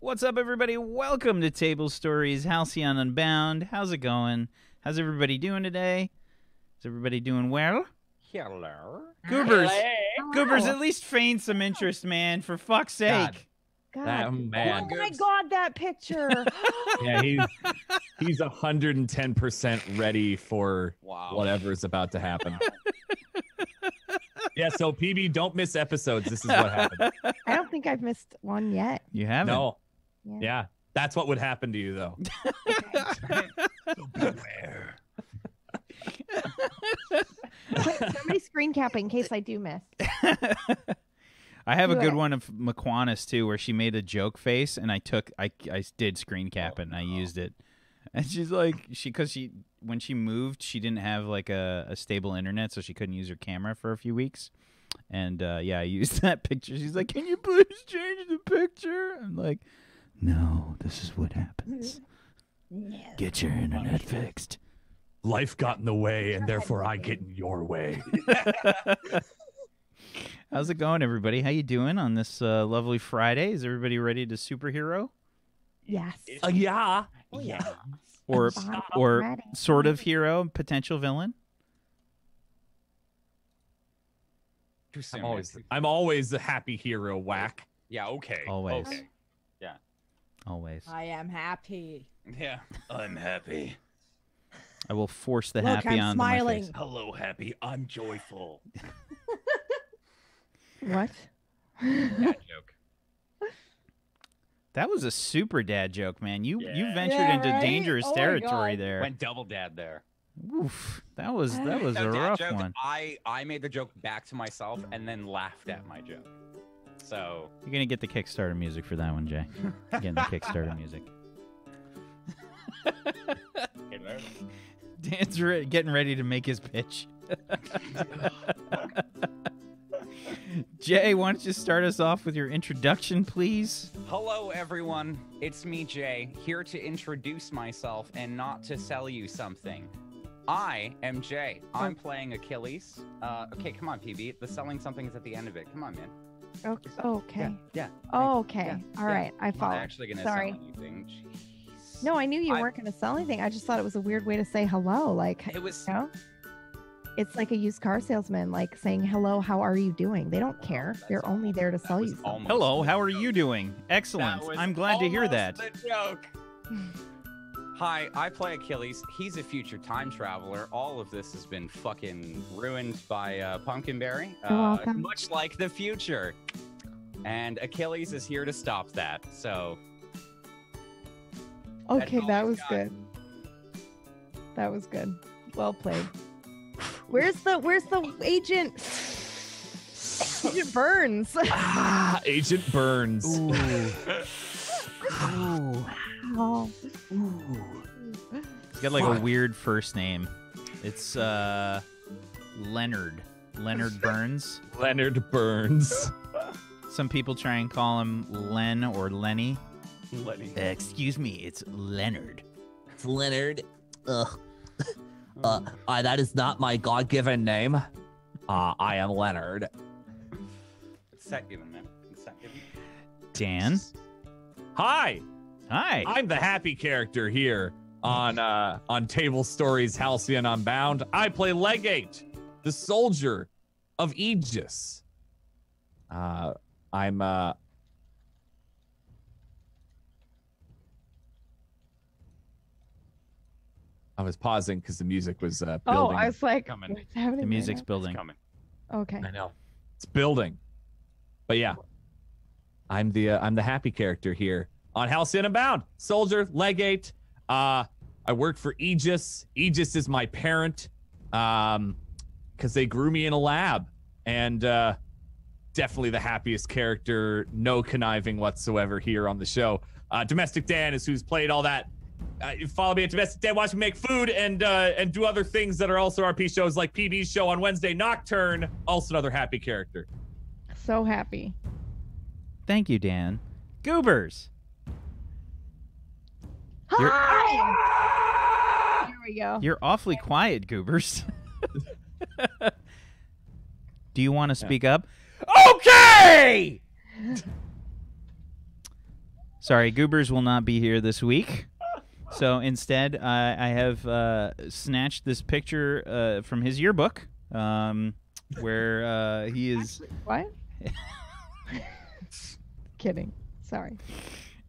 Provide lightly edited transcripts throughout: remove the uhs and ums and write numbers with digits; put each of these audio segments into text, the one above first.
What's up, everybody? Welcome to Table Stories, Halcyon Unbound. How's it going? How's everybody doing today? Is everybody doing well? Hello. Goobers, Hello. Goobers, at least feign some interest, man, for fuck's sake. God. Man. Oh my God, that picture. Yeah, he's 110% ready for whatever's about to happen. Yeah, so PB, don't miss episodes. This is what happened. I don't think I've missed one yet. You haven't? No. Yeah, that's what would happen to you, though. Beware. Somebody screen capping in case I do miss. I have a Do good it. one of McQuanis, too, where she made a joke face, and I did screen cap it, and I used it. And she's like, when she moved, she didn't have like a stable internet, so she couldn't use her camera for a few weeks. And yeah, I used that picture. She's like, "Can you please change the picture?" I'm like, "No, this is what happens. Get your internet fixed." Life got in the way, and therefore I get in your way. How's it going, everybody? How you doing on this lovely Friday? Is everybody ready to superhero? Yes. Yeah. Oh, yeah. Or I'm ready. sort of hero, potential villain? Too soon, I'm always a happy hero, Whack. Yeah, okay. Always. Okay. Yeah. Always. I am happy. Yeah. I'm happy. I will force the Look, happy I'm onto my smiling. face. Hello, happy. I'm joyful. What? Dad joke. That was a super dad joke, man. You ventured Yeah, into right? dangerous Oh my territory God. there. Went double dad there. Oof. That was No, a dad rough joke, one. I made the joke back to myself and then laughed at my joke. So You're gonna get the Kickstarter music for that one, Jay. You're getting the Kickstarter music. Dan's getting ready to make his pitch. Jay, why don't you start us off with your introduction, please? hello everyone. It's me, Jay, here to introduce myself and not to sell you something. I am Jay. I'm playing Achilles. Okay, come on, PB. The selling something is at the end of it. Come on, man. Okay. Yeah. Oh, okay. Yeah, All yeah. right. I I'm not follow. actually gonna Sorry. sell anything. Jeez. No, I knew you weren't going to sell anything. I just thought it was a weird way to say hello. Like, It was. you know? It's like a used car salesman, like saying, "Hello, how are you doing?" They don't care. They're only there to sell you something. Almost Hello, how are you doing? Excellent. That was I'm glad to hear almost that. the joke. Hi, I play Achilles. He's a future time traveler. All of this has been fucking ruined by Pumpkinberry. You're welcome. Much like the future. And Achilles is here to stop that. So Okay, all that we've was got. good. That was good. Well played. Where's the agent? Agent Burns. Ah, Agent Burns. Ooh. Oh. He's got like a weird first name. It's Leonard. Leonard Burns. Leonard Burns. Some people try and call him Len or Lenny. Lenny. Excuse me, it's Leonard. It's Leonard. Ugh. That is not my God-given name. I am Leonard. It's set given, man. It's set given. Dan. Hi, Hi. I'm the happy character here on Table Stories Halcyon Unbound. I play Legate, the soldier of Aegis. I was pausing because the music was building. Oh, I was like, Coming. what's happening? The music's right building. Coming. now? Okay. I know it's building, but yeah, I'm the happy character here on Halcyon Unbound. Soldier, Legate. I work for Aegis. Aegis is my parent, because they grew me in a lab, and definitely the happiest character. No conniving whatsoever here on the show. Domestic Dan is who's played all that. Follow me at Domestic Dan. Watch me make food and do other things that are also RP shows like PB's show on Wednesday, Nocturne. Also another happy character. So happy. Thank you, Dan. Goobers. You're- Hi. There we go. You're awfully quiet, Goobers. Do you want to speak up? Okay! Sorry, Goobers will not be here this week. So instead, I have snatched this picture from his yearbook, where he is. What? Kidding. Sorry.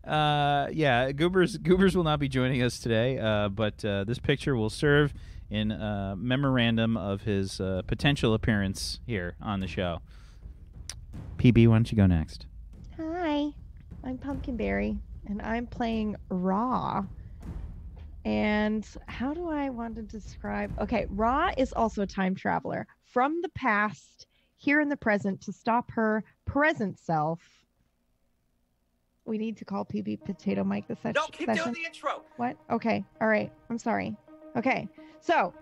Yeah, Goobers will not be joining us today, but this picture will serve in memorandum of his potential appearance here on the show. PB, why don't you go next? Hi, I'm Pumpkinberry, and I'm playing Raw. And how do I want to describe? Okay, Raw is also a time traveler from the past, here in the present, to stop her present self. We need to call PB Potato Mike this session. No, keep doing the intro. What? Okay. All right. I'm sorry. Okay. So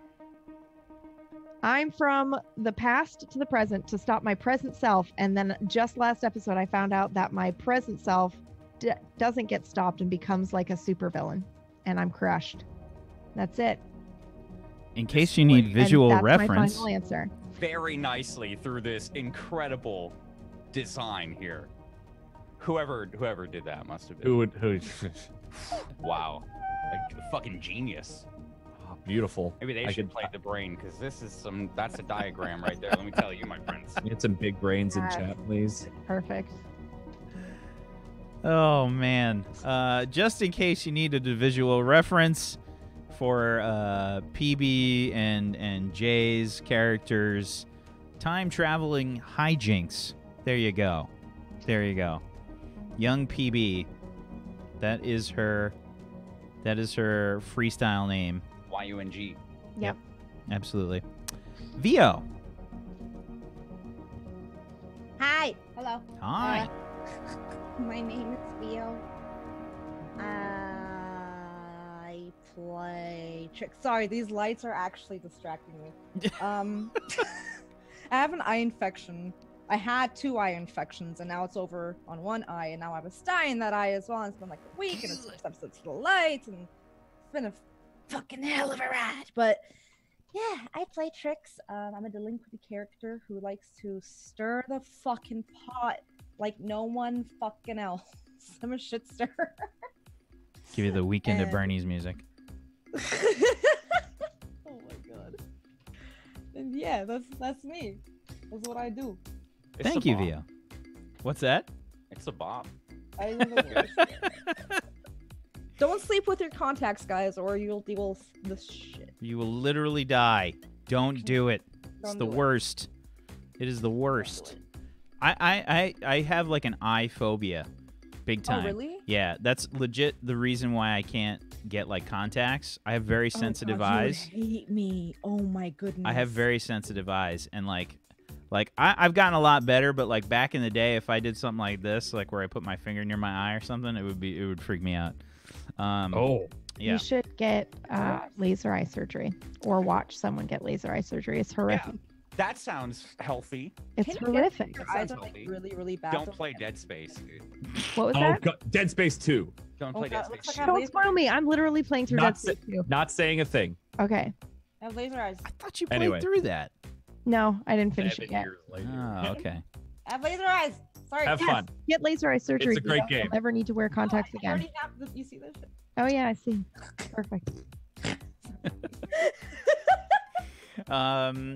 I'm from the past to the present to stop my present self. And then just last episode, I found out that my present self doesn't get stopped and becomes like a supervillain. And I'm crushed. That's it. In case you need visual and that's reference. my final answer. Very nicely through this incredible design here. Whoever did that must have been. Who? Wow. Like, fucking genius. Oh, beautiful. Maybe they should play the brain, because that's a diagram right there. Let me tell you, my friends. Get some big brains in chat, please. Perfect. Oh man! Just in case you needed a visual reference for PB and Jay's characters, time traveling hijinks. There you go. There you go. Young PB. That is her freestyle name. YUNG. Yep. Absolutely. Vio. Hi. Hello. Hi. My name is Theo. I play tricks. Sorry, these lights are actually distracting me. I have an eye infection. I had 2 eye infections, and now it's over on one eye, and now I have a sty in that eye as well. And it's been like a week, and it's upset to the lights, and it's been a fucking hell of a ride. But yeah, I play tricks. I'm a delinquent character who likes to stir the fucking pot like no one fucking else. I'm a shit stirrer. Give you the Weekend at Bernie's music. Oh my god. And yeah, that's me. That's what I do. Thank you, Vio. What's that? It's a bomb. I'm the worst. Don't sleep with your contacts, guys, or you'll deal with this shit. You will literally die. Don't do it. It's Don't the do it. worst. It is the worst. I have like an eye phobia, big time. Oh, really? Yeah, that's legit the reason why I can't get like contacts. I have very sensitive eyes. You would hate me. Oh my goodness. I have very sensitive eyes, and like I've gotten a lot better, but like back in the day, if I did something like this, like where I put my finger near my eye or something, it would freak me out. Yeah. You should get laser eye surgery or watch someone get laser eye surgery. It's horrific. Yeah, that sounds healthy. It's Can you horrific. Your Sounds eyes are like healthy. really, really bad. Don't play Dead Space, dude. What was Oh, that? Dead Space 2. Don't Oh play god, Dead looks Space. like I have Don't spoil me. I'm literally playing through Not Dead Space 2. Not saying a thing. Okay. I have laser eyes. I thought you played Anyway. through that. No, I didn't finish it yet. Oh, okay. I have laser eyes. Sorry. Have yes. fun. Get laser eye surgery. It's a great You game. don't ever need to wear contacts I again. already have this. You see this shit? Oh yeah, I see. Perfect.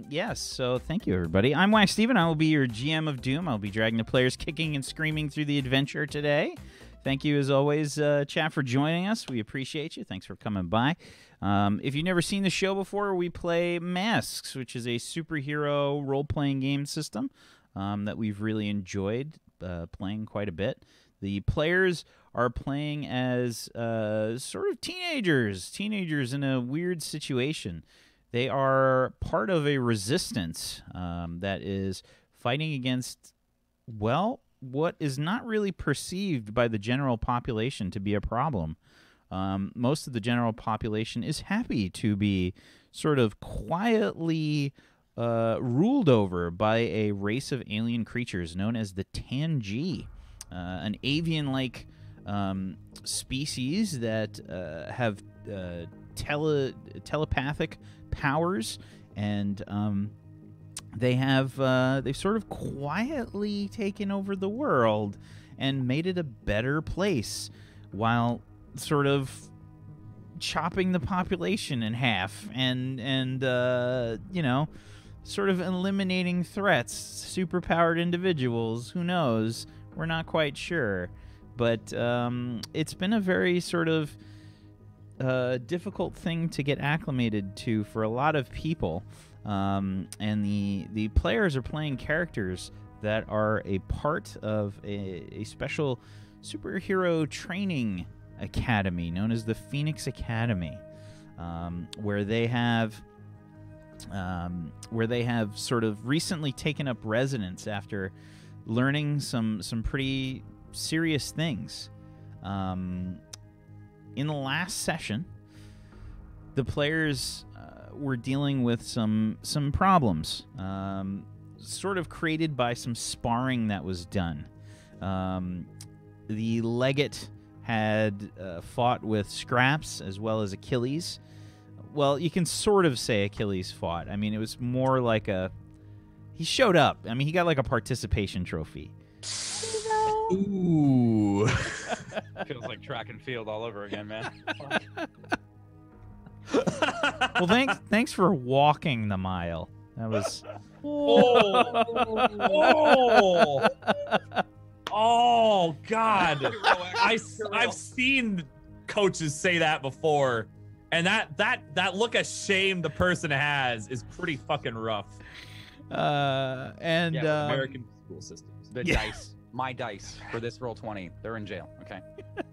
Yes, so thank you, everybody. I'm Wacksteven. I will be your GM of Doom. I'll be dragging the players kicking and screaming through the adventure today. Thank you, as always, chat, for joining us. We appreciate you. Thanks for coming by. If you've never seen the show before, we play Masks, which is a superhero role-playing game system that we've really enjoyed playing quite a bit. The players are playing as sort of teenagers in a weird situation. They are part of a resistance that is fighting against, well, what is not really perceived by the general population to be a problem. Most of the general population is happy to be sort of quietly ruled over by a race of alien creatures known as the Tangi, an avian-like species that have telepathic powers, and they've sort of quietly taken over the world, and made it a better place while sort of chopping the population in half and you know, sort of eliminating threats, superpowered individuals, who knows, we're not quite sure, but it's been a very sort of difficult thing to get acclimated to for a lot of people, and the players are playing characters that are a part of a special superhero training academy known as the Phoenix Academy, where they have sort of recently taken up residence after learning some pretty serious things. In the last session, the players were dealing with some problems, sort of created by some sparring that was done. The legate had fought with Scraps as well as Achilles. Well, you can sort of say Achilles fought. I mean, it was more like he showed up. I mean, he got like a participation trophy. Ooh. Feels like track and field all over again, man. Well, thanks for walking the mile. That was. Oh God! I've seen coaches say that before, and that look of shame the person has is pretty fucking rough. American school systems. The dice, my dice for this roll 20, they're in jail. Okay,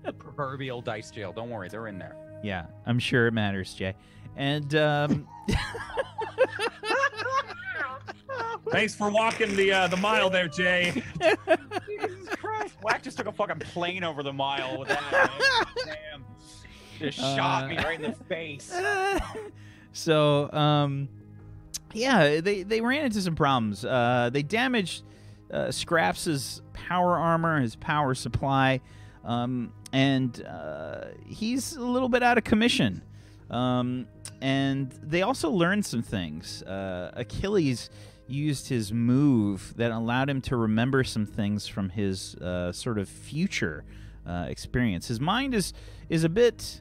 the proverbial dice jail. Don't worry, they're in there. Yeah, I'm sure it matters, Jay. And thanks for walking the mile there, Jay. Jesus Christ! Wack just took a fucking plane over the mile with that. Damn, just shot me right in the face. So, yeah, they ran into some problems. They damaged Scraps' power armor, his power supply, and he's a little bit out of commission. And they also learned some things. Achilles used his move that allowed him to remember some things from his sort of future experience. His mind is a bit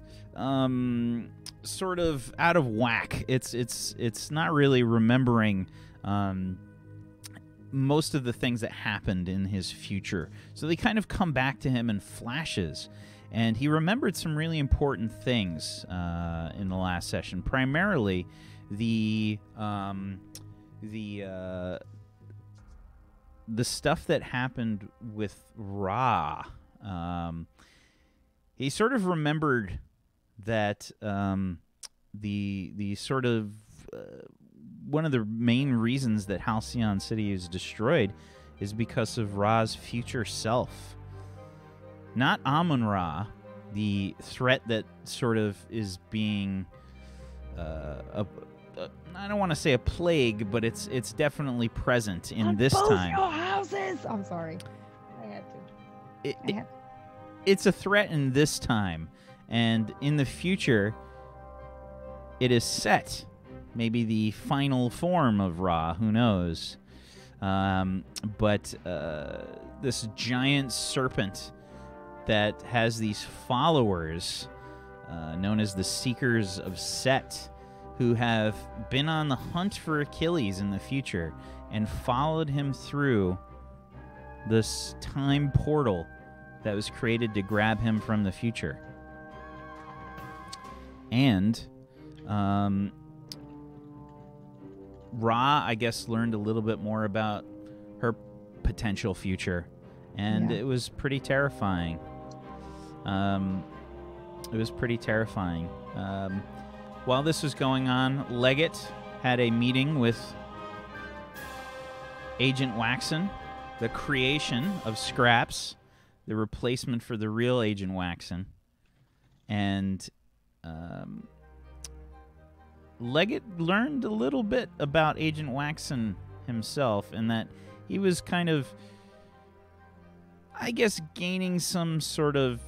sort of out of whack. It's not really remembering most of the things that happened in his future. So they kind of come back to him in flashes. And he remembered some really important things in the last session. Primarily, the stuff that happened with Ra. He sort of remembered that the sort of one of the main reasons that Halcyon City is destroyed is because of Ra's future self. Not Amun-Ra, the threat that sort of is being, I don't want to say a plague, but it's definitely present in On this both time. your houses. I'm sorry. I had to. It's a threat in this time, and in the future, it is set. Maybe the final form of Ra, who knows? But this giant serpent that has these followers known as the Seekers of Set, who have been on the hunt for Achilles in the future and followed him through this time portal that was created to grab him from the future. And Ra, I guess, learned a little bit more about her potential future, and it was pretty terrifying. It was pretty terrifying. While this was going on, Leggett had a meeting with Agent Waxen, the creation of Scraps, the replacement for the real Agent Waxen. And Leggett learned a little bit about Agent Waxen himself, and that he was kind of, I guess, gaining some sort of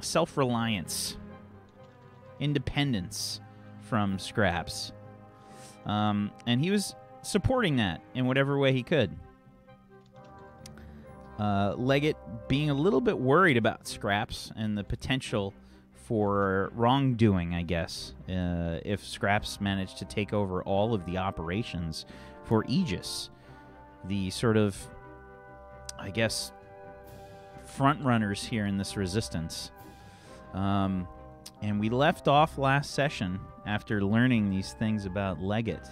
self-reliance, independence from Scraps. And he was supporting that in whatever way he could. Leggett being a little bit worried about Scraps and the potential for wrongdoing, I guess, if Scraps managed to take over all of the operations for Aegis, the sort of, I guess, front runners here in this resistance. And we left off last session after learning these things about Leggett.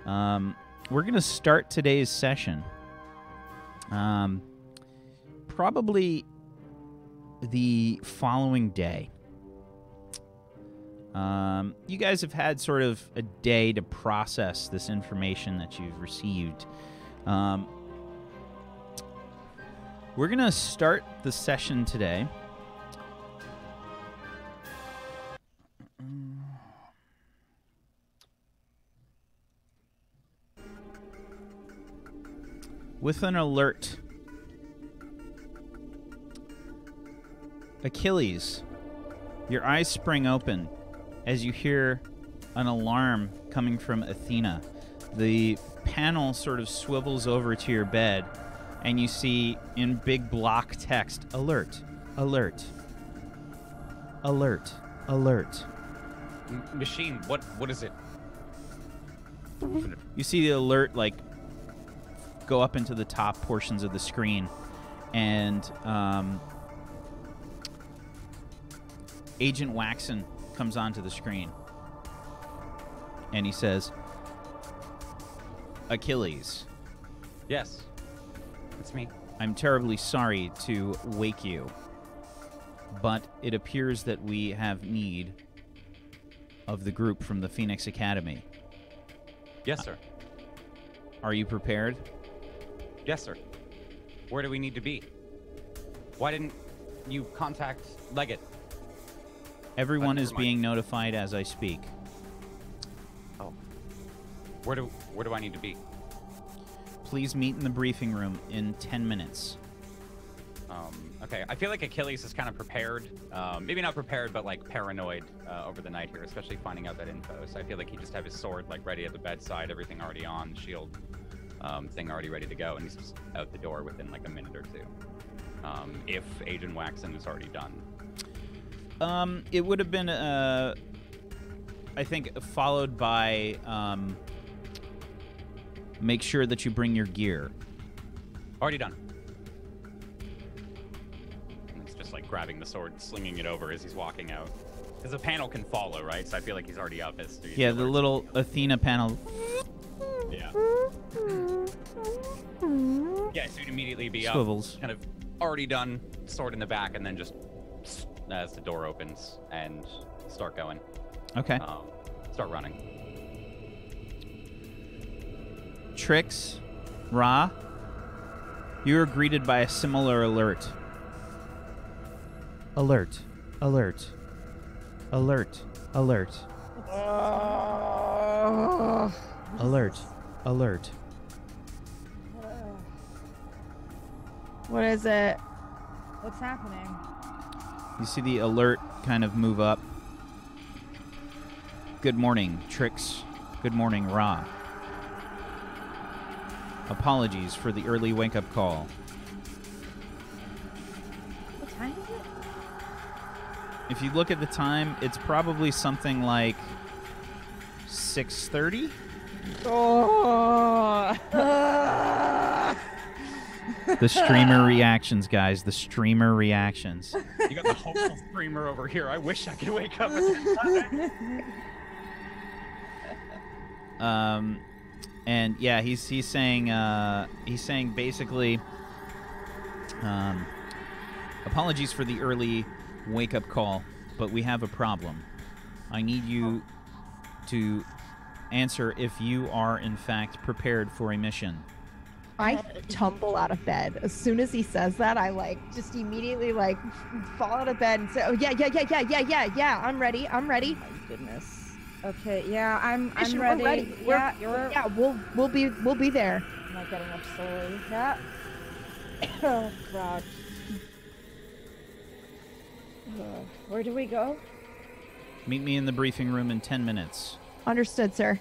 We're going to start today's session. Probably the following day. You guys have had sort of a day to process this information that you've received. We're going to start the session today with an alert. Achilles, your eyes spring open as you hear an alarm coming from Athena. The panel sort of swivels over to your bed, and you see in big block text, alert, alert, alert, alert. Machine, what is it? You see the alert, like, go up into the top portions of the screen, and Agent Waxen comes onto the screen, and he says, Achilles. Yes, it's me. I'm terribly sorry to wake you, but it appears that we have need of the group from the Phoenix Academy. Yes, sir. Are you prepared? Yes, sir. Where do we need to be? Why didn't you contact Leggett? Everyone is being notified as I speak. Oh. Where do I need to be? Please meet in the briefing room in 10 minutes. Okay. I feel like Achilles is kind of prepared. Maybe not prepared, but like paranoid over the night here, especially finding out that info. So I feel like he just have his sword like ready at the bedside, everything already on, shield thing already ready to go, and he's just out the door within like a minute or two. If Agent Waxen is already done. It would have been, I think, followed by, make sure that you bring your gear. Already done. And it's just like grabbing the sword, slinging it over as he's walking out. Because the panel can follow, right? So I feel like he's already up. Yeah, the little Athena panel. Yeah. Yeah, so he'd immediately be Swivels. up, kind of already done, sword in the back, and then just as the door opens and start going. Okay. Start running. Trix, Ra, you are greeted by a similar alert. Alert, alert, alert, alert, alert, alert. What is it? What's happening? You see the alert kind of move up. Good morning, Trix. Good morning, Ra. Apologies for the early wake-up call. What time is it? If you look at the time, it's probably something like 6:30. Oh. The streamer reactions, guys. The streamer reactions. You got the hopeful streamer over here. I wish I could wake up at that time. And yeah, he's saying basically, apologies for the early wake-up call, but we have a problem. I need you to answer if you are in fact prepared for a mission. I tumble out of bed. As soon as he says that, I just immediately fall out of bed and say, "Oh yeah, I'm ready. I'm ready." My goodness. Okay, yeah, I'm Mission, ready. we're ready. Yeah, We'll be there. I'm not getting up slowly. Yeah. Oh God. Where do we go? Meet me in the briefing room in 10 minutes. Understood, sir.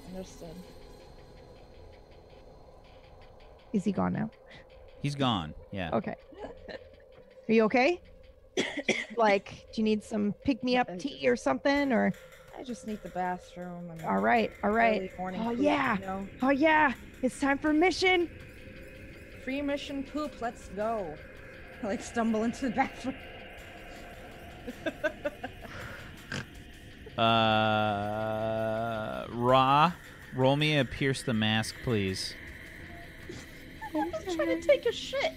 Understood. Is he gone now? He's gone. Yeah. Okay. Are you okay? Like, do you need some pick-me-up tea or something? Or I just need the bathroom. And all right, all right. early morning Oh poop, yeah, you know? oh yeah. It's time for mission. Free mission poop. Let's go. I like stumble into the bathroom. Raw, roll me a pierce the mask, please. I'm just trying to take a shit.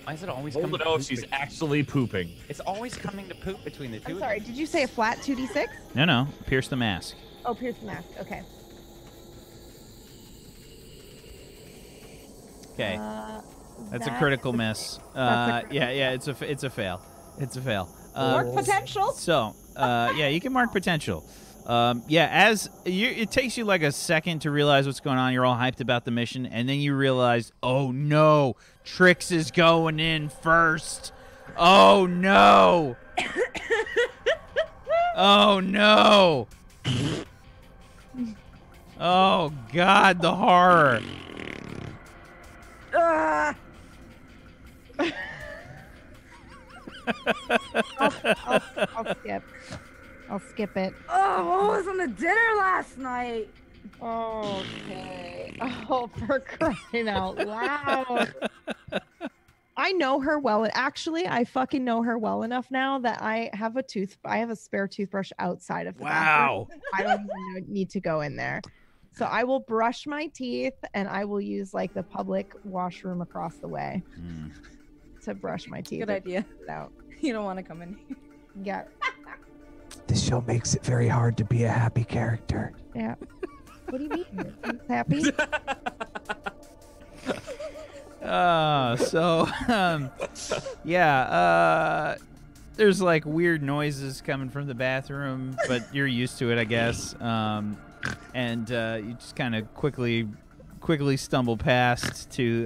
Why is it always Hold coming it to out. poop She's bet- actually pooping. It's always coming to poop between the two. I'm of sorry. them. Did you say a flat 2d6? No, pierce the mask. Oh, pierce the mask. Okay. Okay. That's a that critical is- miss. that's a Yeah, it's a fail. It's a fail. Mark potential. So, yeah, you can mark potential. It takes you like a second to realize what's going on. You're all hyped about the mission, and then you realize, oh no, Trix is going in first. Oh no. Oh no. Oh God, the horror. I'll skip. I'll skip it. Oh, what was on the dinner last night? Okay. Oh, for crying out loud. I know her well. Actually, I fucking know her well enough now that I have a spare toothbrush outside of the bathroom. Wow. I don't even need to go in there. So I will brush my teeth and I will use like the public washroom across the way to brush my teeth. Good idea. Get out. You don't want to come in here. Yeah. This show makes it very hard to be a happy character. Yeah. What do you mean? I'm happy? There's like weird noises coming from the bathroom, but you're used to it, I guess. And you just kind of quickly stumble past to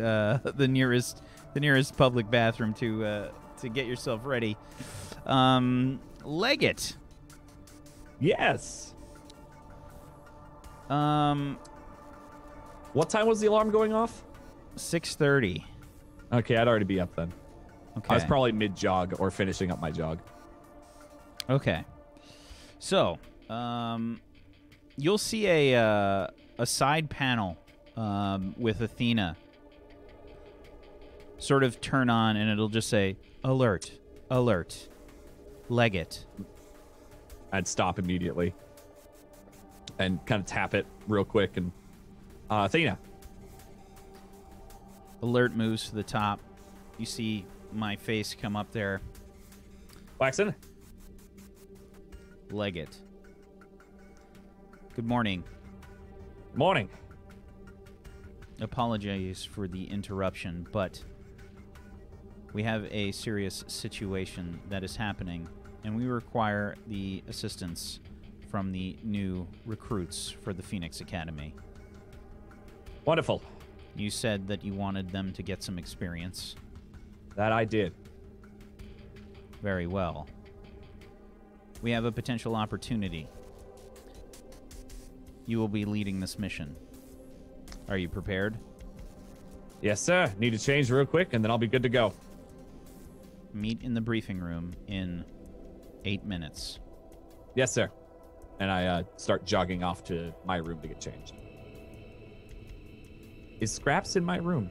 the nearest public bathroom to get yourself ready. Leggett. Yes. What time was the alarm going off? 6:30. Okay, I'd already be up then. Okay. I was probably mid-jog or finishing up my jog. Okay. So, you'll see a side panel with Athena sort of turn on, and it'll just say, alert, alert, Leggett. I'd stop immediately and kind of tap it real quick. And Athena. Alert moves to the top. You see my face come up there. Waxen. Leggett. Good morning. Morning. Apologies for the interruption, but we have a serious situation that is happening, and we require the assistance from the new recruits for the Phoenix Academy. Wonderful. You said that you wanted them to get some experience. That I did. Very well. We have a potential opportunity. You will be leading this mission. Are you prepared? Yes, sir. Need to change real quick, and then I'll be good to go. Meet in the briefing room in 8 minutes. Yes, sir. And I start jogging off to my room to get changed. Is Scraps in my room?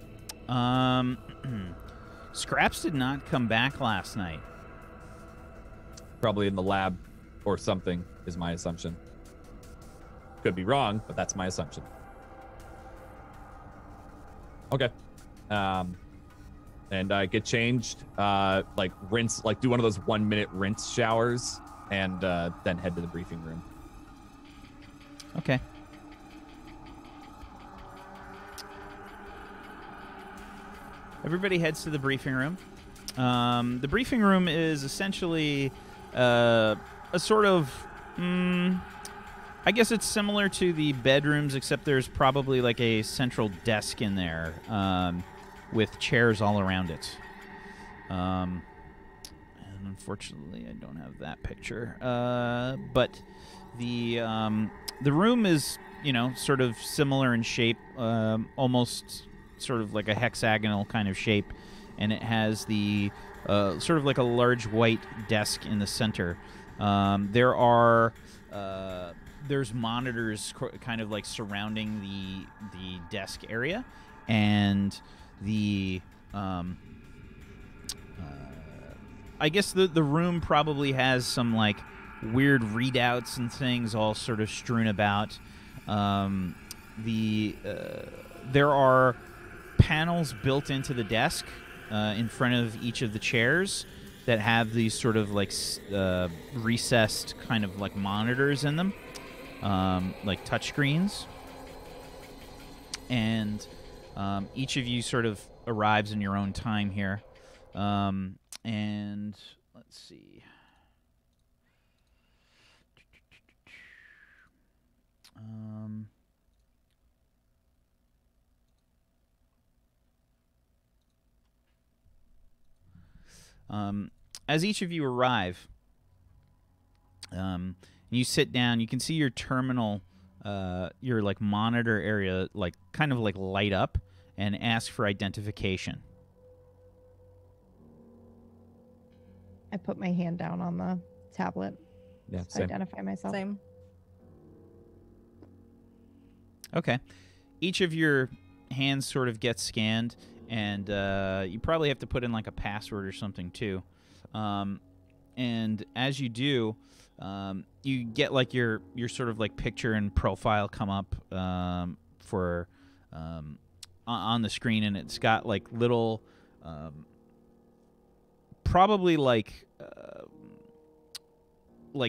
Scraps did not come back last night. Probably in the lab or something is my assumption. Could be wrong, but that's my assumption. Okay. And I get changed, like rinse, like do one of those 1 minute rinse showers, and then head to the briefing room. Okay. Everybody heads to the briefing room. The briefing room is essentially a sort of, I guess it's similar to the bedrooms, except there's probably like a central desk in there with chairs all around it. And unfortunately, I don't have that picture. But the The room is, sort of similar in shape, almost sort of like a hexagonal kind of shape, and it has the sort of like a large white desk in the center. There's monitors kind of like surrounding the desk area, and I guess the room probably has some like weird readouts and things all sort of strewn about. There are panels built into the desk in front of each of the chairs that have these sort of like recessed kind of like monitors in them, like touchscreens. And each of you sort of arrives in your own time here. And let's see. As each of you arrive, and you sit down, you can see your terminal, your like monitor area, like kind of like light up and ask for identification. I put my hand down on the tablet Yeah, to same. identify myself. Same. Okay. Each of your hands sort of gets scanned, and you probably have to put in like a password or something too. And as you do, you get like your sort of like picture and profile come up for on the screen, and it's got like little probably like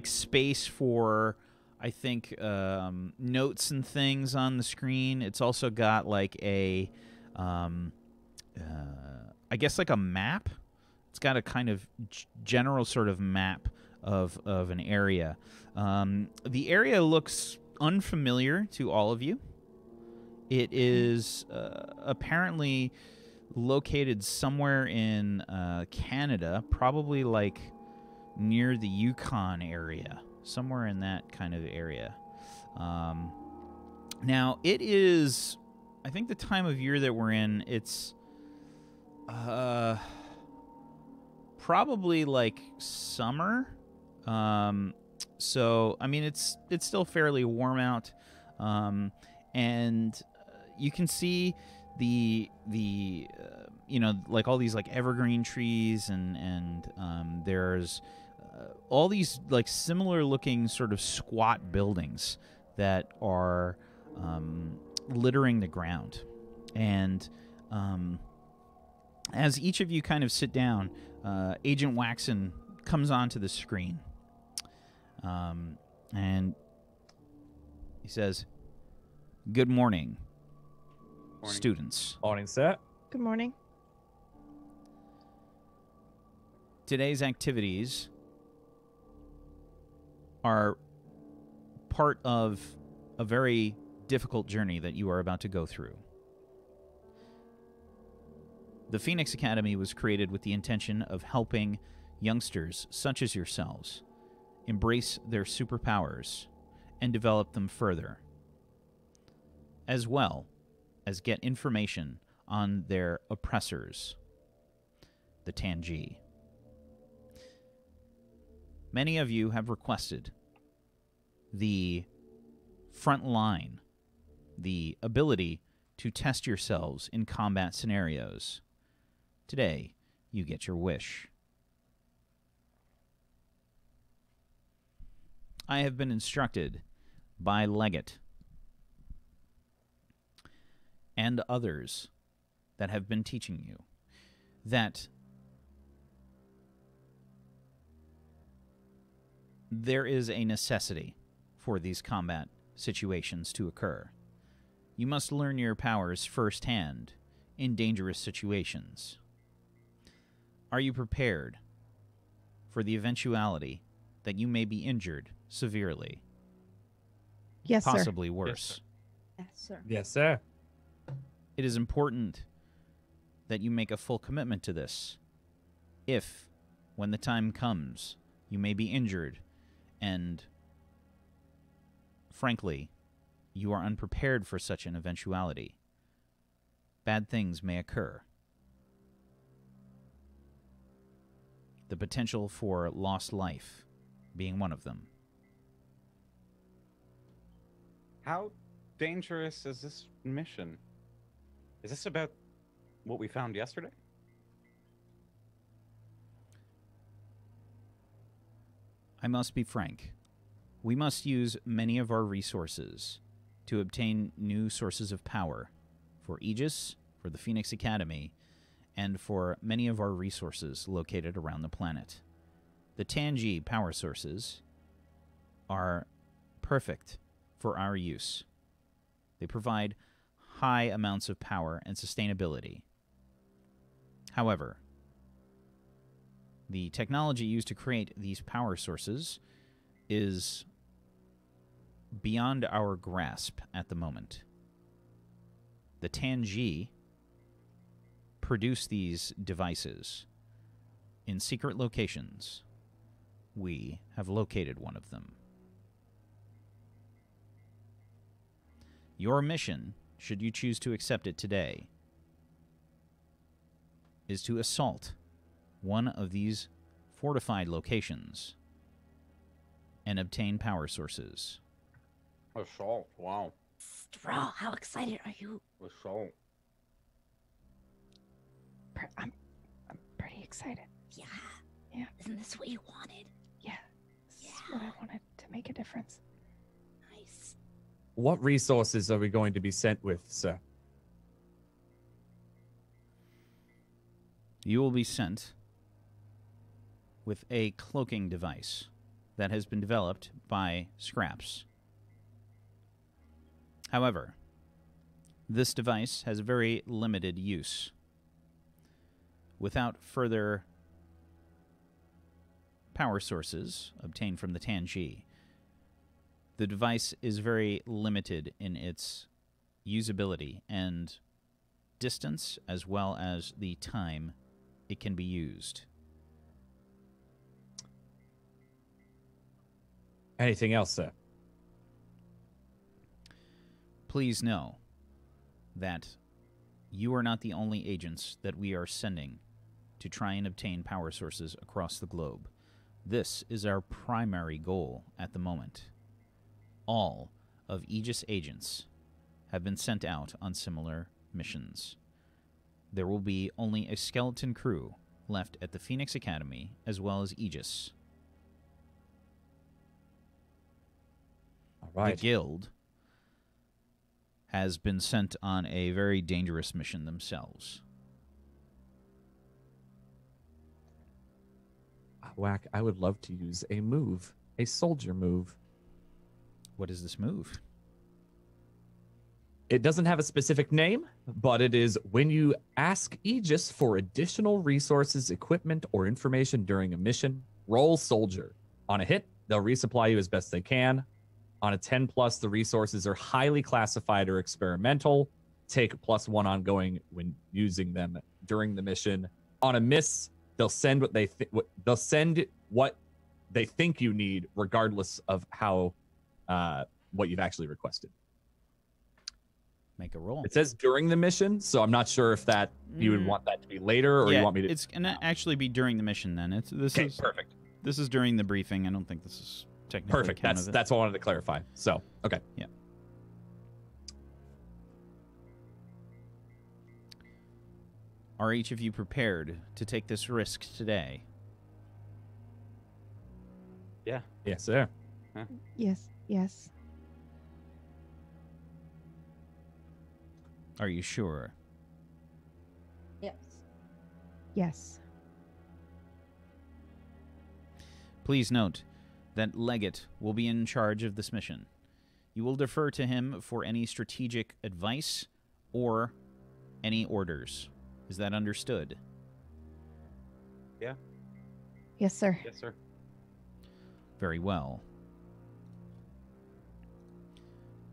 space for, I think, notes and things on the screen. It's also got like a I guess like a map. It's got a kind of general sort of map of an area. The area looks unfamiliar to all of you. It is apparently located somewhere in Canada, probably like near the Yukon area, somewhere in that kind of area. Now, it is, I think the time of year that we're in, it's probably like summer. So, I mean, it's still fairly warm out. And you can see the like all these like evergreen trees, and there's all these like similar looking sort of squat buildings that are littering the ground. And as each of you kind of sit down, Agent Waxen comes onto the screen, and he says, "Good morning, students. Morning, set. Good morning. Today's activities are part of a very difficult journey that you are about to go through. The Phoenix Academy was created with the intention of helping youngsters such as yourselves embrace their superpowers and develop them further, as well as get information on their oppressors, the Tangi. Many of you have requested the front line, the ability to test yourselves in combat scenarios. Today, you get your wish. I have been instructed by Leggett and others that have been teaching you that there is a necessity for these combat situations to occur. You must learn your powers firsthand in dangerous situations. Are you prepared for the eventuality that you may be injured severely? Yes, sir. Possibly worse. Yes, sir. Yes, sir. It is important that you make a full commitment to this. If, when the time comes, you may be injured and frankly, you are unprepared for such an eventuality. Bad things may occur. The potential for lost life being one of them. How dangerous is this mission? Is this about what we found yesterday? I must be frank. We must use many of our resources to obtain new sources of power for Aegis, for the Phoenix Academy, and for many of our resources located around the planet. The Tangi power sources are perfect for our use. They provide high amounts of power and sustainability. However, the technology used to create these power sources is beyond our grasp at the moment. The Tangi produce these devices in secret locations. We have located one of them. Your mission, should you choose to accept it today, is to assault one of these fortified locations and obtain power sources. Assault, wow. Straw, how excited are you? Assault. I'm pretty excited. Yeah. Yeah. Isn't this what you wanted? Yeah. This is what I wanted to make a difference. Nice. What resources are we going to be sent with, sir? You will be sent with a cloaking device that has been developed by Scraps. However, this device has very limited use. Without further power sources obtained from the Tangi, the device is very limited in its usability and distance, as well as the time it can be used. Anything else, sir? Please know that you are not the only agents that we are sending to try and obtain power sources across the globe. This is our primary goal at the moment. All of Aegis agents have been sent out on similar missions. There will be only a skeleton crew left at the Phoenix Academy, as well as Aegis. All right. The Guild has been sent on a very dangerous mission themselves. Whack, I would love to use a move, a soldier move. What is this move? It doesn't have a specific name, but it is when you ask Aegis for additional resources, equipment, or information during a mission, roll soldier. On a hit, they'll resupply you as best they can. On a 10+, the resources are highly classified or experimental. Take +1 ongoing when using them during the mission. On a miss, they'll send what they think you need, regardless of how what you've actually requested. Make a roll. It says during the mission, so I'm not sure if that you would want that to be later, or yeah, you want me to. It's gonna actually be during the mission. Then this Okay, is perfect. This is during the briefing. I don't think this is technically Perfect. counted. That's what I wanted to clarify. So okay. Yeah. Are each of you prepared to take this risk today? Yeah. Yes, sir. Yes, yes. Are you sure? Yes. Yes. Please note that Leggett will be in charge of this mission. You will defer to him for any strategic advice or any orders. Is that understood? Yeah. Yes, sir. Yes, sir. Very well.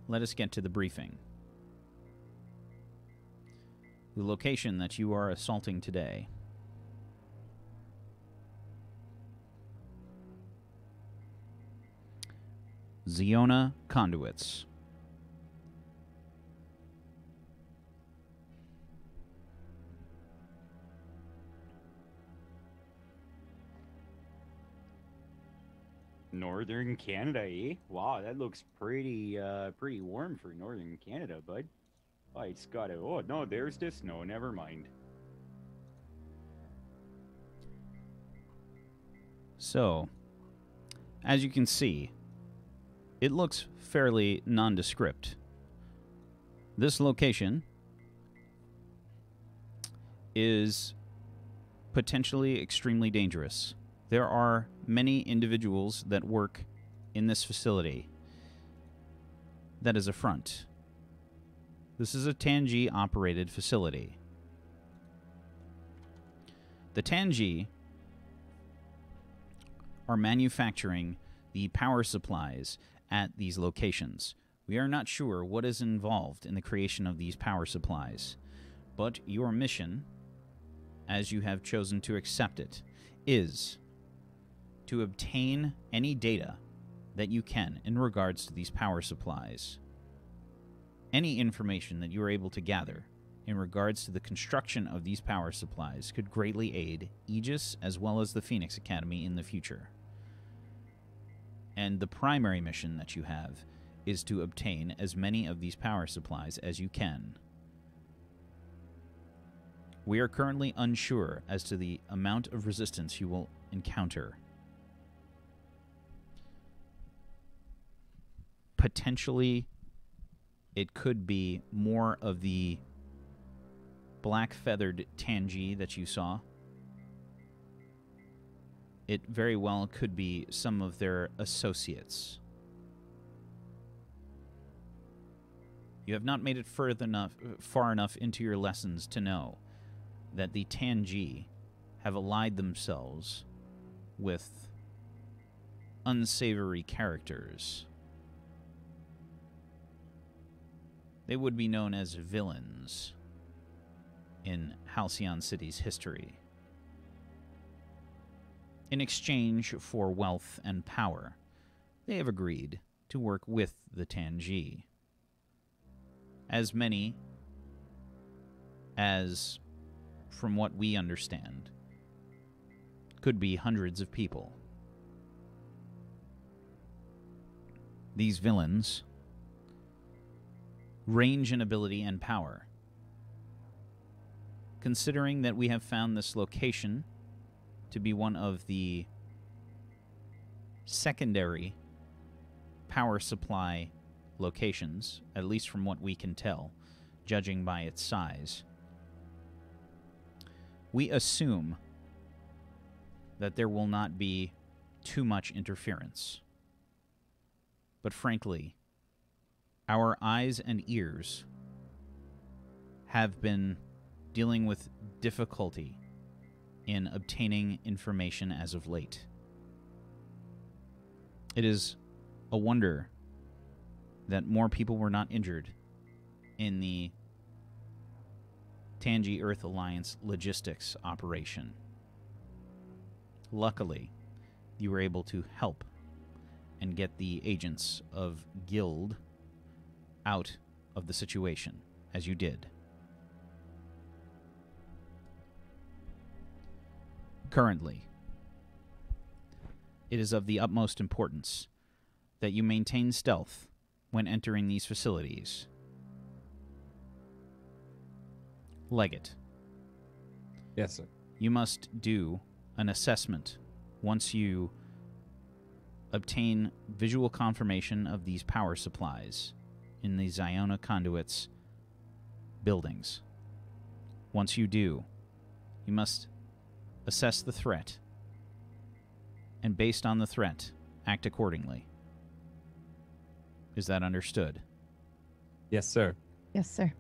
Let us get to the briefing. The location that you are assaulting today Ziona conduits. Northern Canada, eh? Wow, that looks pretty warm for Northern Canada, bud. Oh, it's got a... Oh, no, there's the snow. Never mind. So, as you can see, it looks fairly nondescript. This location is potentially extremely dangerous. There are many individuals that work in this facility. That is a front. This is a Tangi-operated facility. The Tangi are manufacturing the power supplies at these locations. We are not sure what is involved in the creation of these power supplies, but your mission, as you have chosen to accept it, is to obtain any data that you can in regards to these power supplies. Any information that you are able to gather in regards to the construction of these power supplies could greatly aid Aegis as well as the Phoenix Academy in the future. And the primary mission that you have is to obtain as many of these power supplies as you can. We are currently unsure as to the amount of resistance you will encounter. Potentially, it could be more of the black-feathered Tangi that you saw. It very well could be some of their associates. You have not made it far enough into your lessons to know that the Tangi have allied themselves with unsavory characters. They would be known as villains in Halcyon City's history. In exchange for wealth and power, they have agreed to work with the Tangi. As many as, from what we understand, could be hundreds of people. These villains range in ability and power. Considering that we have found this location to be one of the secondary power supply locations, at least from what we can tell, judging by its size, we assume that there will not be too much interference. But frankly, our eyes and ears have been dealing with difficulty in obtaining information as of late. It is a wonder that more people were not injured in the Tangi Earth Alliance logistics operation. Luckily, you were able to help and get the agents of Guild out of the situation, as you did. Currently, it is of the utmost importance that you maintain stealth when entering these facilities. Leggett. Yes, sir. You must do an assessment once you obtain visual confirmation of these power supplies in the Ziona Conduits buildings. Once you do, you must assess the threat, and based on the threat, act accordingly. Is that understood? Yes, sir. Yes, sir.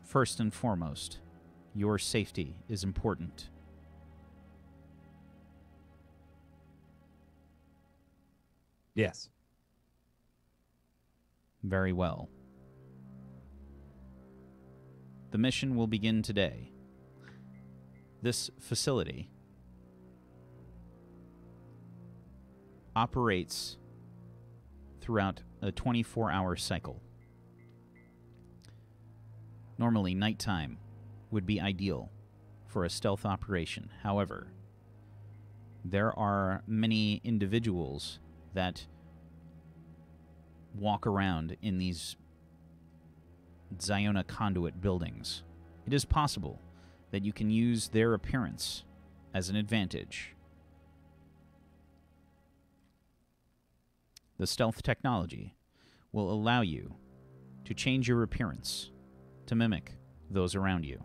First and foremost, your safety is important. Yes. Very well. The mission will begin today. This facility operates throughout a 24-hour cycle. Normally, nighttime would be ideal for a stealth operation. However, there are many individuals that walk around in these Ziona conduit buildings. It is possible that you can use their appearance as an advantage. The stealth technology will allow you to change your appearance to mimic those around you.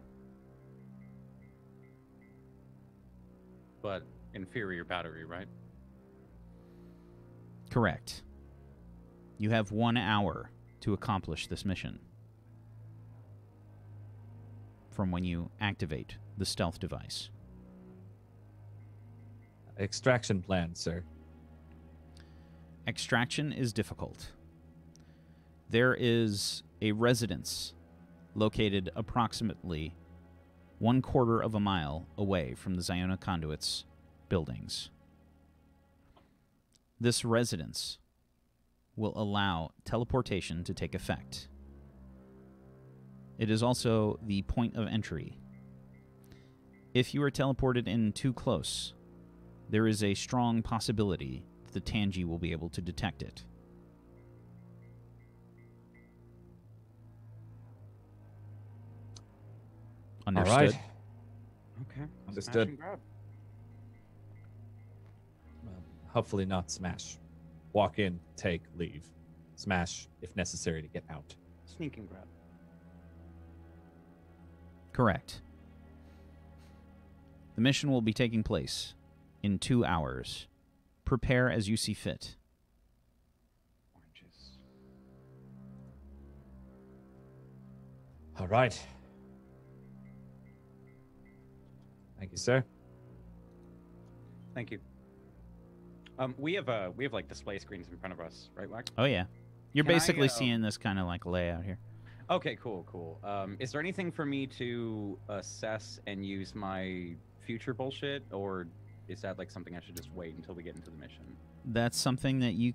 But inferior battery, right? Correct. You have 1 hour to accomplish this mission from when you activate the stealth device. Extraction plan, sir. Extraction is difficult. There is a residence located approximately 1/4 of a mile away from the Ziona Conduit's buildings. This residence will allow teleportation to take effect. It is also the point of entry. If you are teleported in too close, there is a strong possibility that the Tangi will be able to detect it. Understood. All right. Okay. Understood. Smash and grab. Hopefully not smash. Walk in, take, leave. Smash if necessary to get out. Sneak and grab. Correct. The mission will be taking place in 2 hours. Prepare as you see fit. Oranges. All right. Thank you, sir. Thank you. We have like display screens in front of us, right, Wax? Oh, yeah. You're Can I, basically seeing this kind of like layout here. Okay, cool. Is there anything for me to assess and use my future bullshit, or is that like something I should just wait until we get into the mission? That's something that you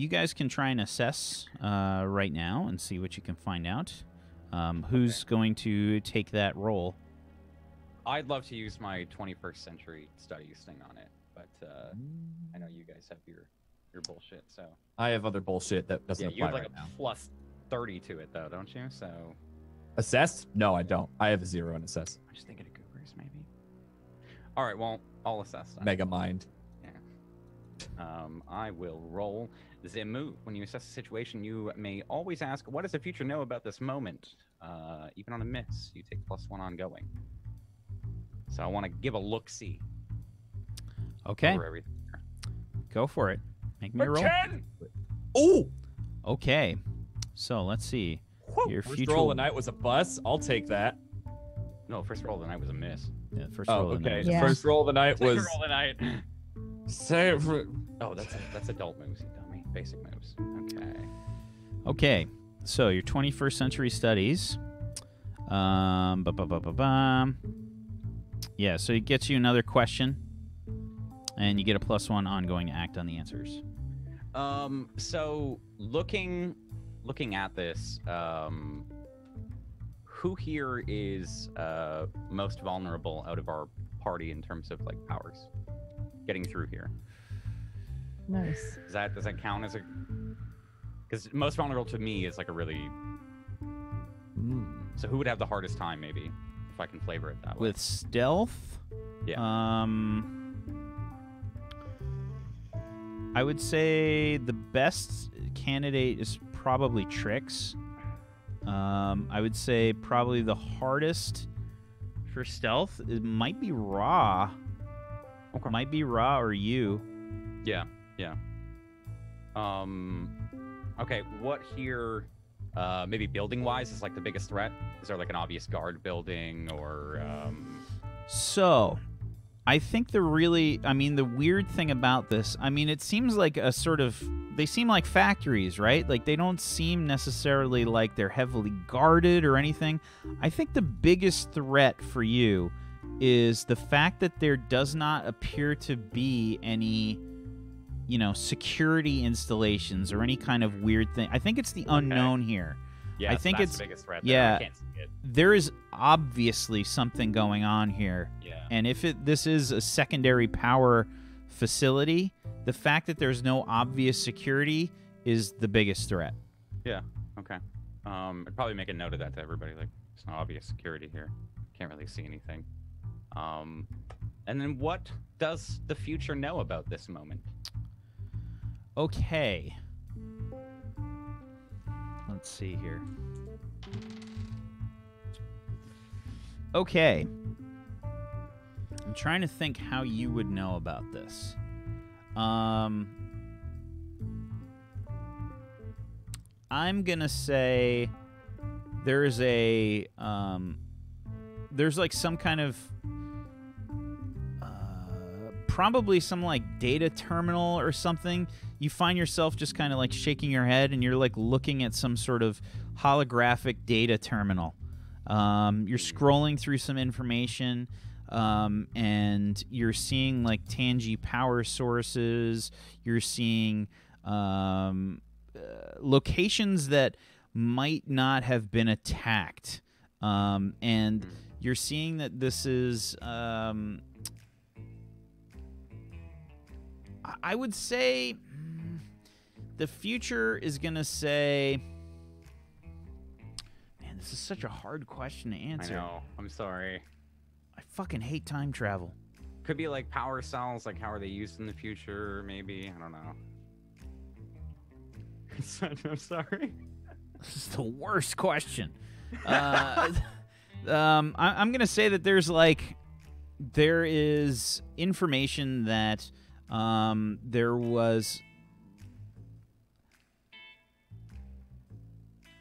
guys can try and assess right now and see what you can find out. Who's going to take that role? I'd love to use my 21st century studies thing on it, but I know you guys have your bullshit, so. I have other bullshit that doesn't Yeah, you apply have like right a now. plus 30 to it, though, don't you? So. Assess? No, I don't. I have a 0 in assess. I'm just thinking of Goobers, maybe. All right, well, I'll assess that. Mega mind. I will roll the move. When you assess a situation, you may always ask, what does the future know about this moment? Even on a miss, you take +1 ongoing. So I want to give a look-see. Okay. Over everything. Go for it. Make me a roll. 10! Ooh! Okay. So let's see. Your First future roll of the night was a bus. I'll take that. No, first roll of the night was a miss. Yeah, first Oh, roll of the okay. night. The Yeah. first roll of the night Second was. roll of the night. Save. Oh, that's adult moves, you dummy. Basic moves. Okay. Okay. So your 21st century studies. Yeah, so it gets you another question, and you get a +1 ongoing to act on the answers. So looking at this, who here is most vulnerable out of our party in terms of like powers getting through here? Nice. Does that count as a? Because most vulnerable to me is like a really. So who would have the hardest time, maybe, if I can flavor it that way? With stealth, Yeah. I would say the best candidate is probably Trix. I would say probably the hardest for stealth it might be Raw. Okay. Might be Raw or you. Yeah. Okay, what here, maybe building-wise, is like the biggest threat? Is there like an obvious guard building or? So, I think the weird thing about this, it seems like they seem like factories, right? Like, they don't seem necessarily like they're heavily guarded or anything. I think the biggest threat for you is the fact that there does not appear to be any you know, security installations or any kind of weird thing. I think it's the unknown here. Yeah, I so think that's it's the biggest threat. yeah. I can't see it. There is obviously something going on here. Yeah. And if this is a secondary power facility, the fact that there's no obvious security is the biggest threat. Yeah. Okay. I'd probably make a note of that to everybody. Like, there's no obvious security here. Can't really see anything. And then what does the future know about this moment? Okay. Let's see here. Okay. I'm trying to think how you would know about this. I'm gonna say there's like some kind of probably some like data terminal or something. You find yourself just kind of like shaking your head and you're like looking at some sort of holographic data terminal. You're scrolling through some information and you're seeing like Tangi power sources. You're seeing locations that might not have been attacked. And you're seeing that this is I would say the future is going to say... Man, this is such a hard question to answer. I know. I'm sorry. I fucking hate time travel. Could be like power cells, like how are they used in the future, maybe. I don't know. I'm sorry. This is the worst question. I'm going to say that there is information that there was...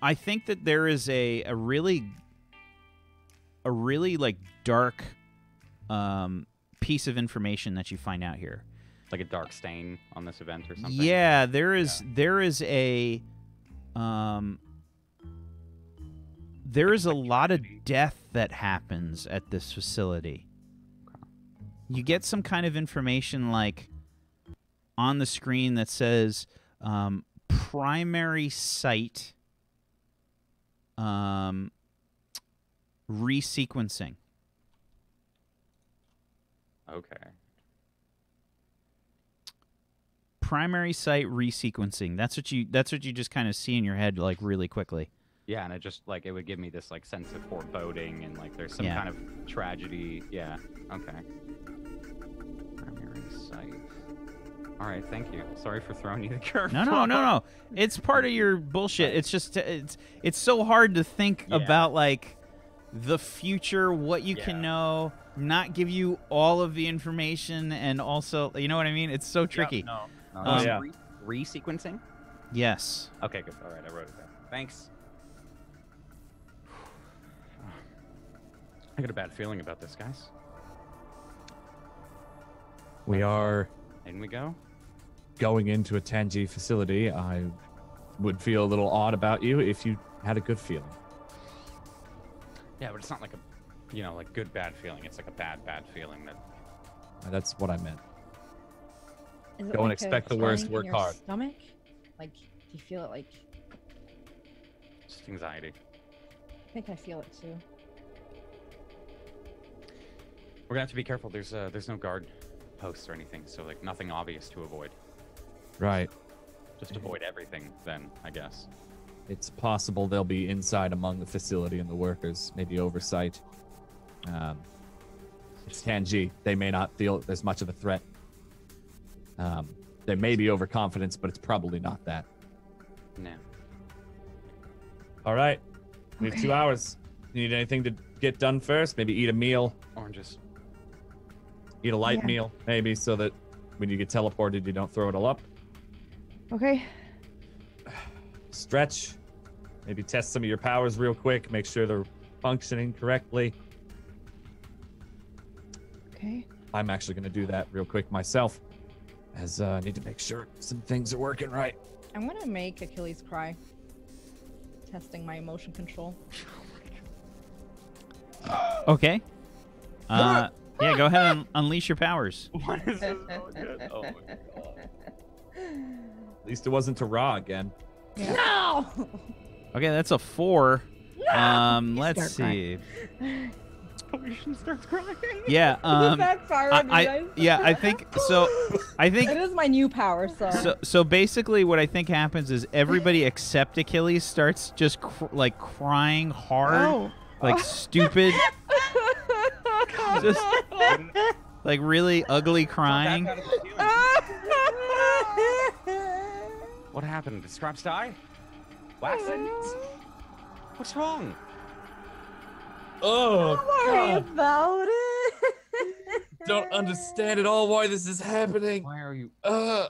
I think that there is a really like dark piece of information that you find out here. Like a dark stain on this event or something? Yeah, there is a lot of death that happens at this facility. You get some kind of information like on the screen that says primary site resequencing. Okay. Primary site resequencing. That's what you just kind of see in your head like really quickly. Yeah, and it would give me this like sense of foreboding and like there's some kind of tragedy. Yeah. Okay. Primary site. All right, thank you. Sorry for throwing you the curve. No. It's part of your bullshit. It's just it's so hard to think about like the future, what you can know, not give you all of the information, and also, you know what I mean? It's so tricky. No. Resequencing? Yes. Okay, good. All right, I wrote it down. Thanks. I got a bad feeling about this, guys. We are In we go. going into a Tangi facility. I would feel a little odd about you if you had a good feeling. Yeah, but it's not like a, like good bad feeling. It's like a bad feeling that. That's what I meant. Is it Don't like expect a the worst, feeling in work your hard. Stomach? Like, do you feel it like? Just anxiety. I think I feel it too. We're gonna have to be careful. There's no guard posts or anything, so like nothing obvious to avoid. Right. Just avoid everything, then I guess. It's possible they'll be inside among the facility and the workers, maybe oversight. It's Tangi. They may not feel as much of a threat. They may be overconfidence, but it's probably not that. No. All right. We have 2 hours. Need anything to get done first? Maybe eat a meal. Oranges. Eat a light meal, maybe, so that when you get teleported, you don't throw it all up. Okay. Stretch. Maybe test some of your powers real quick. Make sure they're functioning correctly. Okay. I'm actually going to do that real quick myself, as I need to make sure some things are working right. I'm gonna make Achilles cry. Testing my emotion control. Okay. Yeah, go ahead and unleash your powers. What is this? Oh my god. At least it wasn't to Raw again. No. Okay, that's a 4. Let's start crying. see. Potion starts crying. Yeah. Backfire on you guys. I think so. I think It is my new power, so. So basically, what I think happens is everybody except Achilles starts just like crying hard, Oh. like stupid, just like really ugly crying. What happened? Did Scraps die? Waxen? What's wrong? Oh, Don't worry God. about it. Don't understand at all why this is happening. Why are you? Uh,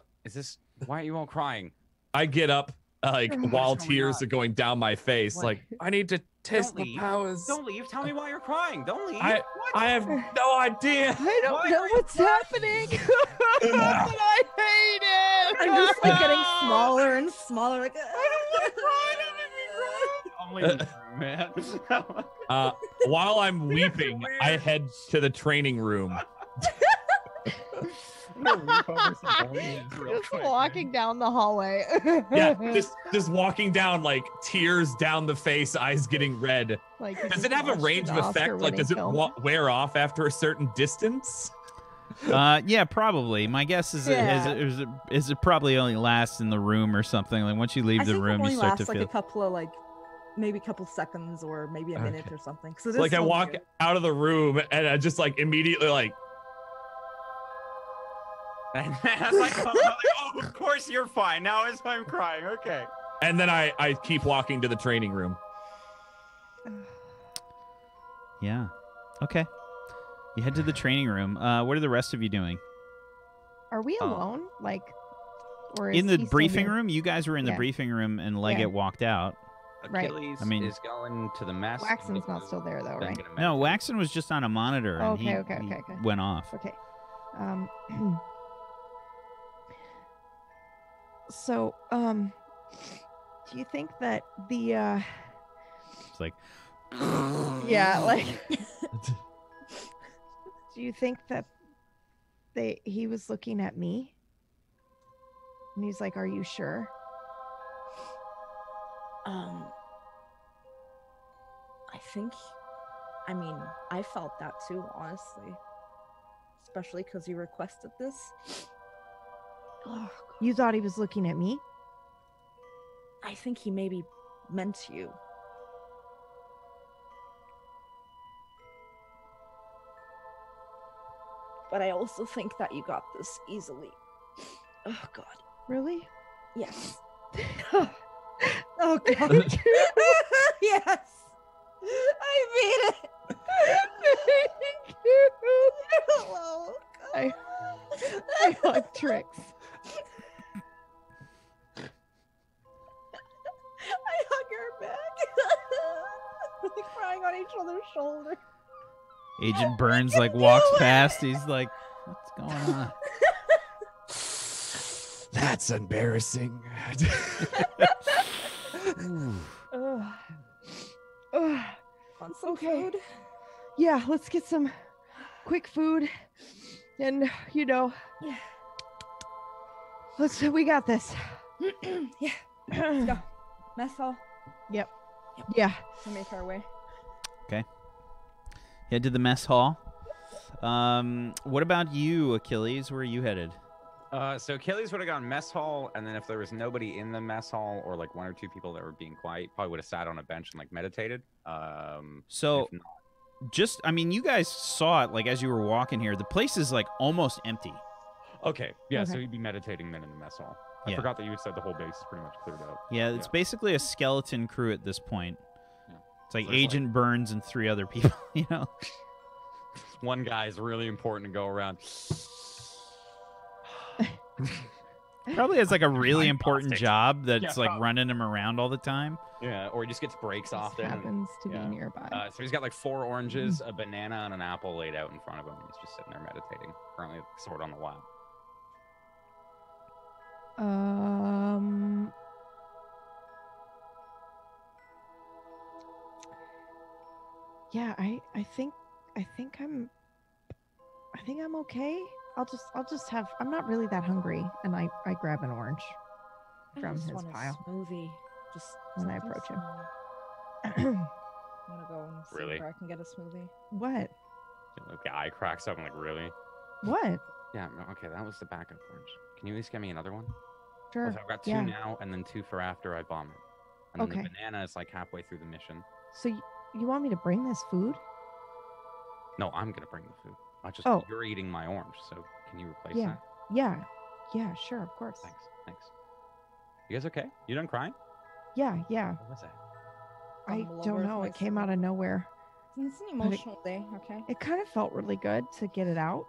Why are you all crying? I get up, like, while going tears on? are going down my face. What? Like, I need to test Don't my leave. powers. Don't leave. Tell me why you're crying. Don't leave. I have no idea. I don't Why know are you what's happening. But I hate it. I'm just like getting smaller and smaller. Like, Only man. While I'm weeping, I head to the training room. Just walking down the hallway. Yeah, just walking down, like, tears down the face, eyes getting red. Like, you Does just it have a watched range an of effect? Like, Oscar-winning does it film. wear off after a certain distance? Yeah, probably. My guess is it probably only lasts in the room or something. Like once you leave I the think room, it only you start to lasts like feel. a couple of maybe a couple seconds or maybe a minute or something. So Like, I walk out of the room and I just, like, immediately, like, And I was like, oh, of course you're fine. Now as I'm crying. Okay. and then I keep walking to the training room. Yeah. Okay. You head to the training room. What are the rest of you doing? Are we Oh. alone? Like, or In is the he still briefing here? room? You guys were in the Yeah. briefing room, and Leggett Yeah. walked out. Right. Achilles I mean- is going to the mess. Waxen's not still there, though, right? No, Waxon was just on a monitor, and Okay, he, okay, he okay. went off. Okay. So, do you think that the It's like, yeah, like do you think that he was looking at me? And he's like, "Are you sure?" I mean, I felt that too, honestly. Especially because you requested this. Oh, You thought he was looking at me? I think he maybe meant you. But I also think that you got this easily. Oh, God. Really? Yes. Oh, God. Yes. I made it. Thank you. Hello. I hug Trix. I hug her back. We're crying on each other's shoulder. Agent Burns like walks past. He's like, "What's going on?" That's embarrassing. Ugh. Ugh. Want some Okay. food? Yeah, let's get some quick food. And, Yeah. we got this. Yeah. Let's go. Mess hall. Yeah. We make our way. Head to the mess hall. What about you, Achilles? Where are you headed? So Achilles would have gone mess hall, and then if there was nobody in the mess hall or like one or two people that were being quiet, probably would have sat on a bench and like meditated. So, if not- I mean, you guys saw it like as you were walking here. The place is like almost empty. okay, yeah. So Okay. you'd be meditating then in the mess hall. I Yeah. forgot that you had said the whole base is pretty much cleared out. Yeah, it's Yeah. basically a skeleton crew at this point. Yeah. It's like So it's Agent Burns and 3 other people, you know? One guy is really important to go around. Probably has like a really important Diagnostic. job that's Yeah, like probably. running him around all the time. Yeah, or he just gets breaks This often. and- happens to yeah. be nearby. So he's got like 4 oranges, a banana, and an apple laid out in front of him. And he's just sitting there meditating. Currently, sword on the wild. Yeah, I think I'm okay. I'll just have I'm not really that hungry, and I grab an orange. from just his want a pile smoothie. Just when I something approach him. small. I'm gonna go and see Really? where I can get a smoothie. What? The guy cracks up. I'm like, really? What? Yeah. No, okay, that was the backup orange. Can you at least get me another one? Sure. I've got 2 yeah. now, and then 2 for after I vomit. And then Okay. the banana is like halfway through the mission. So you want me to bring this food? No, I'm gonna bring the food. I just Oh. you're eating my orange, so can you replace Yeah. that? Yeah. Yeah, sure, of course. Thanks. You guys okay? You done crying? Yeah, yeah. What was that? I Stumble don't over know. my It came smoothie. out of nowhere. It's an emotional day, okay? It kind of felt really good to get it out.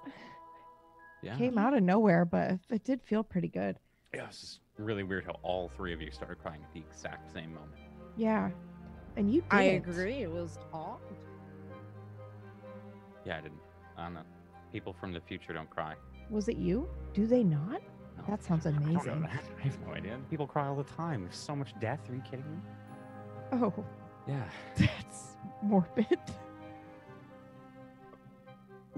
Yeah. Came out of nowhere, but it did feel pretty good. Yeah, it's just really weird how all 3 of you started crying at the exact same moment. Yeah. And you did. I agree. It was odd. Yeah, I didn't. I don't know. People from the future don't cry. Was it you? Do they not? No. That sounds I don't know amazing. that. I have no idea. People cry all the time. There's so much death. Are you kidding me? Oh, Yeah. that's morbid.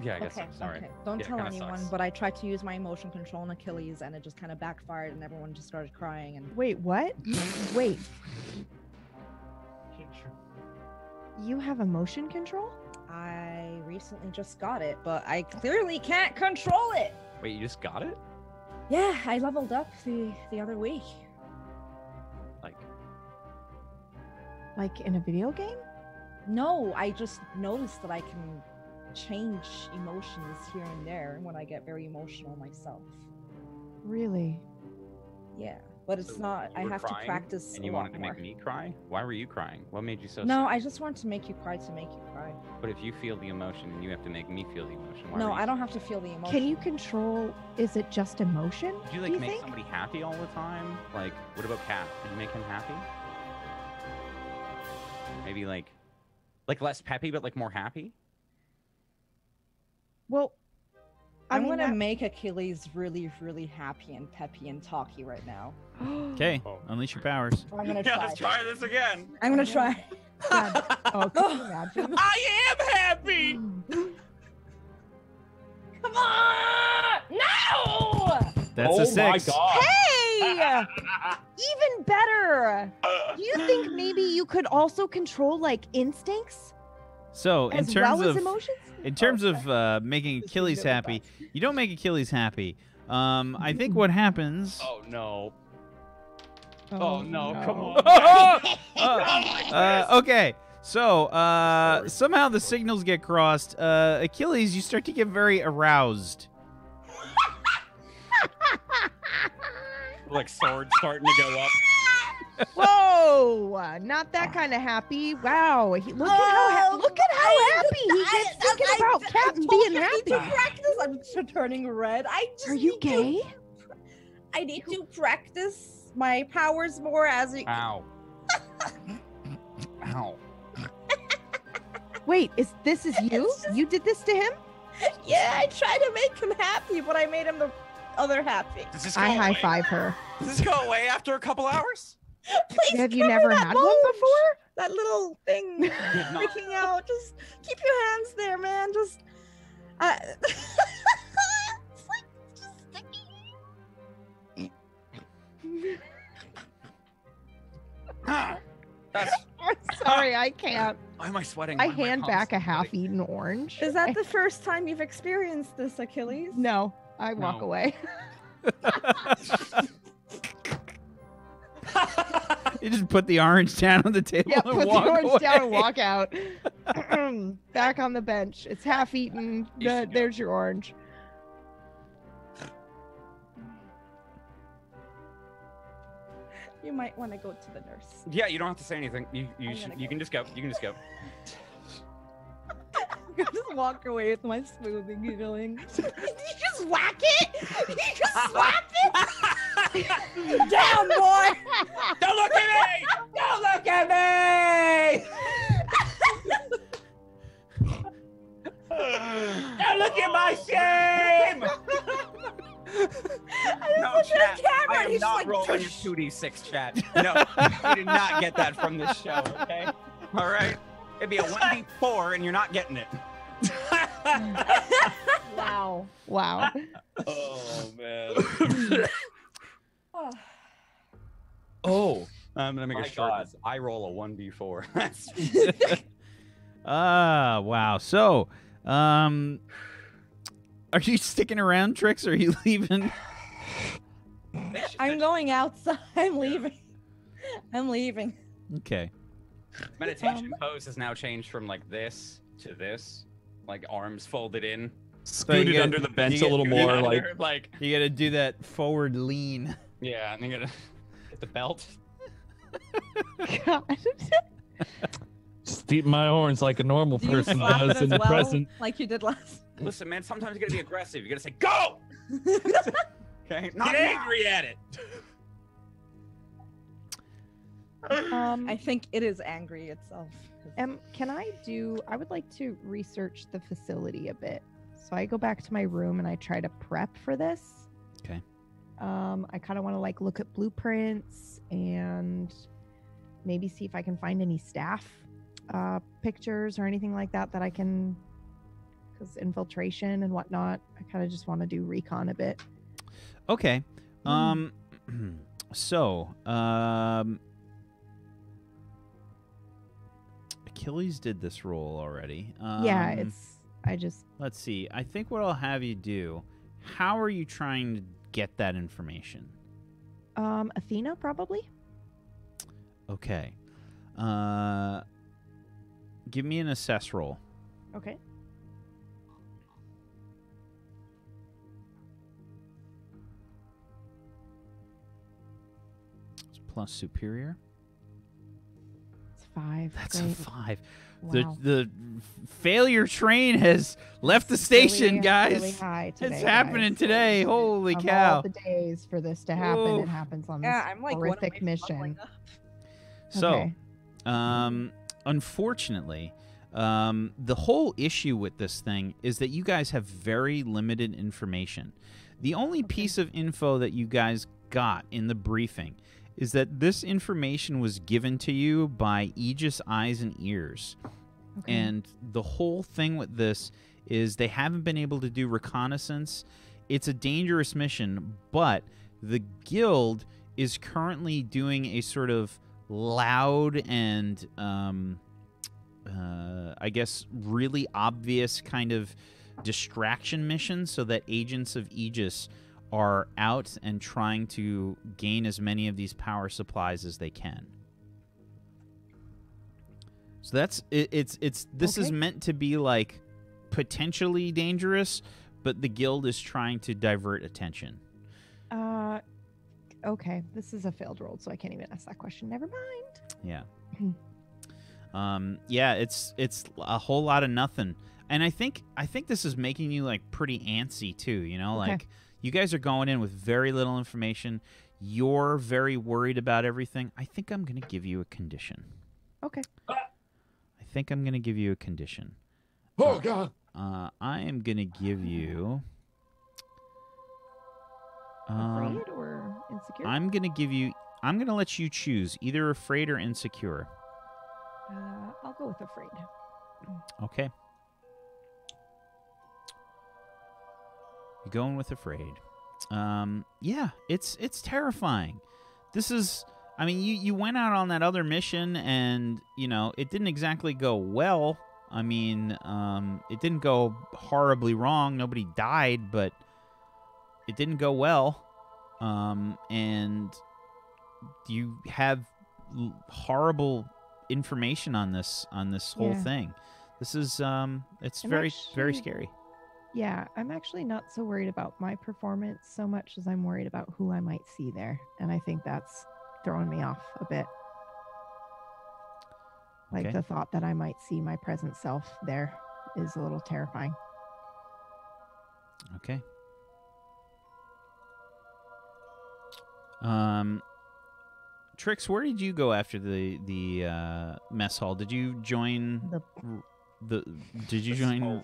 Yeah, I guess Okay, so. Sorry. okay. Don't Yeah, it tell kinda anyone, sucks. but I tried to use my emotion control on Achilles and it just kind of backfired and everyone just started crying and Wait, what? Wait, you have emotion control? I recently just got it, but I clearly can't control it. Wait, you just got it? Yeah, I leveled up the other week. Like, Like in a video game? No, I just noticed that I can change emotions here and there when I get very emotional myself. Really? Yeah, but it's so not. you I were have to crying practice and a you lot wanted to more. make me cry? Why were you crying? What made you so No, sad? I just want to make you cry to make you cry. But if you feel the emotion and you have to make me feel the emotion, why No, were you I don't have to feel the emotion. Can you control? Is it just emotion? Did you like do you make think? somebody happy all the time? Like, what about Cat? Did you make him happy? Maybe like less peppy, but like more happy? Well, I I'm mean, gonna that- make Achilles really, really happy and peppy and talky right now. Okay, Oh. unleash your powers. I'm gonna try. this again. I'm gonna try. God. Oh, can you imagine? I am happy. Come on! No! That's a 6. God. Hey! Even better. Do you think maybe you could also control like instincts So in as terms well of as emotions? in terms of making This is Achilles really happy, you don't make Achilles happy. I think what happens. Oh no. Oh, no, come Okay. So somehow the signals get crossed. Achilles, you start to get very aroused. Like swords starting to go up. Whoa! Not that kind of happy. Wow! Look at how happy he gets thinking about Cat and being happy. Practice. I'm turning red. Are you gay? I need to practice my powers more as it. Ow. Ow. Wait, is you? You did this to him? Yeah, I tried to make him happy, but I made him the other happy. Does this I go high away? five her. Does this go away after a couple hours? Please Have you give me never that had one mulch. before? That little thing not. freaking out. Just keep your hands there, man. Just. It's like just sticky. That's, I'm sorry, I can't. why am I sweating? I Why am I hand back a constantly sweating? half-eaten orange. Is that the first time you've experienced this, Achilles? No, I walk No. away. You just put the orange down on the table Yeah, and put the walk orange away. down and walk out. Back on the bench. It's half eaten. You should go. There's your orange. You might want to go to the nurse. Yeah, you don't have to say anything. You I'm should, gonna you go. can just go. You can just go. Just walk away with my smoothie giggling. Did you just whack it? Did you just slap it? Down, boy! Don't look at me! Don't look at me! Don't look at my shame! No, chat. I am not rolling your 2d6 chat. No, you did not get that from this show, okay? All right? It'd be a 1d4 and you're not getting it. Wow. Oh, man. Oh, Oh, I'm gonna make My a shirt. God. That's, I roll a 1d4. That's Wow. So, are you sticking around, Trix, or are you leaving? I'm going outside. I'm leaving. I'm leaving. Okay. meditation pose has now changed from like this to this, like arms folded in. scooted get- under the bench you a little get- more, Under, like You got to do that forward lean. yeah, and you gotta hit the belt. God. just beating my horns like a normal Do you person slap it does as in the well, present. like you did last? Listen, man, sometimes you gotta be aggressive. You gotta say go. Okay, not Get angry at it. I think it is angry itself. Can I do? I would like to research the facility a bit. So I go back to my room and I try to prep for this. Okay. I kind of want to like look at blueprints and maybe see if I can find any staff pictures or anything like that I can, because infiltration and whatnot. I kind of just want to do recon a bit. Okay. So, Achilles did this role already. Yeah, I just Let's see. I think what I'll have you do. How are you trying to get that information? Athena probably. Okay. Give me an assess roll. Okay. It's plus superior. It's 5. That's Great. a 5. Wow. The failure train has left the station, guys. Really high today, It's happening guys. today. Holy Of cow. all the days for this to happen, Oof. it happens on this Yeah, I'm like one of horrific my mission. leveling up. So, Okay. unfortunately, the whole issue with this thing is that you guys have very limited information. The only piece of info that you guys got in the briefing is that this information was given to you by Aegis Eyes and Ears. Okay. And the whole thing with this is they haven't been able to do reconnaissance. It's a dangerous mission, but the guild is currently doing a sort of loud and I guess really obvious kind of distraction mission so that agents of Aegis are out and trying to gain as many of these power supplies as they can. So that's it's this is Okay. meant to be like potentially dangerous, but the guild is trying to divert attention. Okay. This is a failed roll, so I can't even ask that question. Never mind. Yeah. Yeah, it's a whole lot of nothing. And I think this is making you like pretty antsy too, you know? Okay. Like you guys are going in with very little information. You're very worried about everything. I think I'm going to give you a condition. Okay. I think I'm going to give you a condition. Oh God. I am going to give you Afraid or insecure? I'm going to let you choose either afraid or insecure. I'll go with afraid. Okay. You're going with afraid. Yeah, it's terrifying. This is, I mean, you went out on that other mission and, you know, it didn't exactly go well. I mean, it didn't go horribly wrong. Nobody died, but it didn't go well. And you have horrible information on this whole Yeah. thing. This is it's I'm very actually- scary. Yeah, I'm actually not so worried about my performance so much as I'm worried about who I might see there. And I think that's throwing me off a bit. Like Okay. the thought that I might see my present self there is a little terrifying. Okay. Trix, where did you go after the mess hall? Did you join did you join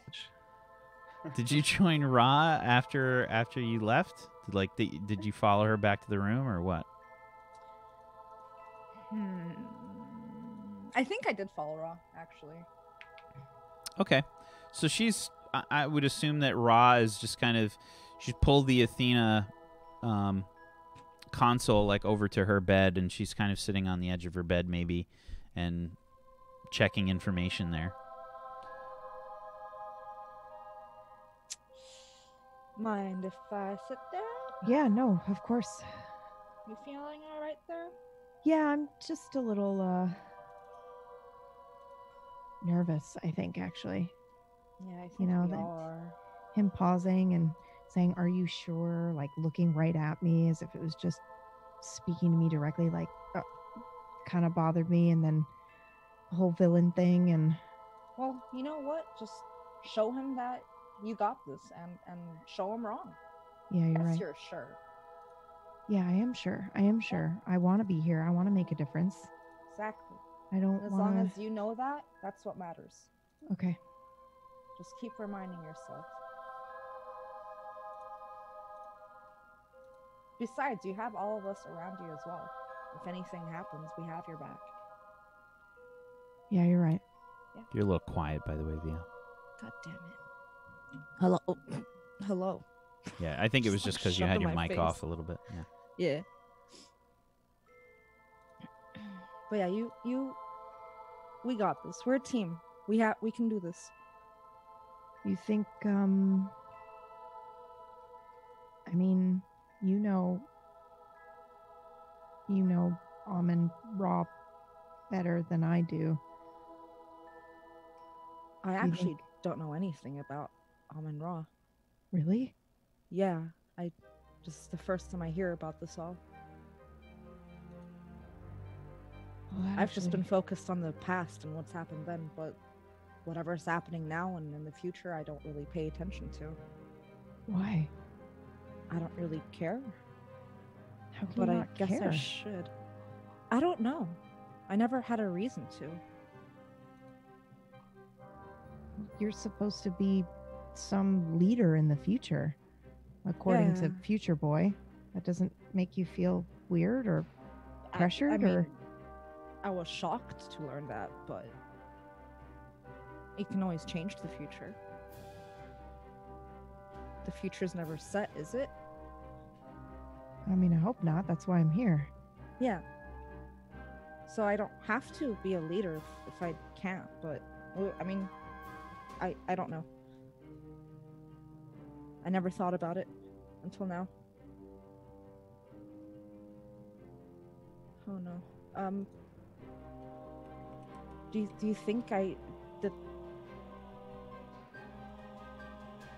did you join Ra after you left? Did you follow her back to the room or what? I think I did follow Raw, actually. Okay. So I would assume that Ra is just kind of, she's pulled the Athena console like over to her bed, and she's kind of sitting on the edge of her bed maybe and checking information there. Mind if I sit down? Yeah, no, of course. You feeling all right there? Yeah, I'm just a little nervous, I think, actually. Yeah, I think You know, we that- all are. Him pausing and saying, "Are you sure?" Like looking right at me as if it was just speaking to me directly, like kind of bothered me. And then the whole villain thing. And Well, you know what? Just show him that you got this, and show him wrong. yeah, you're Yes, right. you're sure. Yeah, I am sure. I am sure. I want to be here. I want to make a difference. Exactly. I don't As want long to. as you know that, that's what matters. Okay. Just keep reminding yourself. Besides, you have all of us around you as well. If anything happens, we have your back. Yeah, you're right. You're a little quiet, by the way, Via. God damn it. Hello. Hello. Yeah, I think it was just because you Shoved had in your my mic face. off a little bit. Yeah. Yeah. But yeah, we got this. We're a team. We can do this. You think, I mean, you know Almond Raw better than I do. I You actually think- don't know anything about Almond Raw. Really? Yeah, this is the first time I hear about this all. Well, that I've just been actually- focused on the past and what's happened then, but whatever's happening now and in the future, I don't really pay attention to. Why? I don't really care, How can but you I not guess care? I should. I don't know. I never had a reason to. You're supposed to be some leader in the future, according to Yeah. Future Boy. That doesn't make you feel weird or pressured, I mean, or I was shocked to learn that, but it can always change the future. The future's never set, is it? I mean, I hope not. That's why I'm here. Yeah. So I don't have to be a leader if I can't, but I mean, I don't know. I never thought about it until now. Oh no. Do you think that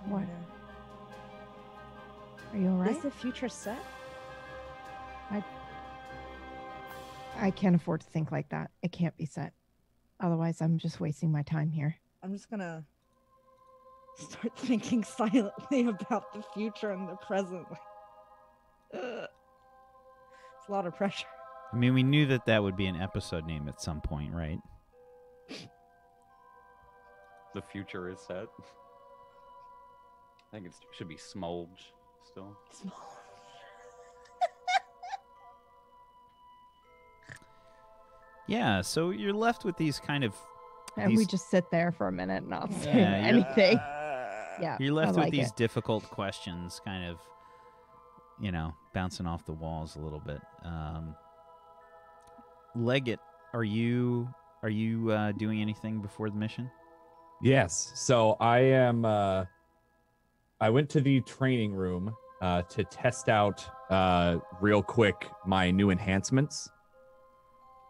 What? Yeah. Are you all Is right? the future set? I can't afford to think like that. It can't be set. Otherwise, I'm just wasting my time here. I'm just gonna start thinking silently about the future and the present. It's a lot of pressure. I mean, we knew that would be an episode name at some point, right? The future is set. I think it should be Smolge still. Yeah, so you're left with these kind of And we These- just sit there for a minute, not Yeah, saying you're- anything. Yeah, you're left I with like these it. difficult questions, kind of, bouncing off the walls a little bit. Leggett, are you doing anything before the mission? Yes. So I am. I went to the training room to test out real quick my new enhancements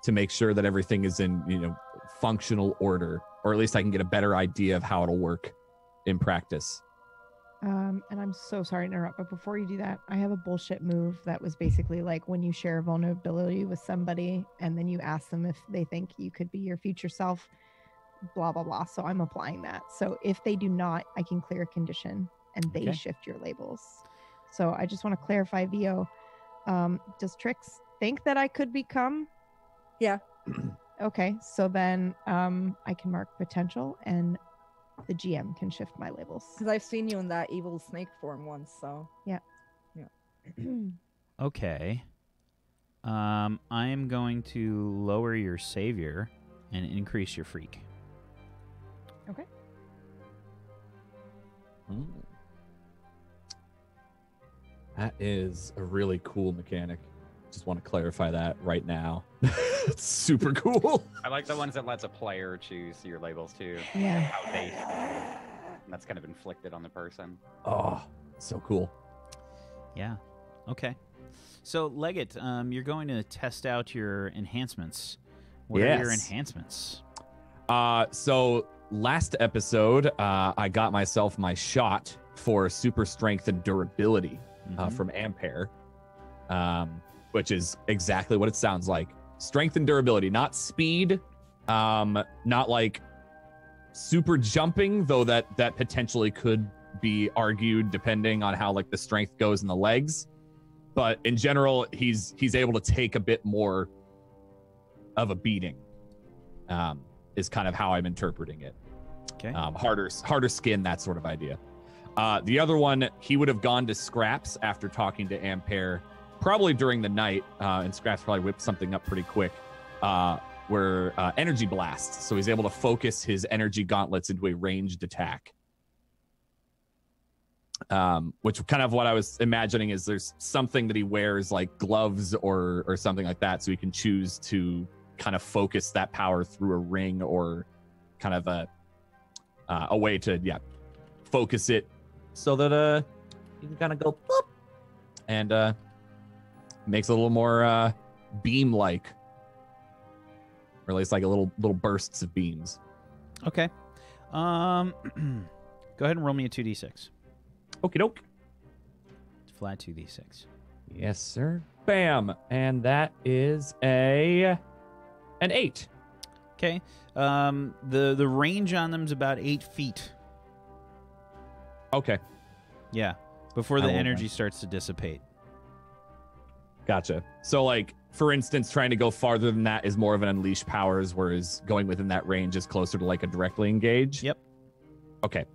to make sure that everything is in functional order, or at least I can get a better idea of how it'll work in practice. And I'm so sorry to interrupt, but before you do that, I have a bullshit move that was basically like when you share a vulnerability with somebody and then you ask them if they think you could be your future self, blah, blah, blah. So I'm applying that. So if they do not, I can clear a condition and they Okay. shift your labels. So I just want to clarify, VO. Does Trix think that I could become? Yeah. Okay. So then I can mark potential and the GM can shift my labels. Because I've seen you in that evil snake form once, so. Okay. I am going to lower your savior and increase your freak. Okay. That is a really cool mechanic. Just want to clarify that right now. It's super cool. I like the ones that lets a player choose your labels too. Yeah. How they, and that's kind of inflicted on the person. Oh, so cool. Yeah. Okay. So, Leggett, you're going to test out your enhancements. What are your Yes. enhancements? So last episode, I got myself my shot for super strength and durability from Ampere, which is exactly what it sounds like. Strength and durability, not speed, not like super jumping, though that potentially could be argued depending on how like the strength goes in the legs. But in general, he's able to take a bit more of a beating. Is kind of how I'm interpreting it. Okay. Harder skin, that sort of idea. The other one, he would have gone to Scraps after talking to Ampere, probably during the night, and Scraps probably whipped something up pretty quick, where energy blasts. So he's able to focus his energy gauntlets into a ranged attack. Which kind of what I was imagining is there's something that he wears, like gloves or something like that, so he can choose to kind of focus that power through a ring or kind of a way to focus it so that you can kind of go boop and makes it a little more beam like, or at least like a little bursts of beams. Okay. Go ahead and roll me a 2d6. Okie doke. Flat 2d6. Yes, sir. Bam. And that is an 8. Okay. The range on them's about 8 feet. Okay. Yeah. Before the I will energy then. starts to dissipate. Gotcha. So, like, for instance, trying to go farther than that is more of an unleash powers, whereas going within that range is closer to like a directly engage. Yep. Okay.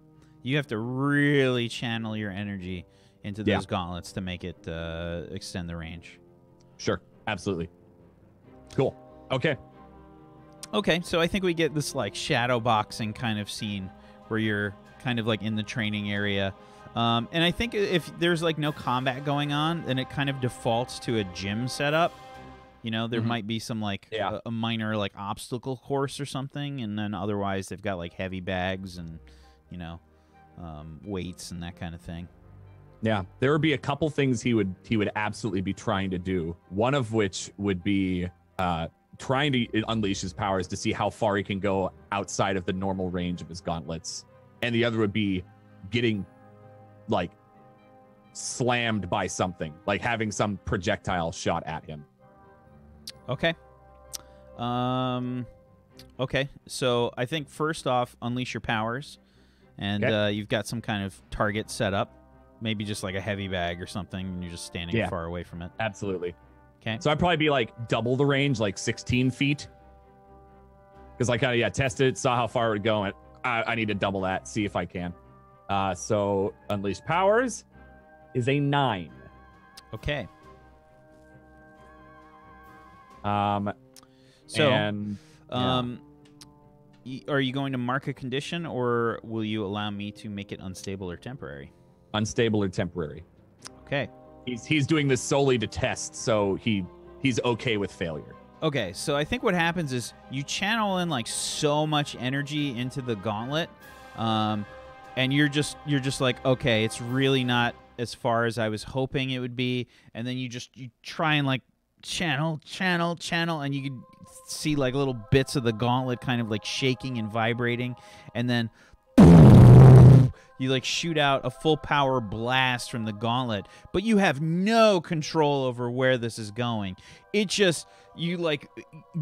You have to really channel your energy into those gauntlets to make it extend the range. Sure. Absolutely. Cool. Okay. Okay, so I think we get this like shadow boxing kind of scene where you're kind of like in the training area. And I think if there's like no combat going on, then it kind of defaults to a gym setup. You know, there might be some like a minor like obstacle course or something, and then otherwise they've got like heavy bags and, you know, weights and that kind of thing. Yeah, there would be a couple things he would absolutely be trying to do. One of which would be trying to unleash his powers to see how far he can go outside of the normal range of his gauntlets, and the other would be getting like slammed by something, like having some projectile shot at him. Okay. Okay, so I think first off, unleash your powers, and you've got some kind of target set up, maybe just like a heavy bag or something, and you're just standing far away from it. Absolutely. Okay. So I'd probably be like double the range, like 16 feet. Because I kind of, tested it, saw how far it would go, and I need to double that, see if I can. So Unleash Powers is a 9. Okay. Are you going to mark a condition, or will you allow me to make it unstable or temporary? Unstable or temporary. Okay. He's doing this solely to test, so he's okay with failure. Okay, so I think what happens is you channel in like so much energy into the gauntlet, and you're just like, okay, it's really not as far as I was hoping it would be, and then you try and like channel, and you can see like little bits of the gauntlet kind of like shaking and vibrating, and then you like shoot out a full power blast from the gauntlet, but you have no control over where this is going. It just, you like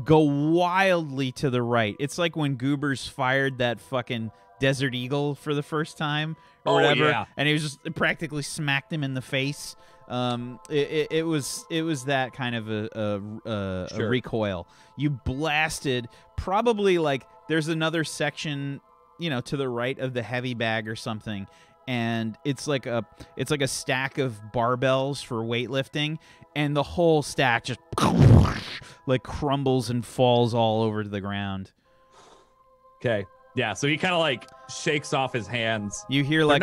go wildly to the right. It's like when Goobers fired that fucking Desert Eagle for the first time or whatever, and he was just practically smacked him in the face. It was that kind of a recoil. You blasted probably like there's another section, you know, to the right of the heavy bag or something, and it's like a stack of barbells for weightlifting, and the whole stack just like crumbles and falls all over to the ground. Okay. Yeah, so he kind of like shakes off his hands. You hear like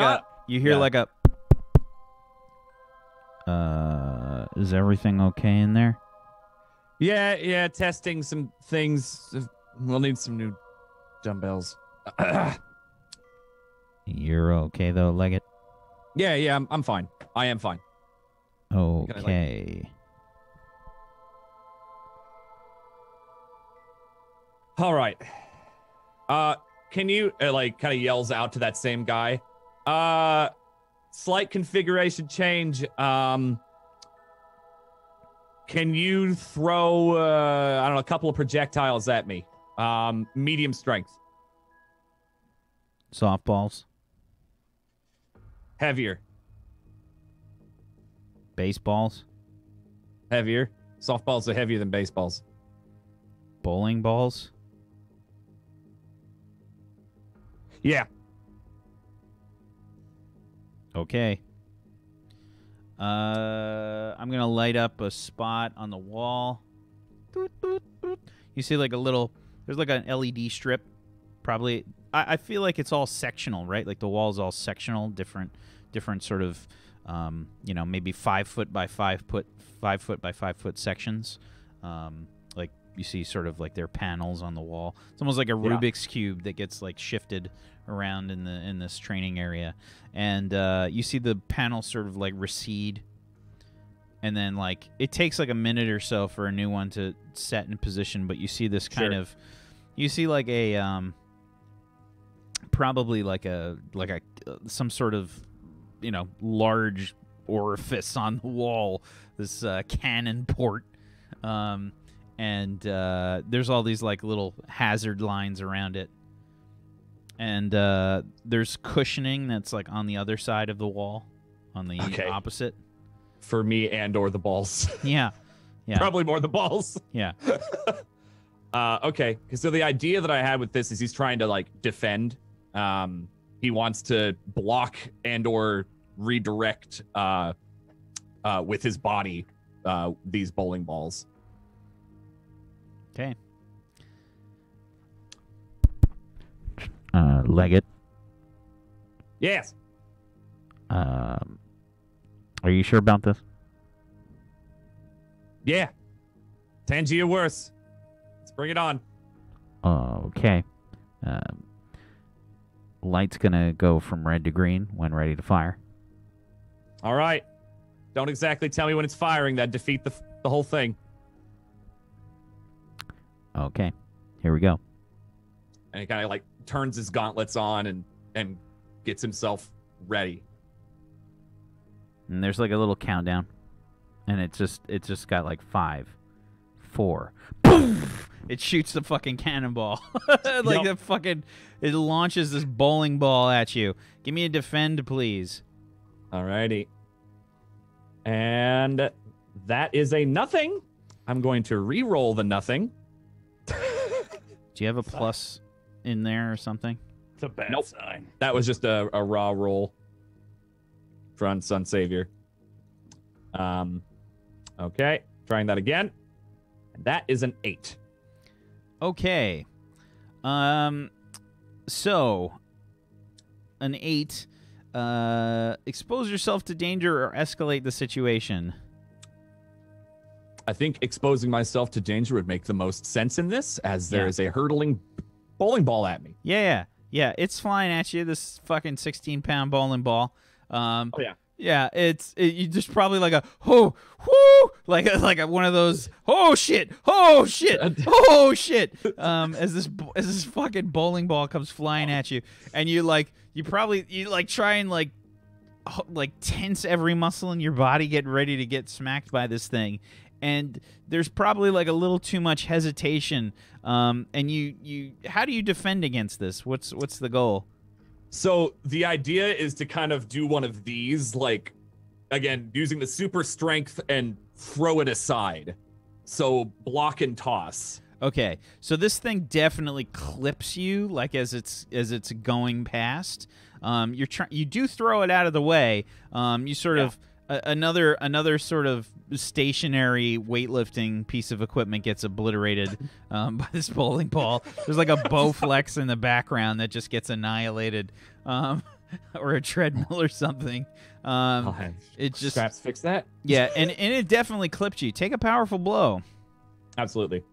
Is everything okay in there? Yeah, testing some things. We'll need some new dumbbells. You're okay though, Leggett? Yeah, I'm fine. I am fine. Okay. All right. Can you kind of yells out to that same guy? Slight configuration change. Can you throw I don't know, a couple of projectiles at me? Medium strength. Softballs? Heavier. Baseballs? Heavier. Softballs are heavier than baseballs. Bowling balls? Yeah. Okay. I'm gonna light up a spot on the wall. Doot, doot, doot. You see like a little, there's like an LED strip. Probably, I feel like it's all sectional, right? Like the wall's all sectional, different sort of, maybe 5 foot by 5 foot, 5 foot by 5 foot sections. Like you see sort of like their panels on the wall. It's almost like a Rubik's Cube that gets like shifted around in this training area. And you see the panel sort of like recede. And then like it takes like a minute or so for a new one to set in position, but you see this kind of, you see like a probably like a some sort of large orifice on the wall, this cannon port, and there's all these like little hazard lines around it, and there's cushioning that's like on the other side of the wall, on the opposite. For me and or the balls. Yeah. Probably more the balls. Yeah. Okay. So the idea that I had with this is he's trying to like defend. He wants to block and or redirect with his body these bowling balls. Okay. Leggett. Yes. Are you sure about this? Yeah. Tangy or worse. Let's bring it on. Okay. Light's gonna go from red to green when ready to fire. All right. Don't exactly tell me when it's firing. That'd defeat the whole thing. Okay. Here we go. And he kind of like turns his gauntlets on and gets himself ready. And there's like a little countdown, and it's just got like 5, 4, boom! It shoots the fucking cannonball, like the fucking, it launches this bowling ball at you. Give me a defend, please. Alrighty. And that is a nothing. I'm going to re-roll the nothing. Do you have a plus in there or something? It's a bad sign. That was just a raw roll. For Unsung Savior. Okay, trying that again. And that is an 8. Okay. So an 8. Expose yourself to danger or escalate the situation. I think exposing myself to danger would make the most sense in this, as there is a hurtling bowling ball at me. Yeah, it's flying at you. This fucking 16-pound bowling ball. Yeah, you just probably like a like one of those shit as this fucking bowling ball comes flying at you, and you try and like tense every muscle in your body, getting ready to get smacked by this thing, and there's probably like a little too much hesitation. And you how do you defend against this? What's the goal? So the idea is to kind of do one of these, like, again, using the super strength and throw it aside. So block and toss. Okay, so this thing definitely clips you, like as it's going past. You do throw it out of the way. You sort of another sort of stationary weightlifting piece of equipment gets obliterated by this bowling ball. There's like a Bowflex in the background that just gets annihilated. or a treadmill or something. I'll have It just Scraps fix that. yeah, and it definitely clipped you. Take a powerful blow. Absolutely.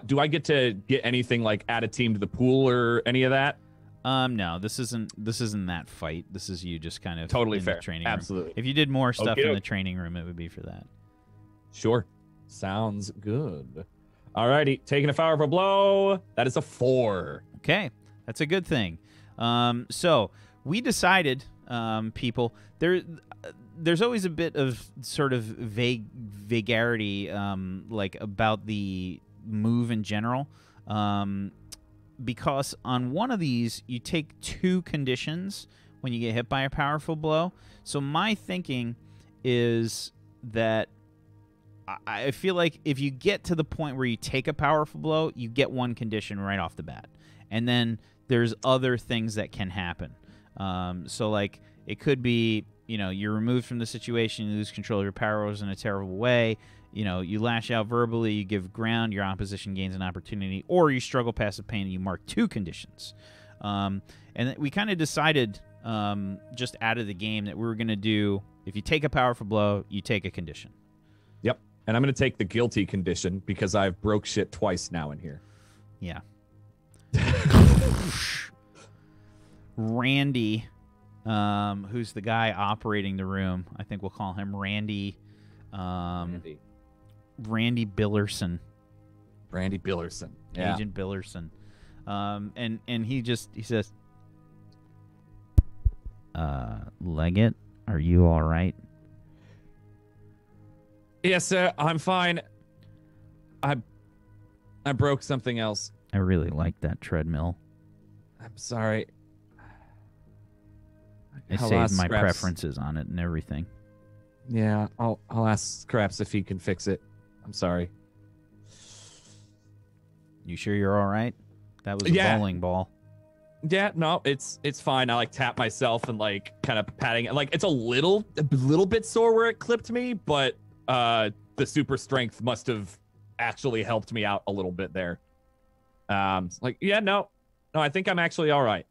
Do I get to get anything like add a team to the pool or any of that? No, this isn't that fight. This is you just kind of Totally in fair. the training room. Absolutely. If you did more stuff in Okey-doke. the training room, it would be for that. Sure. Sounds good. Alrighty, taking a powerful blow. That is a 4. Okay, that's a good thing. So we decided, people, there's always a bit of sort of vagarity, like about the move in general, because on one of these you take 2 conditions when you get hit by a powerful blow. So my thinking is that I feel like if you get to the point where you take a powerful blow, you get 1 condition right off the bat. And then there's other things that can happen. So, like, it could be, you're removed from the situation, you lose control of your powers in a terrible way. You lash out verbally, you give ground, your opposition gains an opportunity, or you struggle past the pain and you mark 2 conditions. And we kind of decided just out of the game that we were going to do, if you take a powerful blow, you take a condition. Yep. And I'm going to take the guilty condition because I've broke shit twice now in here. Yeah. Randy, who's the guy operating the room, I think we'll call him Randy. Randy Billerson. Randy Billerson. Yeah. Agent Billerson. And he says, Leggett, are you all right? Yes, sir. I'm fine. I broke something else. I really like that treadmill. I'm sorry. I I'll saved ask my Scraps. preferences on it and everything. Yeah, I'll ask Scraps if he can fix it. I'm sorry. You sure you're all right? That was a Yeah. bowling ball. Yeah, no, it's fine. I like tap myself and like kind of patting it. Like it's a little bit sore where it clipped me, but the super strength must have actually helped me out a little bit there. Like, yeah, no, I think I'm actually all right.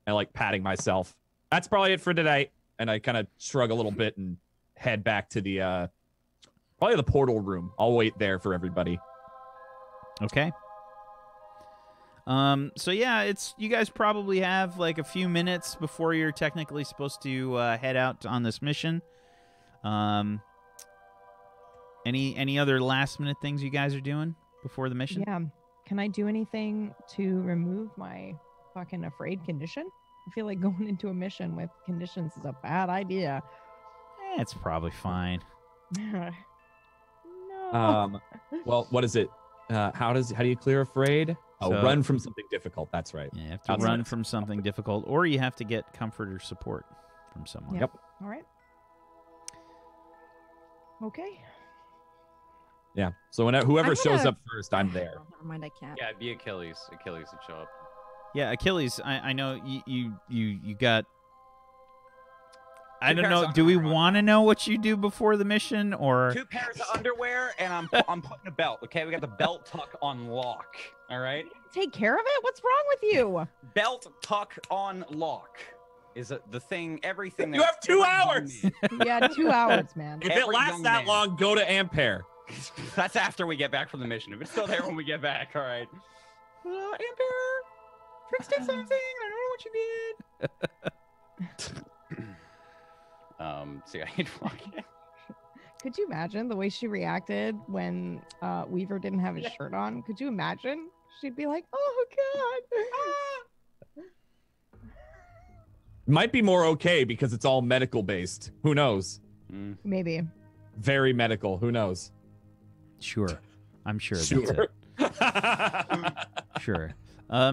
I like patting myself. That's probably it for today. And I kind of shrug a little bit and head back to the probably the portal room. I'll wait there for everybody. Okay. So yeah, you guys probably have like a few minutes before you're technically supposed to head out on this mission. Any other last minute things you guys are doing before the mission? Yeah. Can I do anything to remove my fucking afraid condition? I feel like going into a mission with conditions is a bad idea. It's probably fine. No. Well, what is it? How do you clear afraid? Oh, So- run from something difficult. That's right. Yeah, you have to Outside run of from something difficult, or you have to get comfort or support from someone. Yeah. Yep. All right. Okay. Yeah. So whoever I'm shows gonna- up first, I'm there. Oh, never mind, I can't. Yeah, it'd be Achilles. Achilles would show up. Yeah, Achilles. I know you got. I Two don't pairs know. of Do we underwear on. want to know what you do before the mission, or 2 pairs of underwear, and I'm putting a belt. Okay, we got the belt tuck on lock. All right, Take care of it? What's wrong with you? belt tuck on lock is the thing. Everything. You that have 2 every young hours. man- Yeah, 2 hours, man. If it Every lasts young that man. long, go to Ampere. That's after we get back from the mission. If it's still there when we get back, all right. Ampere, Trix did something. I don't know what you did. So yeah, he'd walk in. Could you imagine the way she reacted when Weaver didn't have his shirt on? Could you imagine? She'd be like, "Oh God!" Might be more okay because it's all medical based. Who knows? Maybe. Very medical. Who knows? sure? I'm sure. Sure. That's it. Sure.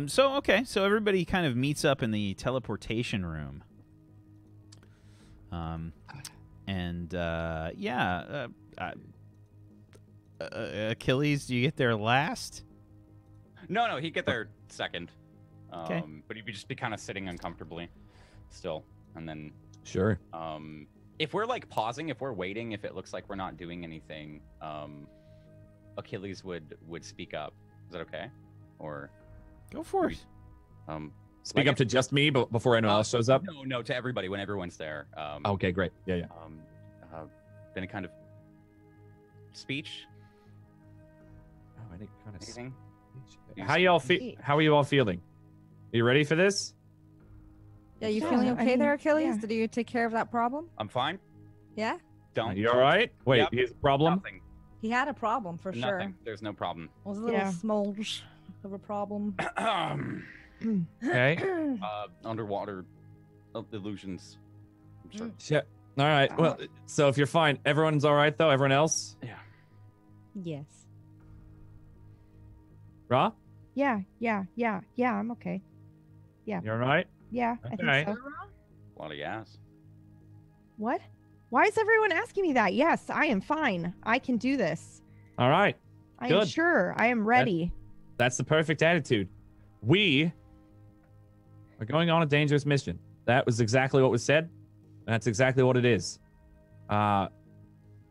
So everybody kind of meets up in the teleportation room. Achilles, do you get there last? No, he'd get there second. Okay. But he'd just be kind of sitting uncomfortably still. And then Sure. if we're like pausing, if we're waiting, if it looks like we're not doing anything, Achilles would speak up. Is that okay? Or Go for it. Speak up to just me, but before anyone else shows up. No, to everybody when everyone's there. Okay, great. Yeah. Then a kind of speech. Oh, I think kind of. Anything? How are you all feeling? Are you ready for this? Yeah, you Yeah, feeling I okay mean, there, Achilles? yeah. Did you take care of that problem? I'm fine. Yeah? Don't. You all right? Wait, Yep. here's a problem. Nothing. He had a problem for sure. Nothing. There's no problem. It was a little Yeah. smolge of a problem. Okay. Underwater illusions. I'm sure. Yeah. All right. Well, so if you're fine, everyone's all right though. Everyone else, Yes. Ra, Yeah, I'm okay. you all right? Yeah, I Okay. think so. A lot of gas. What? Why is everyone asking me that? Yes, I am fine. I can do this. All right. I am Good. sure. I am ready. That's the perfect attitude. We are going on a dangerous mission. That was exactly what was said. And that's exactly what it is. That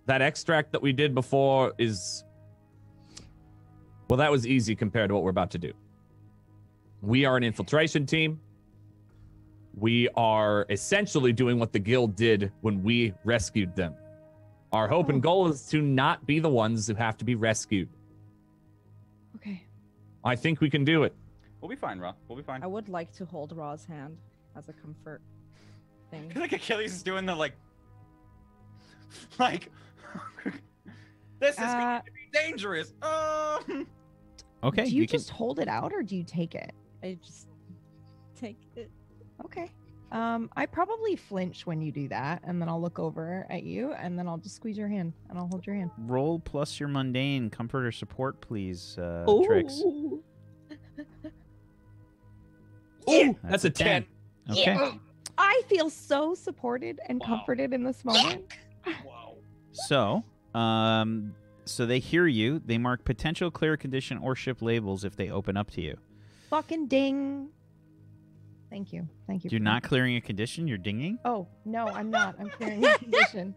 extract that we did before is... Well, that was easy compared to what we're about to do. We are an infiltration team. We are essentially doing what the guild did when we rescued them. Our hope and goal is to not be the ones who have to be rescued. Okay. I think we can do it. We'll be fine, Ra. We'll be fine. I would like to hold Ra's hand as a comfort thing. I feel like Achilles is doing the like this is going to be dangerous. Okay. Do you can. just hold it out or do you take it? I just take it. Okay. I probably flinch when you do that, and then I'll look over at you, and then I'll just squeeze your hand, and I'll hold your hand. Roll plus your mundane comfort or support, please, Ooh. Trix. Ooh, that's a 10. Okay. Yeah. I feel so supported and comforted in this moment. Wow. So, so they hear you. They mark potential clear condition or ship labels if they open up to you. Fucking ding. Thank you. Thank you. You're for not that. clearing a condition. You're dinging. Oh, no, I'm not. I'm clearing a condition.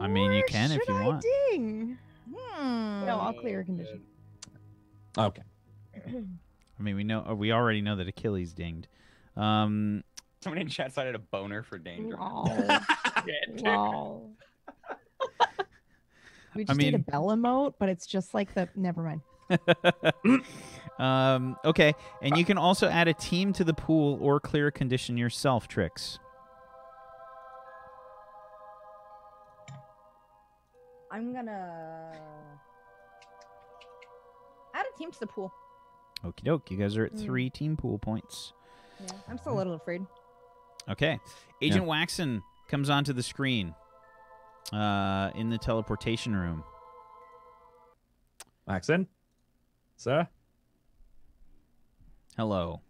I mean, you Or can if should you I want. Ding? No, I'll clear a condition. Okay. I mean, we already know that Achilles dinged. Somebody in chat cited a boner for danger. Lol. Shit. Lol. We just I need a mean- bell emote, but it's just like the. Never mind. Okay, and you can also add a team to the pool or clear a condition yourself, Trix. I'm gonna add a team to the pool. Okie doke. You guys are at 3 team pool points. Yeah, I'm still a little afraid. Okay. Agent Waxon comes onto the screen in the teleportation room. Maxon? Sir? Hello.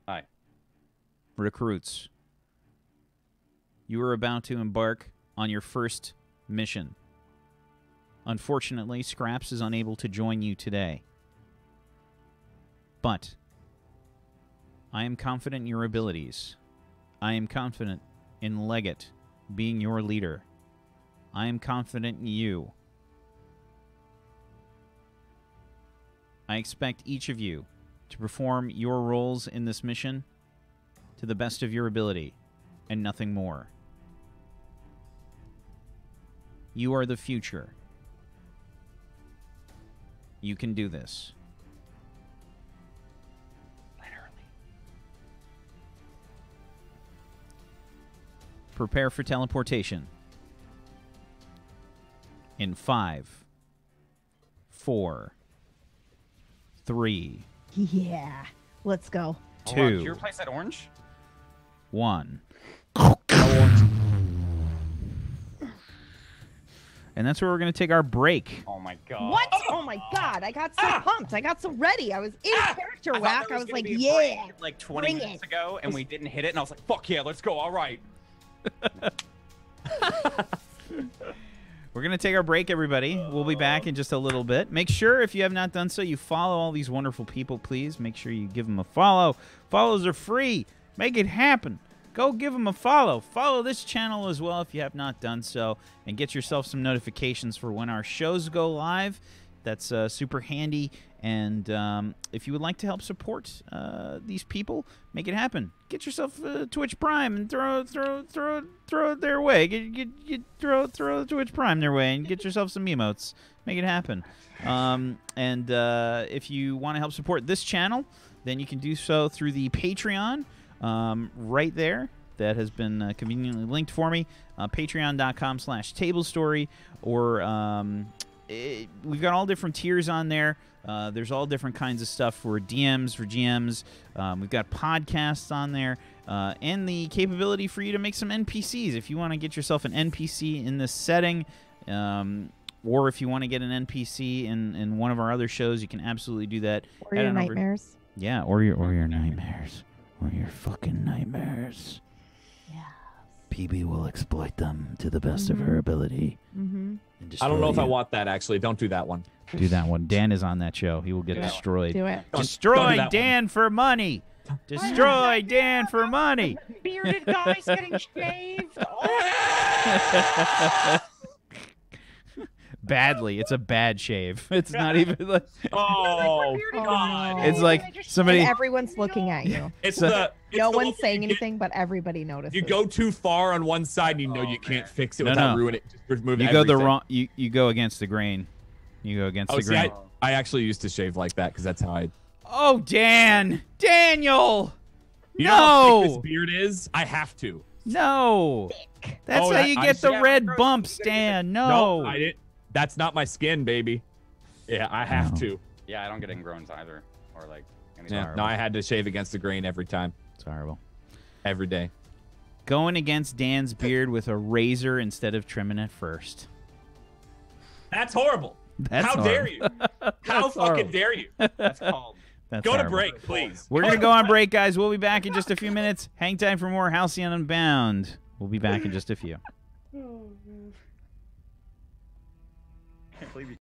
Hi. Recruits. You are about to embark on your first mission. Unfortunately, Scraps is unable to join you today. But I am confident in your abilities. I am confident in Leggett being your leader. I am confident in you. I expect each of you to perform your roles in this mission to the best of your ability and nothing more. You are the future. You can do this. Prepare for teleportation. In 5, 4, 3, Yeah. Let's go. Hold on, did 2, you replace that orange? 1. And that's where we're going to take our break. Oh my god. What? Oh my god! I got so pumped. I got so ready. I was in character, I thought Whack. there I was gonna like, be a yeah. break, like 20 bring minutes it. ago, and we didn't hit it, and I was like, fuck yeah, let's go. All right. We're going to take our break, everybody. We'll be back in just a little bit. Make sure, if you have not done so, you follow all these wonderful people, please. Make sure you give them a follow. Follows are free. Make it happen. Go give them a follow. Follow this channel as well if you have not done so. And get yourself some notifications for when our shows go live. That's super handy. And if you would like to help support these people, make it happen. Get yourself Twitch Prime and throw it their way. Throw Twitch Prime their way and get yourself some emotes. Make it happen. And if you want to help support this channel, then you can do so through the Patreon right there. That has been conveniently linked for me. Patreon.com/Tablestory. Or we've got all different tiers on there. There's all different kinds of stuff for DMs, for GMs. We've got podcasts on there. And the capability for you to make some NPCs. If you want to get yourself an NPC in this setting, or if you want to get an NPC in one of our other shows, you can absolutely do that. Or your nightmares. Yeah, or your nightmares. Or your fucking nightmares. Yeah. PB will exploit them to the best of her ability. Mm-hmm. I don't know if I want that, actually. Don't do that one. Do that one. Dan is on that show. He will get destroyed. Do it. Destroy Dan for money. Destroy Dan for money. Bearded guys getting shaved. Badly. It's a bad shave. It's not even like... Oh, God. It's like somebody... And everyone's looking at you. It's no the one's saying anything, but everybody notices. You go too far on one side, and you know you can't fix it without ruining it. Just remove you everything. go the wrong... You go against the grain. You go against the grain. I actually used to shave like that because that's how I... Oh, Dan! Daniel! You know how thick this beard is? I have to. No! That's how you get the red bumps, Dan. No, I didn't. That's not my skin, baby. Yeah, I have to. Yeah, I don't get ingrowns either. Or like no, I had to shave against the grain every time. It's horrible. Every day. Going against Dan's beard with a razor instead of trimming it first. That's horrible. How dare you? How fucking dare you? That's called. Go to break, please. We're going to go on break, guys. We'll be back in just a few minutes. Hang time for more Halcyon Unbound. We'll be back in just a few. Can't believe you.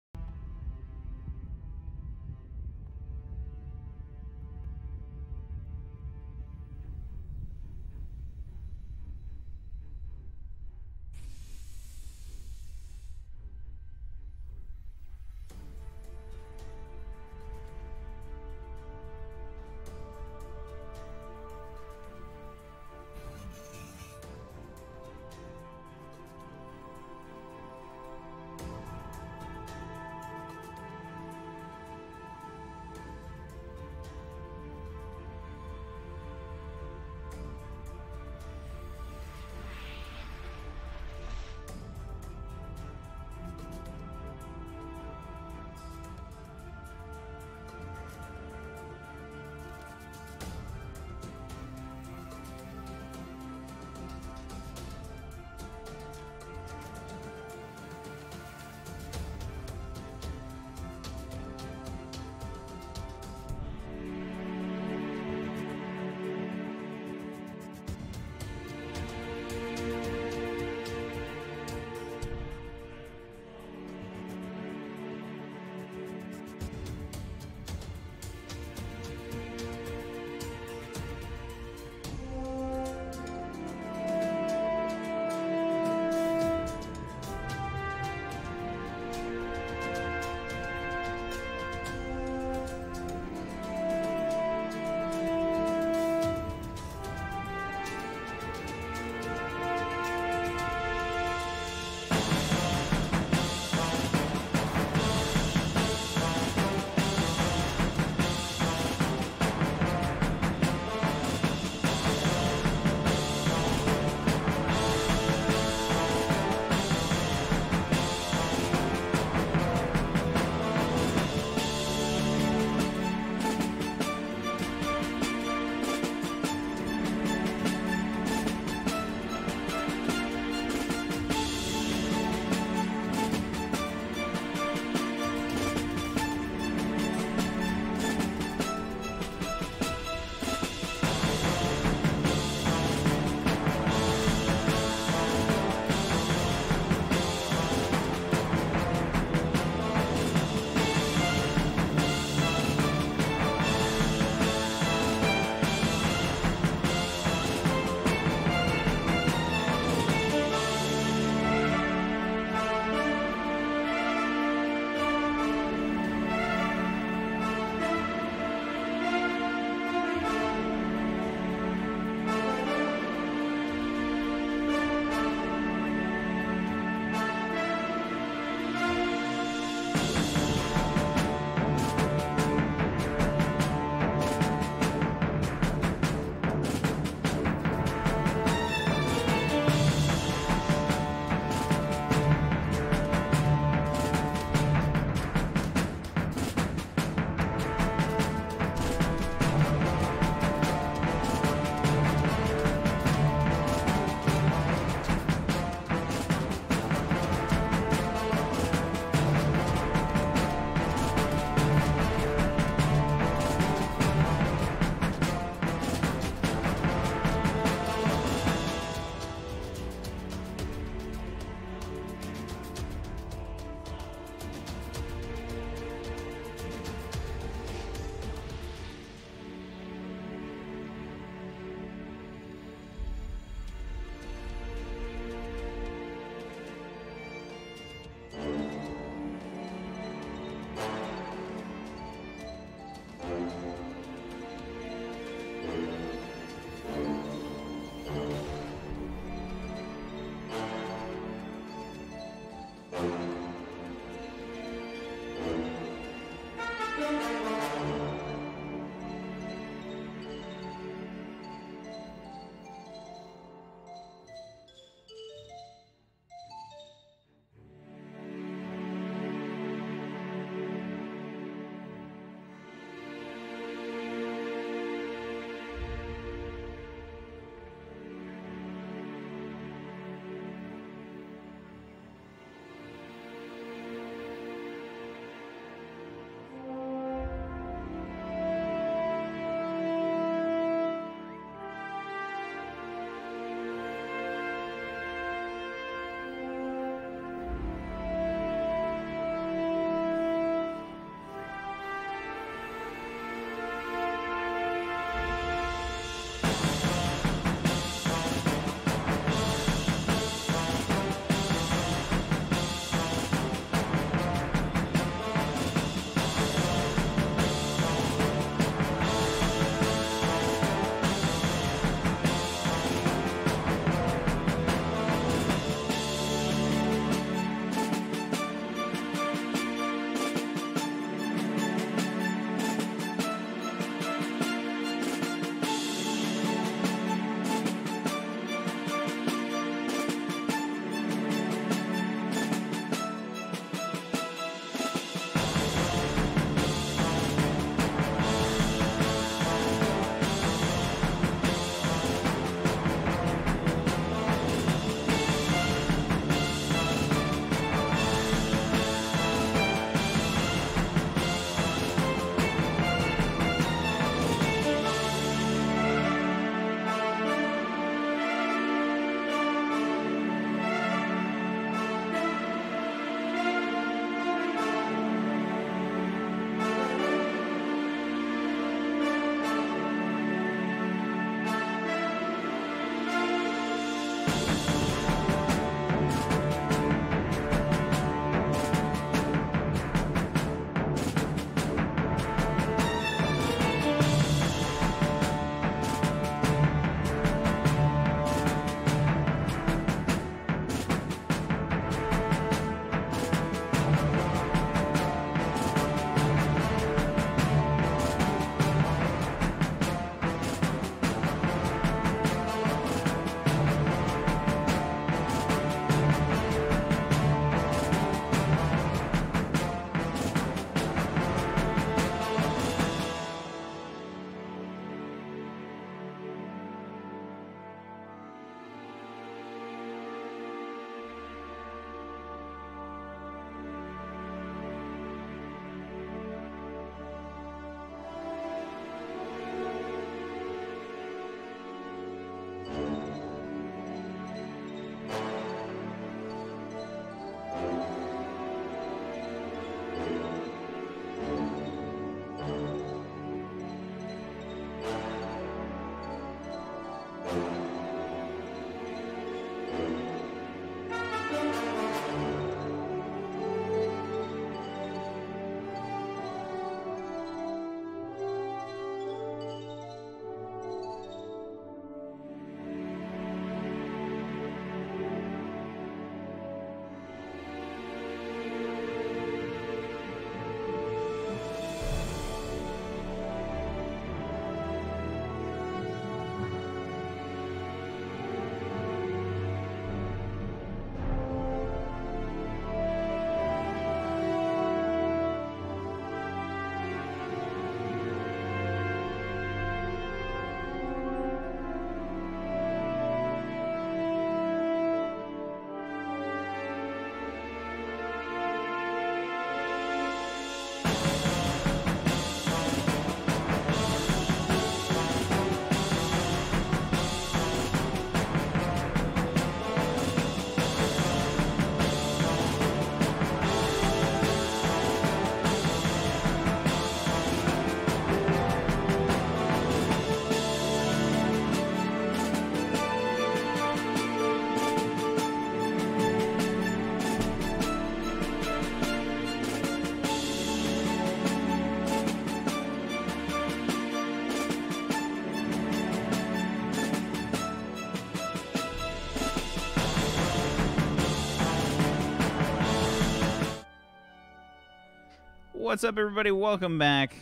What's up, everybody? Welcome back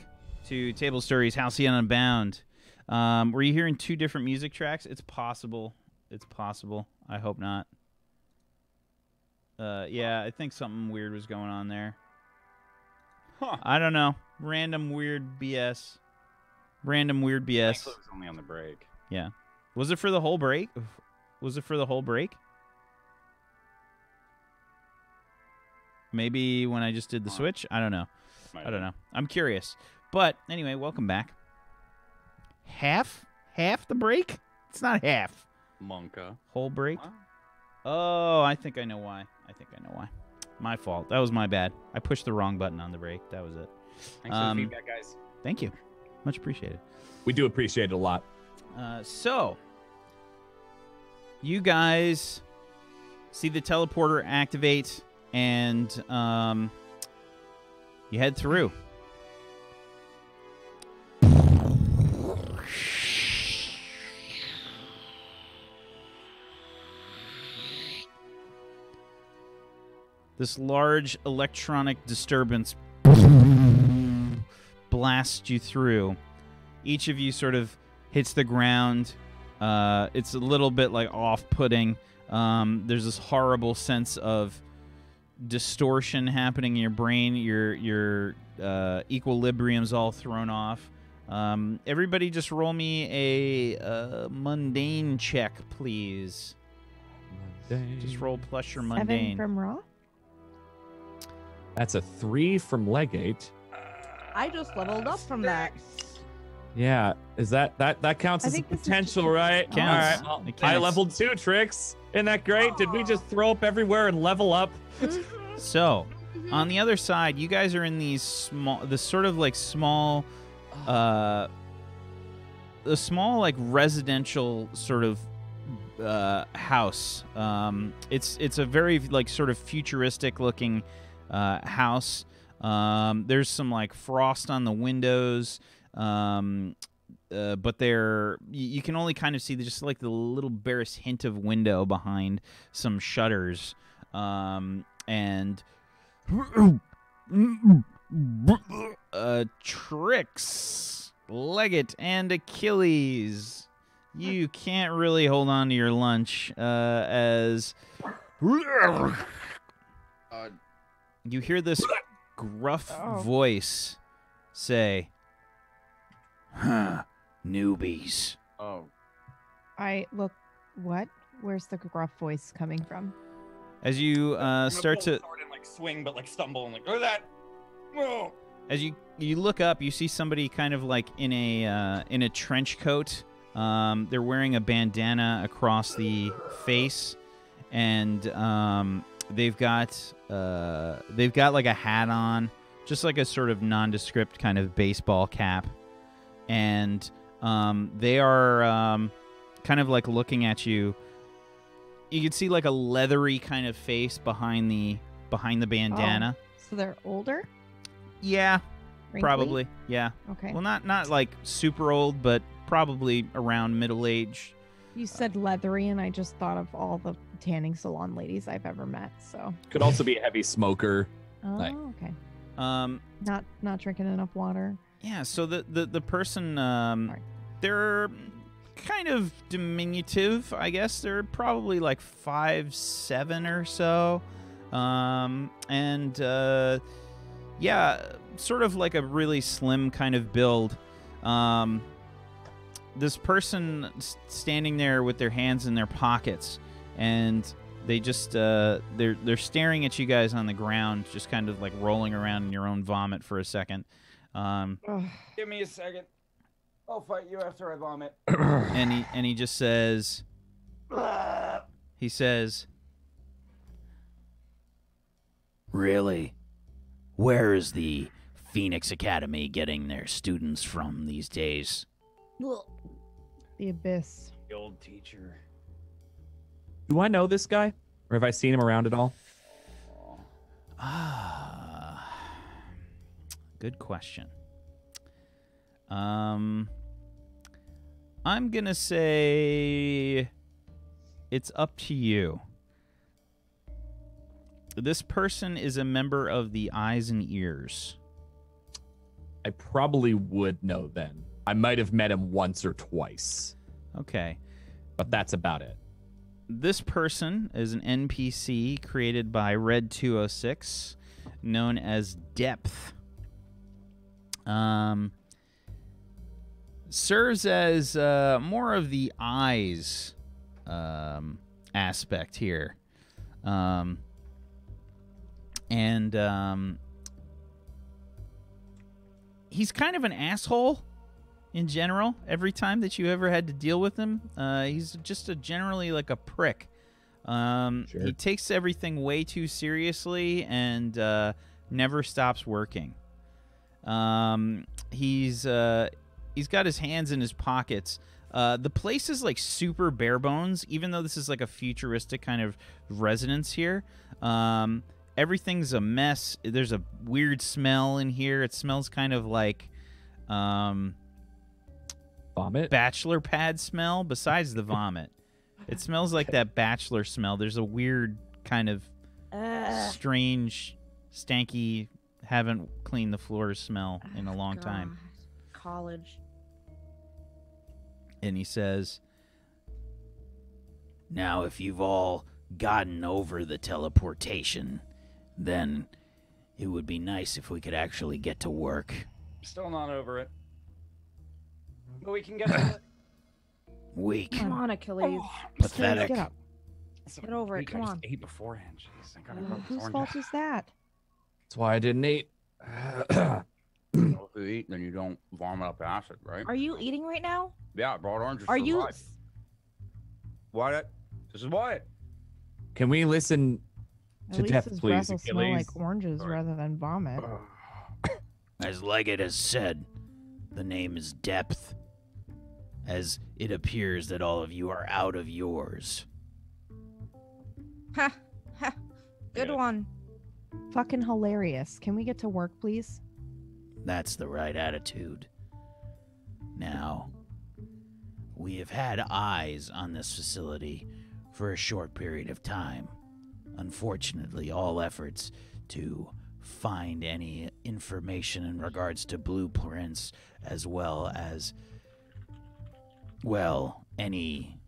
to Tablestory's Halcyon Unbound. Were you hearing two different music tracks? It's possible. It's possible. I hope not. Yeah, I think something weird was going on there. Huh. I don't know. Random weird BS. Random weird BS. It was only on the break. Yeah. Was it for the whole break? Was it for the whole break? Maybe when I just did the switch? I don't know. I don't know. I'm curious. But anyway, welcome back. Half the break? It's not half. Monka. Whole break? Huh? Oh, I think I know why. My fault. That was my bad. I pushed the wrong button on the break. That was it. Thanks for the feedback, guys. Thank you. Much appreciated. We do appreciate it a lot. So, you guys see the teleporter activate, and you head through. This large electronic disturbance blasts you through. Each of you sort of hits the ground. It's a little bit like off-putting. There's this horrible sense of distortion happening in your brain. Your equilibrium's all thrown off. Everybody just roll me a mundane check, please. Just roll plus your mundane. 7 from Raw? That's a 3 from Legate. I just leveled up from that. Yeah, is that counts I as a think this is potential, just- right? Counts. All right, well, It I counts. leveled 2 tricks. Isn't that great? Did we just throw up everywhere and level up? So, on the other side, you guys are in these small, a small like residential sort of house. It's a very like sort of futuristic looking house. There's some like frost on the windows. But you can only kind of see just like the little barest hint of window behind some shutters. And Trix, Leggett, and Achilles. You can't really hold on to your lunch as you hear this gruff voice say, "Huh, newbies." Oh. I look. What? Where's the gruff voice coming from? As you start to, Sword and, like, swing, but like stumble and like, oh, that. Whoa. as you look up, you see somebody kind of like in a trench coat. They're wearing a bandana across the face, and they've got like a hat on, just like a sort of nondescript kind of baseball cap, and they are kind of like looking at you. You can see like a leathery kind of face behind the bandana. So they're older? Yeah, Wrinkly? probably. Yeah. Okay. Well, not like super old, but probably around middle age. You said leathery, and I just thought of all the tanning salon ladies I've ever met. So. Could also be a heavy smoker. Oh, Like- okay. Um, Not drinking enough water. yeah. So the person, Sorry. they're kind of diminutive, I guess. They're probably like 5'7" or so, and yeah, sort of like a really slim kind of build. This person standing there with their hands in their pockets, and they just they're staring at you guys on the ground, just kind of like rolling around in your own vomit for a second. Give me a second. I'll fight you after I vomit. And he just says, "Really? Where is the Phoenix Academy getting their students from these days?" The abyss. The old teacher. Do I know this guy? Or have I seen him around at all? Good question. I'm gonna say it's up to you. This person is a member of the Eyes and Ears. I probably would know then. I might have met him once or twice, Okay. but that's about it. This person is an NPC created by Red 206, known as Depth. Serves as more of the eyes aspect here. He's kind of an asshole in general. Every time that you ever had to deal with him, he's just generally like a prick. Sure. He takes everything way too seriously and never stops working. He's got his hands in his pockets. The place is like super bare bones, even though this is like a futuristic kind of residence here. Everything's a mess. There's a weird smell in here. It smells kind of like Vomit? bachelor pad smell besides the vomit. It smells like that bachelor smell. There's a weird kind of strange, stanky, haven't cleaned the floors smell in a long time. College. And he says, "Now, if you've all gotten over the teleportation, then it would be nice if we could actually get to work." Still not over it. But we can get over it. Weak. Come on, Achilles. Pathetic. Get up. Get over it, I come just on. ate beforehand. Jeez, I gotta go. Whose fault is that? That's why I didn't eat. If you eat, then you don't vomit up acid, right? Are you eating right now? Yeah, I brought oranges. Are for you? life. What? This is what? Can we listen At to least Depth, his please, breath will smell Achilles? like oranges Sorry. rather than vomit. As Leggett has said, the name is Depth, as it appears that all of you are out of yours. Ha! Ha! Good Yeah. one. Fucking hilarious. Can we get to work, please? That's the right attitude. Now, we have had eyes on this facility for a short period of time. Unfortunately, all efforts to find any information in regards to blueprints, as well as, well, any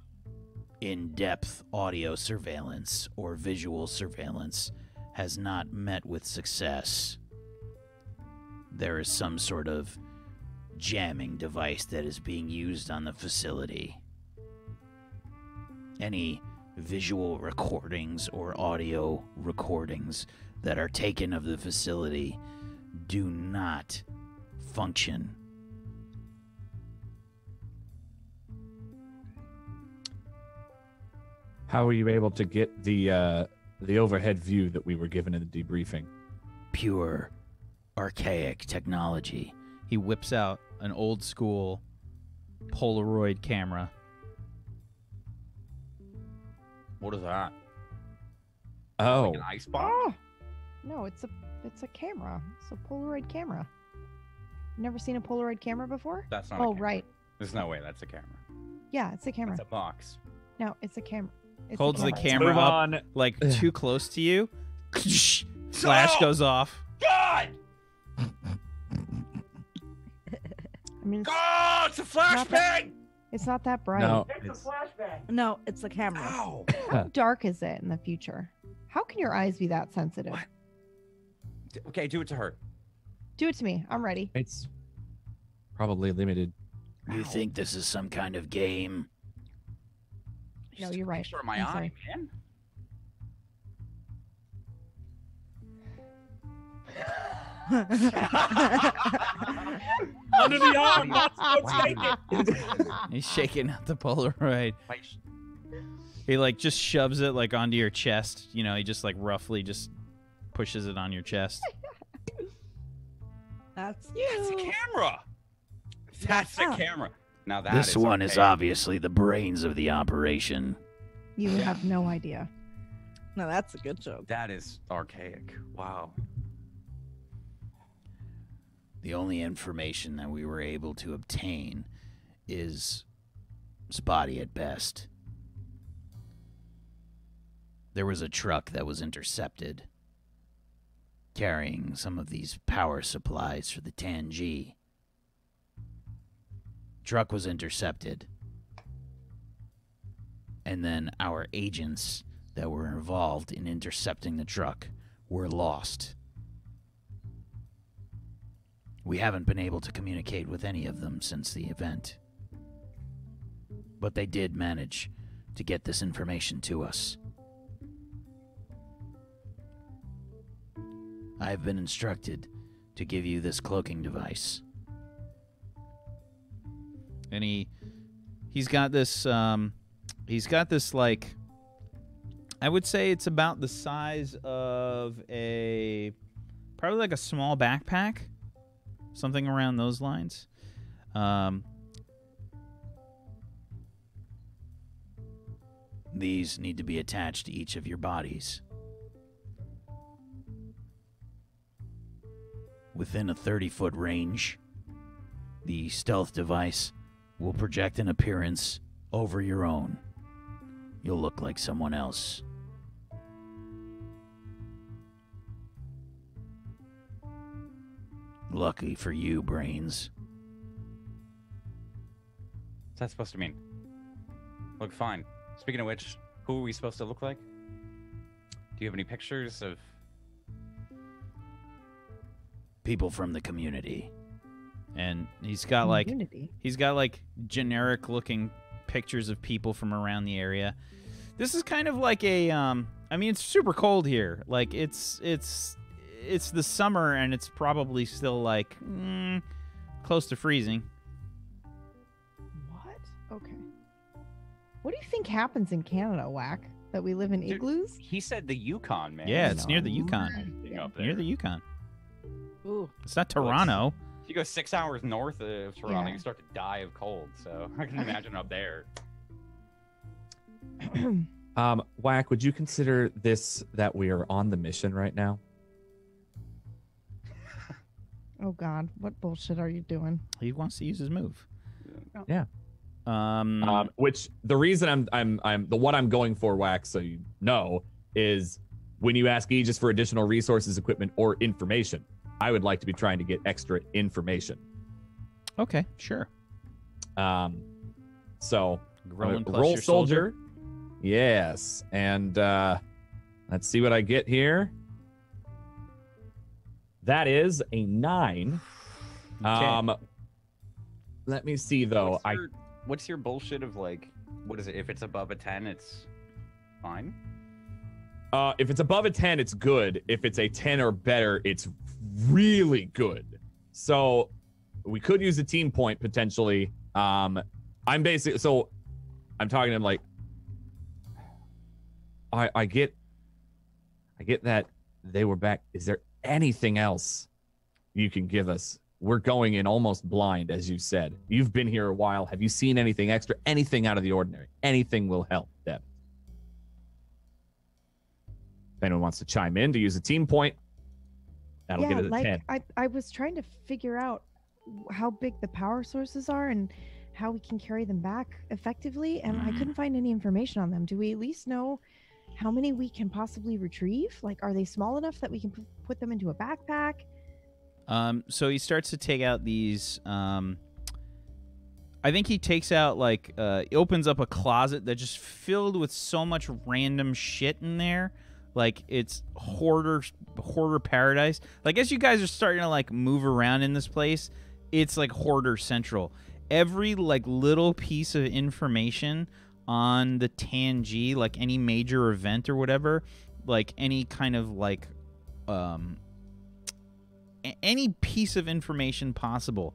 in-depth audio surveillance or visual surveillance, has not met with success. There is some sort of jamming device that is being used on the facility. Any visual recordings or audio recordings that are taken of the facility do not function. How were you able to get the overhead view that we were given in the debriefing? Pure, archaic technology. He whips out an old school Polaroid camera. What is that? Oh, Like an ice box? Oh, no, it's a camera. It's a Polaroid camera. Never seen a Polaroid camera before? That's not. a Oh, camera. right. There's no way that's a camera. Yeah, it's a camera. It's a box. No, it's a camera. It's Holds a the camera. camera move up on. like too close to you. Flash goes off. God! I mean, God! It's a Not flashbang! it's not that bright. No, No, it's a camera. Ow! How dark is it in the future? How can your eyes be that sensitive? What? Okay, do it to her. Do it to me. I'm ready. it's probably limited. You think this is some kind of game? No, Just you're a right. picture of my I'm eye, sorry. man. Under the arm. Let's take it. He's shaking out the Polaroid. Wait, He like just shoves it like onto your chest. You know, he just like roughly just pushes it on your chest. That's That's a you. camera. That's a Oh. camera. Now that This one is okay. obviously the brains of the operation. You have no idea. No, that's a good joke. That is archaic. Wow. The only information that we were able to obtain is spotty at best. There was a truck that was intercepted carrying some of these power supplies for the Tangi. Truck was intercepted. And then our agents that were involved in intercepting the truck were lost. We haven't been able to communicate with any of them since the event. But they did manage to get this information to us. I have been instructed to give you this cloaking device. And he's got this like, I would say it's about the size of probably like a small backpack, something around those lines. These need to be attached to each of your bodies. Within a 30-foot range, the stealth device will project an appearance over your own. You'll look like someone else. Lucky for you, Brains. What's that supposed to mean? Look fine. Speaking of which, who are we supposed to look like? Do you have any pictures of... People from the community. And he's got like generic looking pictures of people from around the area. This is kind of like a I mean, it's super cold here. Like it's the summer and it's probably still like close to freezing. What? Okay. What do you think happens in Canada, Whack? That we live in Dude, igloos? He said the Yukon, man. Yeah, it's near the Yukon. Up there. Near the Yukon. Ooh. It's not Toronto. If you go 6 hours north of Toronto, Yeah. you start to die of cold. So I can imagine up there. Whack, would you consider this that we are on the mission right now? Oh God, what bullshit are you doing? He wants to use his move. Yeah. Um, Which the reason I'm the what I'm going for, Whack, so you know, is when you ask Aegis for additional resources, equipment, or information, I would like to be trying to get extra information. okay, sure. So Rolling plus roll your soldier. Yes, and let's see what I get here. That is a 9. Okay. Let me see though. What's your bullshit of like, what is it? If it's above a 10, it's fine? If it's above a 10, it's good. If it's a 10 or better, it's really good. So we could use a team point potentially. I'm talking to him like, I get that they were back. Is there anything else you can give us? We're going in almost blind, as you said. You've been here a while. Have you seen anything extra? Anything out of the ordinary? Anything will help, Deb. If anyone wants to chime in to use a team point, that'll get it a 10. I was trying to figure out how big the power sources are and how we can carry them back effectively, and I couldn't find any information on them. Do we at least know how many we can possibly retrieve? Like, are they small enough that we can put them into a backpack? So he starts to take out these. I think he takes out he opens up a closet that's just filled with so much random shit in there. Like it's hoarder paradise. Like as you guys are starting to like move around in this place, it's like hoarder central. Every like little piece of information on the Tangi, like any major event or whatever, like any kind of like any piece of information possible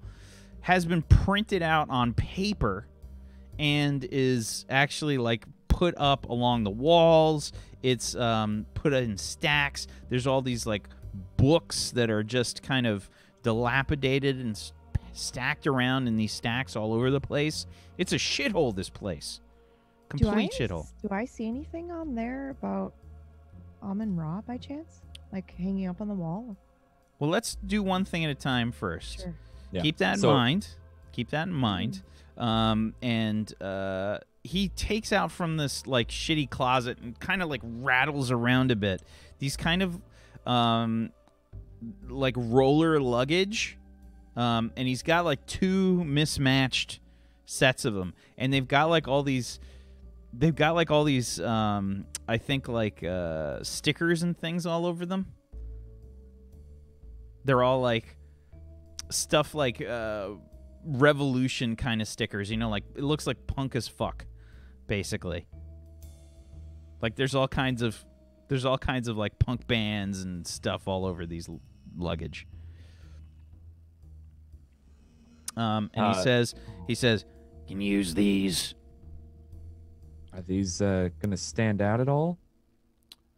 has been printed out on paper and is actually like put up along the walls. It's put in stacks. There's all these like books that are just kind of dilapidated and stacked around in these stacks all over the place. It's a shithole, this place. Complete shithole. Do I see anything on there about Amun Ra by chance? Like hanging up on the wall? Well, let's do one thing at a time first. Sure. Yeah. Keep that in mind. Keep that in mind. And he takes out from this like shitty closet and kind of like rattles around a bit. These kind of like roller luggage, and he's got like 2 mismatched sets of them, and they've got like all these I think like stickers and things all over them. They're all like stuff like revolution kind of stickers, like it looks like punk as fuck, basically. Like there's all kinds of like punk bands and stuff all over these luggage. And he says, "Can you use these?" Are these gonna stand out at all?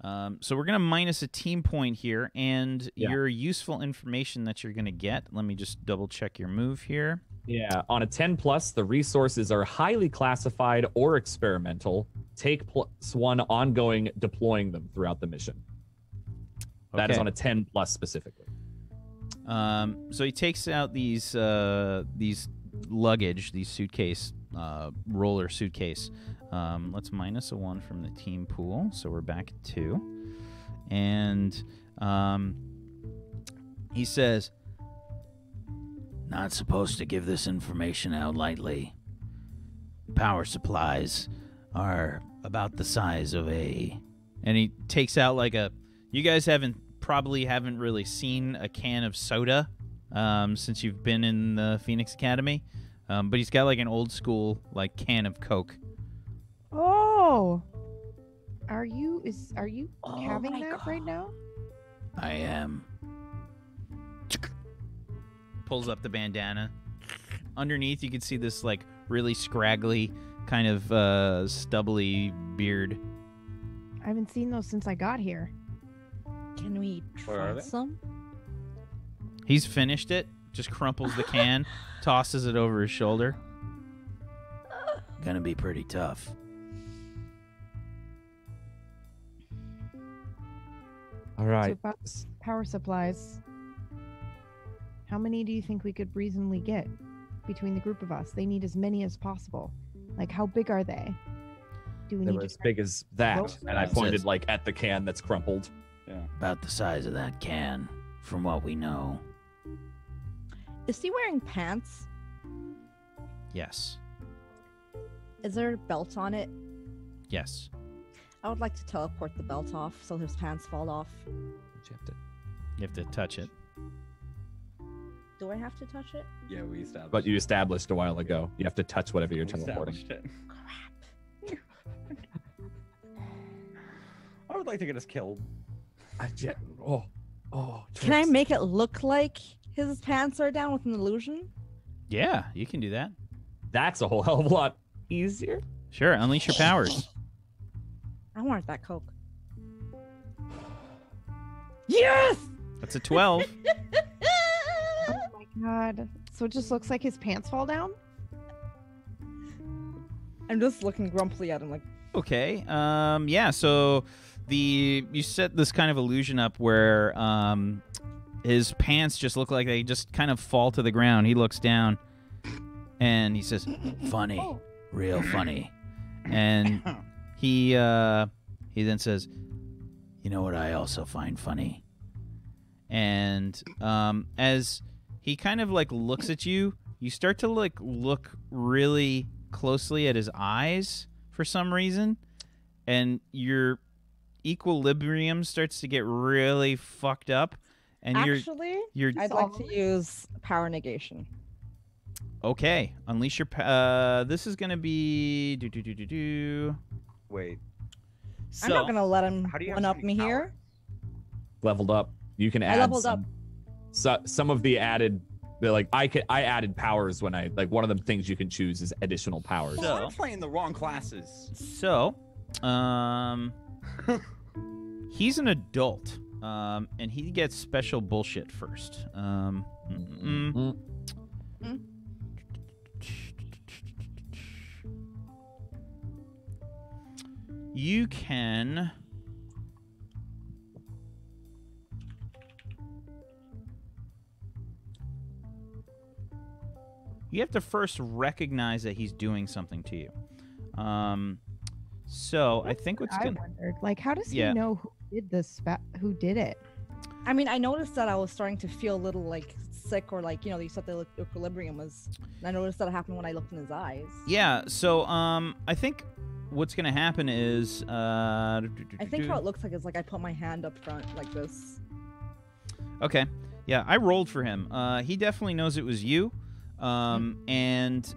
So we're gonna minus a team point here, and Yeah. your useful information that you're gonna get. Let me just double check your move here. Yeah, on a 10+, the resources are highly classified or experimental. Take +1 ongoing deploying them throughout the mission. That is Okay. on a 10+ specifically. So he takes out these luggage, these suitcase, roller suitcase. Let's minus a 1 from the team pool, so we're back at 2. And he says, "Not supposed to give this information out lightly. Power supplies are about the size of a..." And he takes out like a... You guys probably haven't really seen a can of soda since you've been in the Phoenix Academy. But he's got like an old school like can of Coke. Oh, are you having my that God. right now? I am. Pulls up the bandana. Underneath, you can see this like really scraggly kind of stubbly beard. I haven't seen those since I got here. Can we Where are try they? some? He's finished it. Just crumples the can, tosses it over his shoulder. Gonna be pretty tough. All right. So about power supplies. How many do you think we could reasonably get between the group of us? They need as many as possible. Like, how big are they? Do we They need were to as big as that, Nope. and I That's pointed it. like at the can that's crumpled. Yeah. About the size of that can, from what we know. Is he wearing pants? Yes. Is there a belt on it? Yes. I would like to teleport the belt off so his pants fall off. You have to touch it. Do I have to touch it? Yeah, we established. But you established a while ago. You have to touch whatever you're we teleporting. established it. Crap. I would like to get us killed. Can I make it look like his pants are down with an illusion? Yeah, you can do that. That's a whole hell of a lot easier. Sure, unleash your powers. I wanted that Coke. Yes! That's a 12. Oh my god. So it just looks like his pants fall down? I'm just looking grumpily at him like, Okay. Yeah, so you set this kind of illusion up where his pants just look like they just kind of fall to the ground. He looks down and he says, "Funny. Real funny." And he then says, "You know what I also find funny?" And as he kind of like looks at you, you start to like look really closely at his eyes for some reason, and your equilibrium starts to get really fucked up, and actually, you're I'd like to use power negation. okay. Unleash your this is gonna be Wait. so I'm not gonna let him How do you have one so up many me here. Leveled up. You can add leveled up. some of the added. Like I added powers when I like one of the things you can choose is additional powers. Well, I'm playing the wrong classes. So, he's an adult, and he gets special bullshit first. You can. You have to first recognize that he's doing something to you. So I think what's I gonna wondered, like, how does Yeah. he know who did this? Who did it? I mean, I noticed that I was starting to feel a little like sick, or like, you know, you said the equilibrium was. I noticed that happened when I looked in his eyes. Yeah. So I think what's gonna happen is I think how it looks like is like I put my hand up front like this. Okay. Yeah, I rolled for him. He definitely knows it was you. And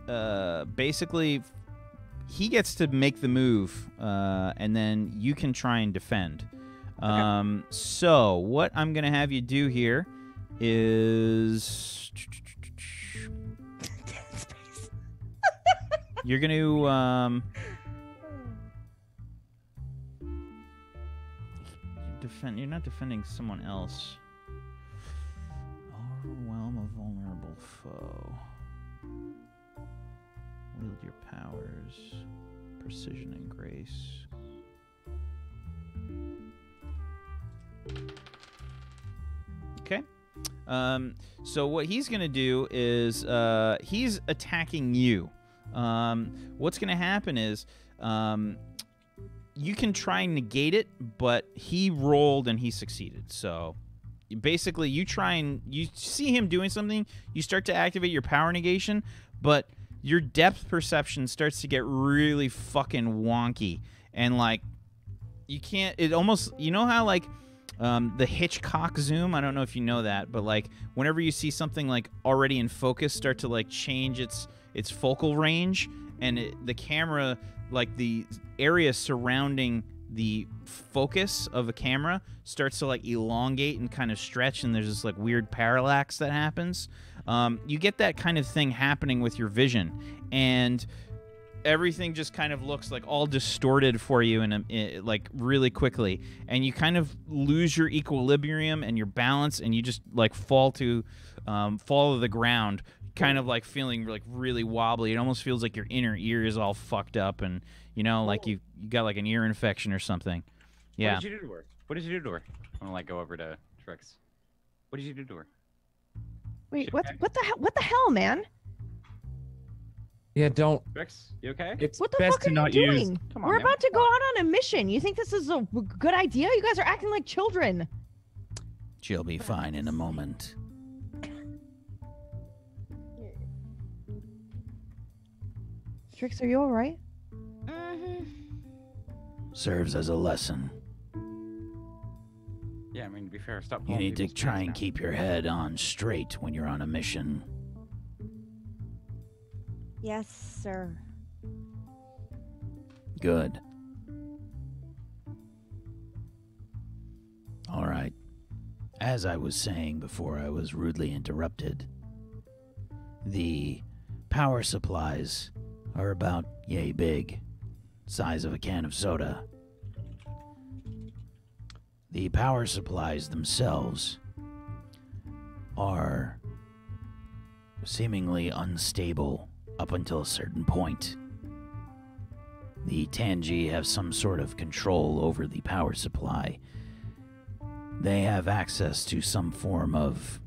basically, he gets to make the move, and then you can try and defend. So what I'm going to have you do here is... You're going to... defend. You're not defending someone else. Overwhelm a vulnerable foe. Wield your powers. Precision and grace. Okay. So what he's going to do is he's attacking you. What's going to happen is you can try and negate it, but he rolled and he succeeded. So basically you see him doing something, you start to activate your power negation, but your depth perception starts to get really fucking wonky. And like, you can't, it almost, you know how like the Hitchcock zoom, I don't know if you know that, but like whenever you see something like already in focus start to like change its focal range, and the camera, like the area surrounding the focus of a camera starts to like elongate and kind of stretch, and there's this like weird parallax that happens. You get that kind of thing happening with your vision, and everything just kind of looks like all distorted for you like really quickly, and you kind of lose your equilibrium and your balance, and you just like fall to the ground, kind of like feeling like really wobbly. It almost feels like your inner ear is all fucked up, and you know, like you got like an ear infection or something. Yeah. What did you do to her? What did you do to her? I'm gonna like go over to Trix. What did you do to her? Wait, what the hell, man? Yeah, don't. Trix, you okay? It's What the best fuck to are not you use. doing? Come on, We're man. about to go out on a mission. You think this is a good idea? You guys are acting like children. She'll be fine in a moment. Trix, are you all right? Serves as a lesson. Yeah, I mean, to be fair, stop. You pulling need to people's try strings and now. keep your head on straight when you're on a mission. Yes, sir. Good. All right. As I was saying before I was rudely interrupted, the power supplies are about yay big, size of a can of soda. The power supplies themselves are seemingly unstable up until a certain point. The Tangi have some sort of control over the power supply. They have access to some form of,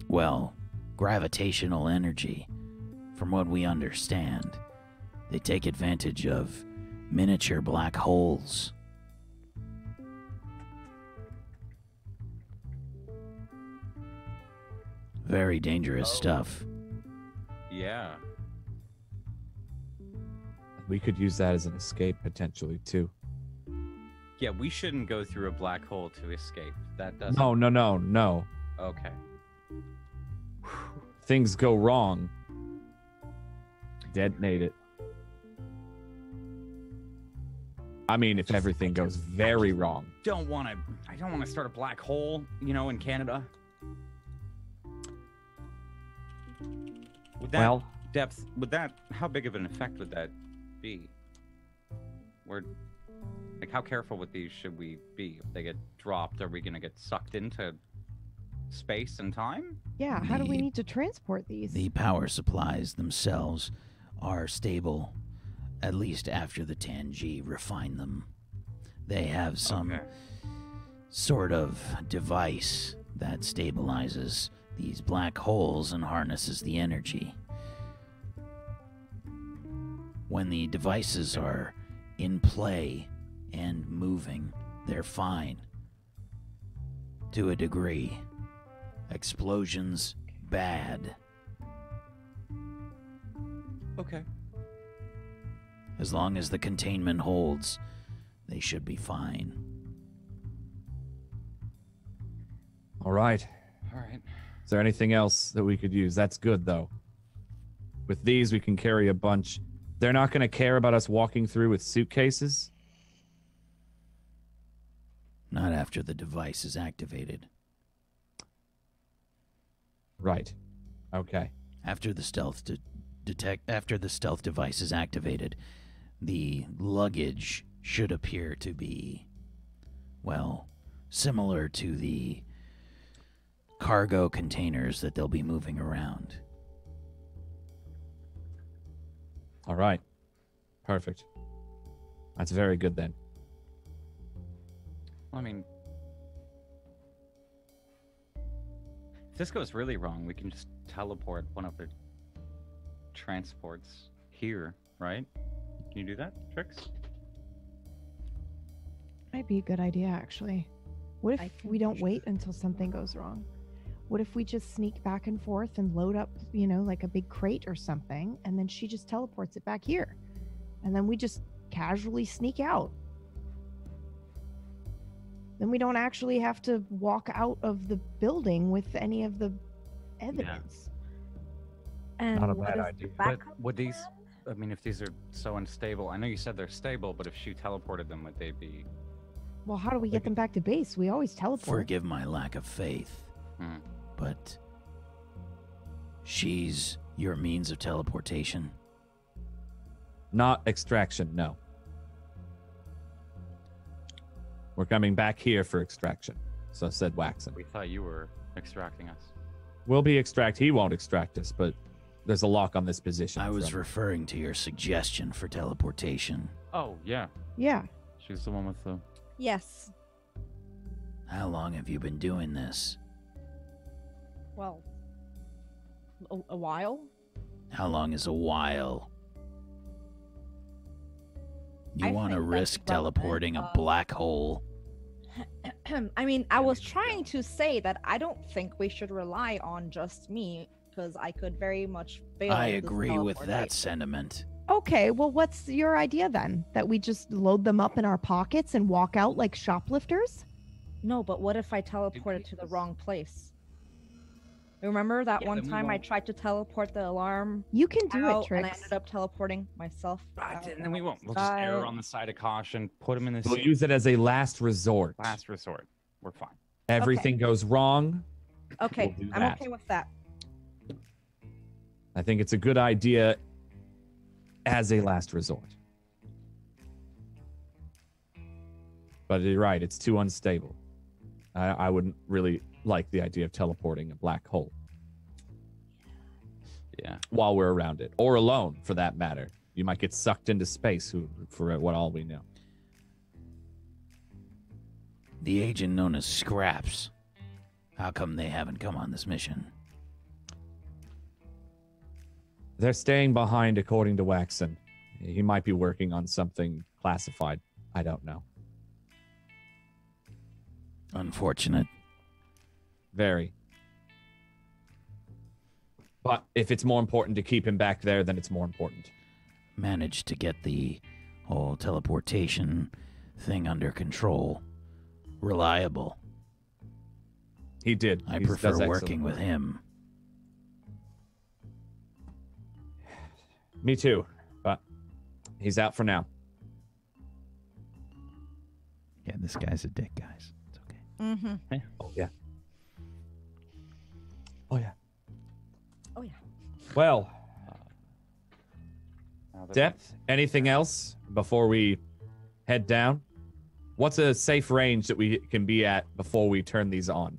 well, gravitational energy. From what we understand, they take advantage of miniature black holes. Very dangerous stuff. Yeah. We could use that as an escape potentially too. Yeah, we shouldn't go through a black hole to escape. That doesn't. No. Okay. Things go wrong. Detonate it. I mean, if everything goes very wrong. I don't want to start a black hole, you know, in Canada. With that Well, depth, how big of an effect would that be? Like, how careful with these should we be? If they get dropped, are we going to get sucked into space and time? Yeah, how do we need to transport these? The power supplies themselves are stable, at least after the Tangi refine them. They have some sort of device that stabilizes these black holes and harnesses the energy. When the devices are in play and moving, they're fine. To a degree. Explosions, bad. Okay. As long as the containment holds, they should be fine. All right. All right. Is there anything else that we could use? That's good, though. With these, we can carry a bunch. They're not going to care about us walking through with suitcases? Not after the device is activated. Right. Okay. After the stealth after the stealth device is activated, the luggage should appear to be, well, similar to the cargo containers that they'll be moving around. All right. Perfect. That's very good then. I mean, if this goes really wrong, we can just teleport one of the transports here, right? Can you do that, Trix? Might be a good idea, actually. What I if think we don't we should. wait until something goes wrong? What if we just sneak back and forth and load up, you know, like a big crate or something, and then she just teleports it back here? And then we just casually sneak out. Then we don't actually have to walk out of the building with any of the evidence. And Not a what bad is idea. the But backup would these? plan? I mean, if these are so unstable, I know you said they're stable, but if she teleported them, would they be? Well, how do we get them back to base? We always teleport. Forgive my lack of faith, Hmm. but she's your means of teleportation. Not extraction, no. We're coming back here for extraction. So said Waxen. We thought you were extracting us. We'll be extract. He won't extract us, but there's a lock on this position. I was from- referring to your suggestion for teleportation. Oh yeah, Yeah. she's the one with the. Yes. How long have you been doing this? Well, a while. How long is a while? You I want to think that's risk relevant. teleporting a black hole? I mean, I was trying to say that I don't think we should rely on just me because I could very much fail. I this agree with that teleportation. sentiment. Okay, well, what's your idea then? That we just load them up in our pockets and walk out like shoplifters? No, but what if I teleported to the wrong place? Remember that Yeah, one then we time I won't- tried to teleport the alarm You can do out, it, and I Trix. ended up teleporting myself. out And then we won't. We'll Uh, just err on the side of caution. Put them in the We'll use it as a last resort. last resort. We're fine. Everything goes wrong. Okay, We'll do I'm that. okay with that. I think it's a good idea as a last resort. But you're right, it's too unstable. I wouldn't really like the idea of teleporting a black hole Yeah. while we're around it, or alone for that matter. You might get sucked into space, for what all we know. The agent known as Scraps. How come they haven't come on this mission? They're staying behind, according to Waxen. He might be working on something classified. I don't know. Unfortunate. Very. But if it's more important to keep him back there, then it's more important. Managed to get the whole teleportation thing under control. Reliable. He did. I He prefer does working excellent with work. him. Me too. But he's out for now. Yeah, this guy's a dick, guys. It's okay. Mm-hmm. Oh, yeah. Oh, yeah. Oh yeah. Well, Now that Depth, anything else before we head down? What's a safe range that we can be at before we turn these on?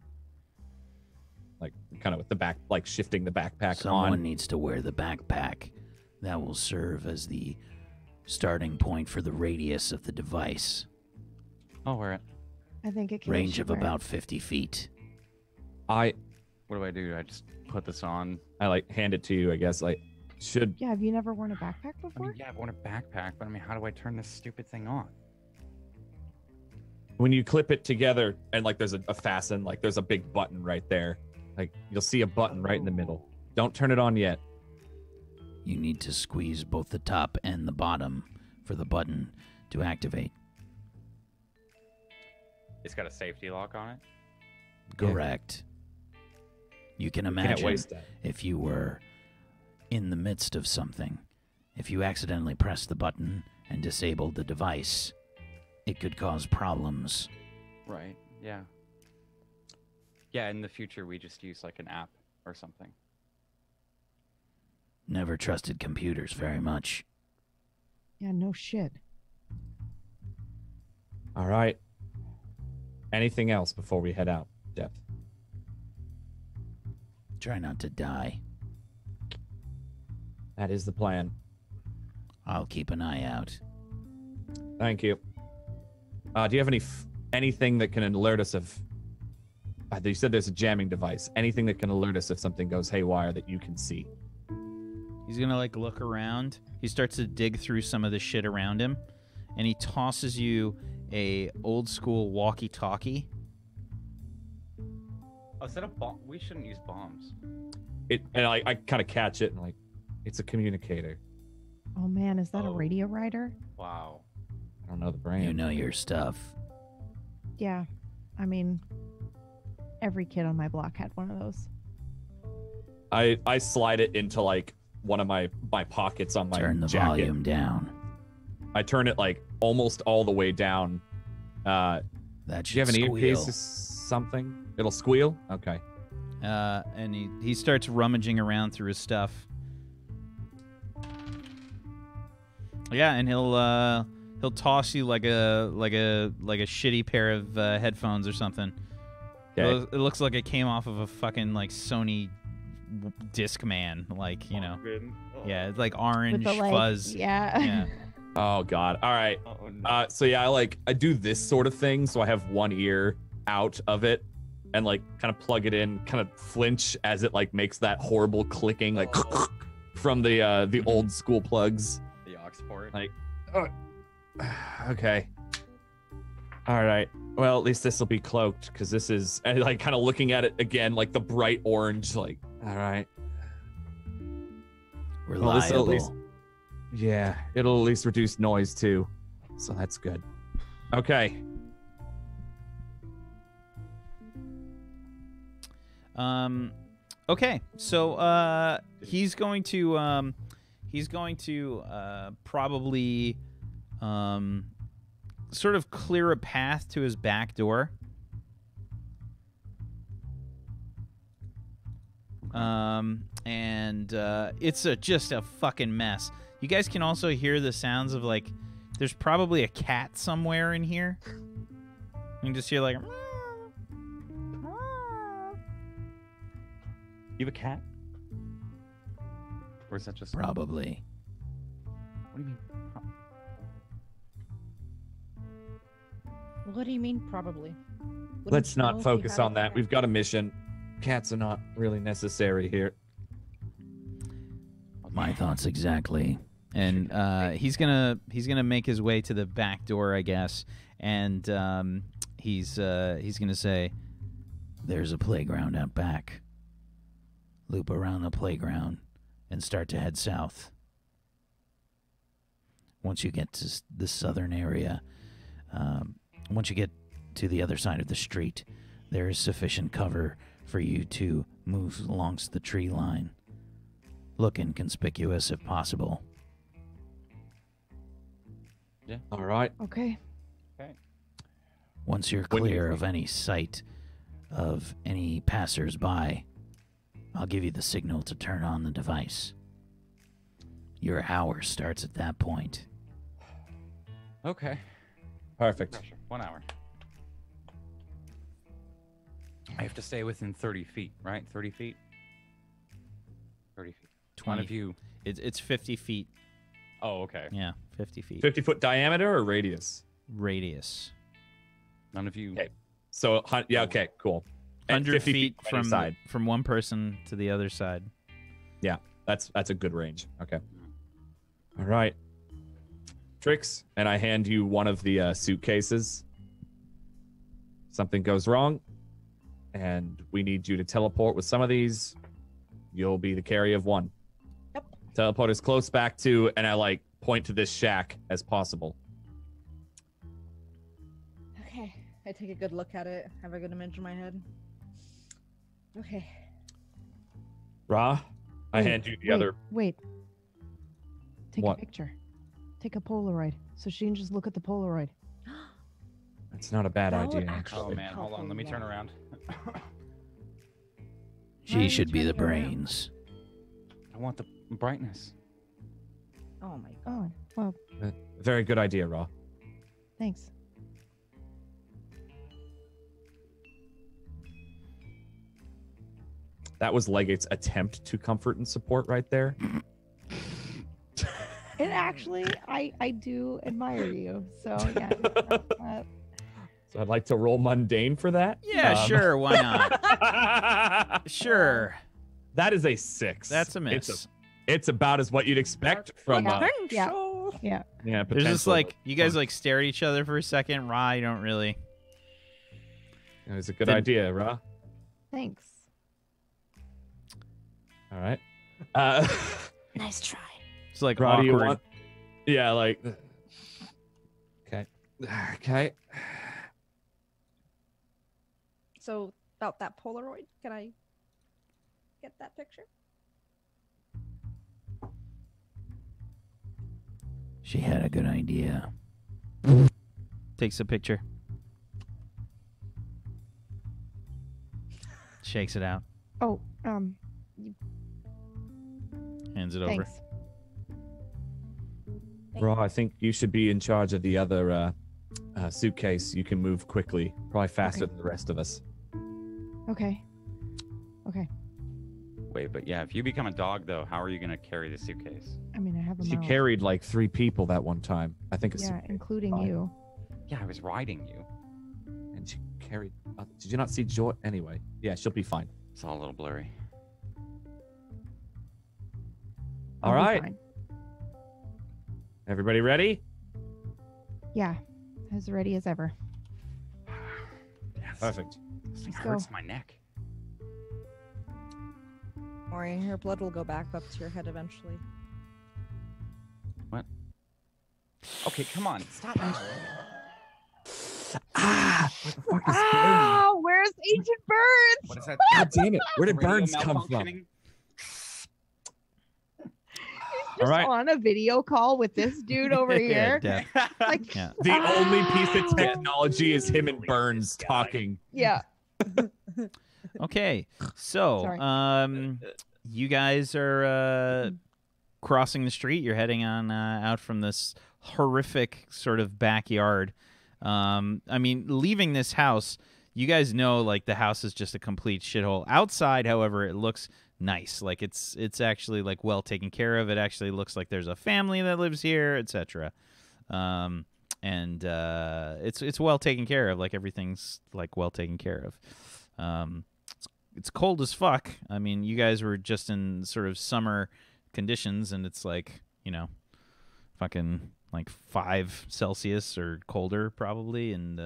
Like, kind of with the back, like shifting the backpack Someone on. needs to wear the backpack. That will serve as the starting point for the radius of the device. I'll wear it. I think it can Range of about 50 feet. I What do? I just put this on. like hand it to you, I guess. Like, should Yeah, have you never worn a backpack I before? mean, yeah, I've worn a backpack, but I mean, how do I turn this stupid thing on? when you clip it together and like there's a fasten, like there's a big button right there. Like you'll see a button right in the middle. Don't turn it on yet. You need to squeeze both the top and the bottom for the button to activate. It's got a safety lock on it. Correct. You can Can't imagine waste that. if you were in the midst of something, if you accidentally pressed the button and disabled the device, it could cause problems. Right. Yeah. Yeah, in the future we just use like an app or something. Never trusted computers very much. Yeah, no shit. All right. Anything else before we head out, Depth? Try not to die. That is the plan. I'll keep an eye out. Thank you. Do you have anything that can alert us of... you said there's a jamming device. Anything that can alert us if something goes haywire that you can see? He's gonna like look around. He starts to dig through some of the shit around him, and he tosses you a old school walkie-talkie. Oh, is that a bomb? We shouldn't use bombs. I kind of catch it and like, it's a communicator. Oh man, is that a Oh. radio rider? Wow. I don't know the brand. You know your stuff. Yeah. I mean, every kid on my block had one of those. I slide it into like one of my pockets on my Turn the jacket. volume down. I turn it like almost all the way down. That Do should you have an squeal. earpiece or something? It'll squeal? Okay. And he starts rummaging around through his stuff. Yeah, and he'll toss you like a shitty pair of headphones or something. Okay. It looks like it came off of a fucking like Sony Discman, like, you know. Yeah, it's like orange With the, like, fuzz. yeah. Yeah. Oh God. All right. Oh, no. So yeah, I do this sort of thing. So I have one ear out of it and like kind of plug it in, kind of flinch as it like makes that horrible clicking like Oh. from the old school plugs. The aux port. Like, okay. All right. Well, at least this will be cloaked because this is and like kind of looking at it again, like the bright orange. Like, all right. Well, this'll Reliable. at least, yeah, it'll at least reduce noise too, so that's good. Okay. Okay, so he's going to probably sort of clear a path to his back door. And it's just a fucking mess. You guys can also hear the sounds of like there's probably a cat somewhere in here. You can just hear like You have a cat? Or is that just... probably. What do you mean? What do you mean, probably? Wouldn't Let's you know not if you focus had on a that. cat? We've got a mission. Cats are not really necessary here. My thoughts exactly. And he's gonna make his way to the back door, I guess. And he's gonna say, "There's a playground out back. Loop around the playground and start to head south. Once you get to the southern area, once you get to the other side of the street, there is sufficient cover for you to move along the tree line. Look inconspicuous if possible." All right. Okay. Once you're When you- clear of any sight of any passers-by, I'll give you the signal to turn on the device. Your hour starts at that point. Okay. Perfect. Sure. 1 hour. I have to stay within 30 feet, right? 30 feet? 30 feet. 20. One of you. It's 50 feet. Oh, okay. Yeah, 50 feet. 50-foot diameter or radius? Radius. None of you. Okay. So, yeah, okay, cool. And 100 50 feet from any side. from one person to the other side. That's a good range. Okay. All right. Trix, and I hand you one of the suitcases. something goes wrong and we need you to teleport with some of these, you'll be the carry of one. Yep. Teleport as close back to, and I like point to this shack as possible. Okay. I take a good look at it. Have a good image in my head. Okay. Ra, I Wait, hand you the wait, other. Wait. Take What? a picture. Take a Polaroid, so she can just look at the Polaroid. It's not a bad That would idea, actually actually. Oh man, hold on. Let me turn around. Why She are you should be the turning around? brains. I want the brightness. Oh my god. Oh, well, Very good idea, Ra. thanks. That was Legate's attempt to comfort and support right there. And actually, I do admire you. So yeah. So I'd like to roll mundane for that. Yeah, sure. Why not? Sure. That is a 6. That's a miss. It's about as what you'd expect from. Yeah. Yeah. Yeah, There's potential. just like you guys like stare at each other for a second. Ra, you don't really. It's a good Then- idea, Ra. Thanks. All right. Nice try. It's like Ra, do you awkward. want? Yeah, like. Okay. Okay. So about that Polaroid, can I get that picture? She had a good idea. Takes a picture. Shakes it out. Oh, Hands it over. thanks. Ra, I think you should be in charge of the other suitcase. You can move quickly, probably faster than the rest of us. Okay. Okay. Wait, but yeah, if you become a dog though, how are you gonna carry the suitcase? I mean, I have a She mouth. carried like 3 people that one time. I think it's Yeah, including fine. you. Yeah, I was riding you. and she carried. Did you not see Joy? Anyway, yeah, she'll be fine. It's all a little blurry. I'll All be right, fine. everybody ready? Yeah, as ready as ever. Yes. Perfect. This thing Let's hurts go. my neck. Or your blood will go back up to your head eventually. Okay, come on, stop. Ah, where's Agent Burns? What is that? God damn it! Where did Radio Burns come from? malfunctioning? Just right. on a video call with this dude over here. Yeah, Like, yeah. The only piece of Ah. technology is him and Burns talking. yeah. Okay, so Sorry. you guys are crossing the street. You're heading on out from this horrific sort of backyard. I mean, leaving this house, you guys know like the house is just a complete shithole. Outside, however, it looks nice. Like it's actually like well taken care of. It actually looks like there's a family that lives here, etc. And it's well taken care of. Like everything's like well taken care of. It's cold as fuck. I mean, you guys were just in sort of summer conditions, and it's like, you know, fucking like 5 Celsius or colder probably, and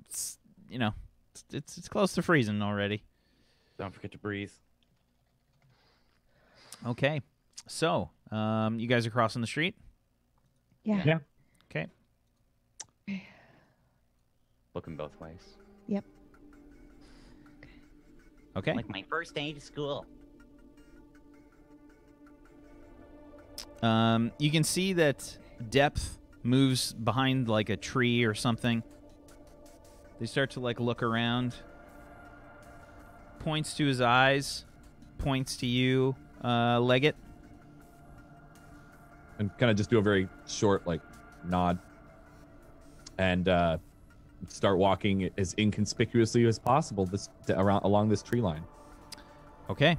it's, you know, it's close to freezing already. Don't forget to breathe. Okay, so you guys are crossing the street. Yeah. Yeah. Okay. Looking both ways. Yep. Okay. Like my first day to school. You can see that Depth moves behind like a tree or something. They start to like look around. Points to his eyes. Points to you, Leggett. And kind of just do a very short like nod. And start walking as inconspicuously as possible along this tree line. Okay.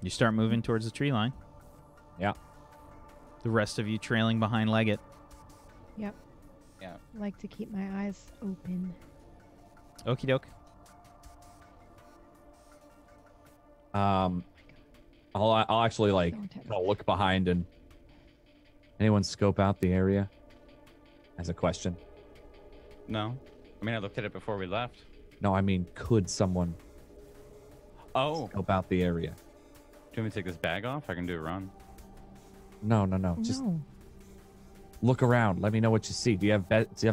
You start moving towards the tree line. Yeah. The rest of you trailing behind Leggett. Yep. Yeah. I like to keep my eyes open. Okie doke. I'll actually like Don't have kind of look behind and Anyone scope out the area? As a question. No. I mean, I looked at it before we left. No, I mean, could someone Oh. scope out the area? Do you want me to take this bag off? I can do a run. No. Just look around. Let me know what you see. Do you have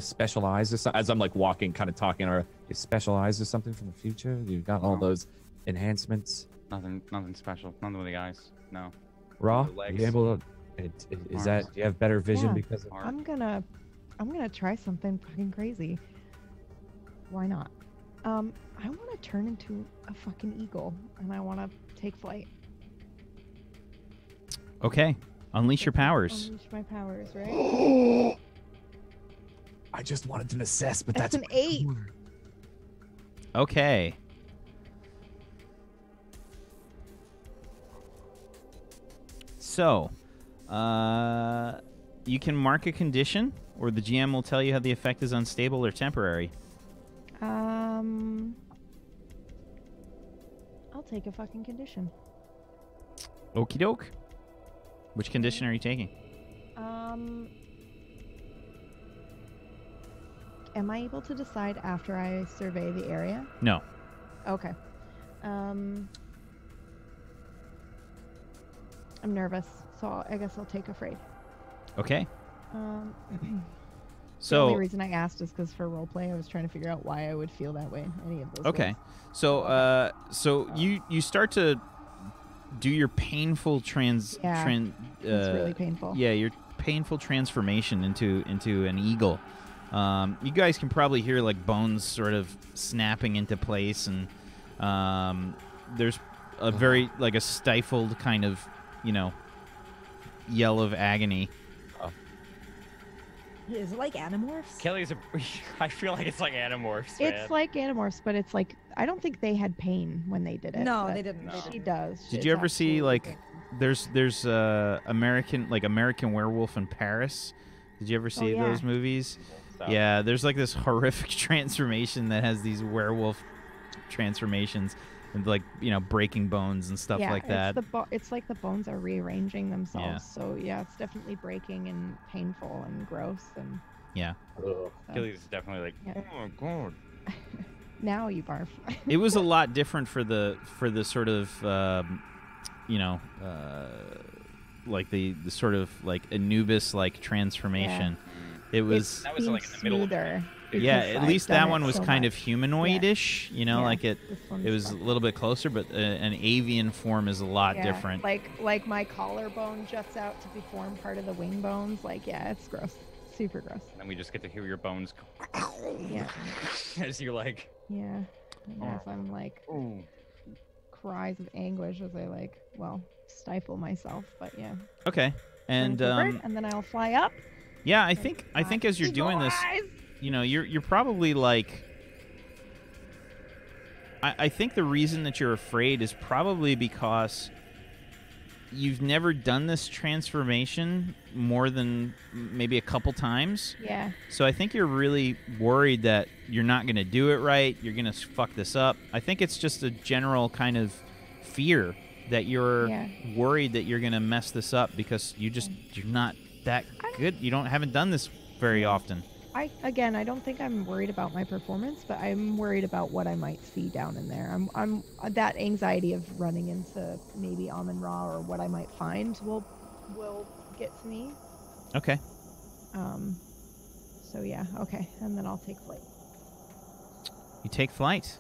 special eyes or something? As I'm like walking, kind of talking, or you special eyes or something from the future? You got all those enhancements? Nothing special. Nothing with the eyes. No. Raw? The legs. You able to? Is that? Do you have better vision Yeah. because of? I'm gonna try something fucking crazy. Why not? I want to turn into a fucking eagle, and I want to take flight. Okay. Unleash your powers. Unleash my powers, right? I just wanted an assess, but That's that's an 8. Okay. So, you can mark a condition, or the GM will tell you how the effect is unstable or temporary. I'll take a fucking condition. Okie doke. Which condition are you taking? Am I able to decide after I survey the area? No. Okay. I'm nervous, so I guess I'll take afraid. Okay. The So. only reason I asked is because for roleplay, I was trying to figure out why I would feel that way. Any of those. Okay. So, you start to do your painful It's really painful. Yeah, your painful transformation into an eagle. You guys can probably hear like bones sort of snapping into place, and there's a very like a stifled kind of yell of agony. Is it like Animorphs? Kelly's I feel like it's like Animorphs, man. It's like Animorphs, but it's like I don't think they had pain when they did it. No, but they didn't. No. She does. Did It's you ever see absolutely like there's American Werewolf in Paris? Did you ever see yeah. those movies? Stuff. Yeah, there's like this horrific transformation that has these werewolf transformations and like breaking bones and stuff like that. It's like the bones are rearranging themselves. Yeah. So yeah, it's definitely breaking and painful and gross and. Yeah. So, Kelly's definitely like, Yeah. oh my god. now you barf. It was a lot different for the sort of like the sort of like Anubis like transformation. It was That was like in the middle of smoother. yeah, because at I've least done that it one was so kind much. of humanoid-ish, Yeah, like it this one's was a rough. little bit closer, but an avian form is a lot Yeah, different. Like my collarbone juts out to form part of the wing bones. Like yeah, it's gross, super gross. And then we just get to hear your bones go Yeah, as you like. yeah. And as I'm like Ooh. cries of anguish as I stifle myself. But yeah. Okay. And Turn forward, and then I'll fly up. yeah, I think as you're doing this, you're probably like I think the reason that you're afraid is probably because you've never done this transformation more than maybe a couple times. Yeah. So I think you're really worried that you're not going to do it right. You're going to fuck this up. I think it's just a general kind of fear that you're worried that you're going to mess this up because you're not that good. You haven't done this very often. I don't think I'm worried about my performance, but I'm worried about what I might see down in there. I'm that anxiety of running into maybe Amun Ra or what I might find will get to me. Okay. So yeah, okay, and then I'll take flight. You take flight,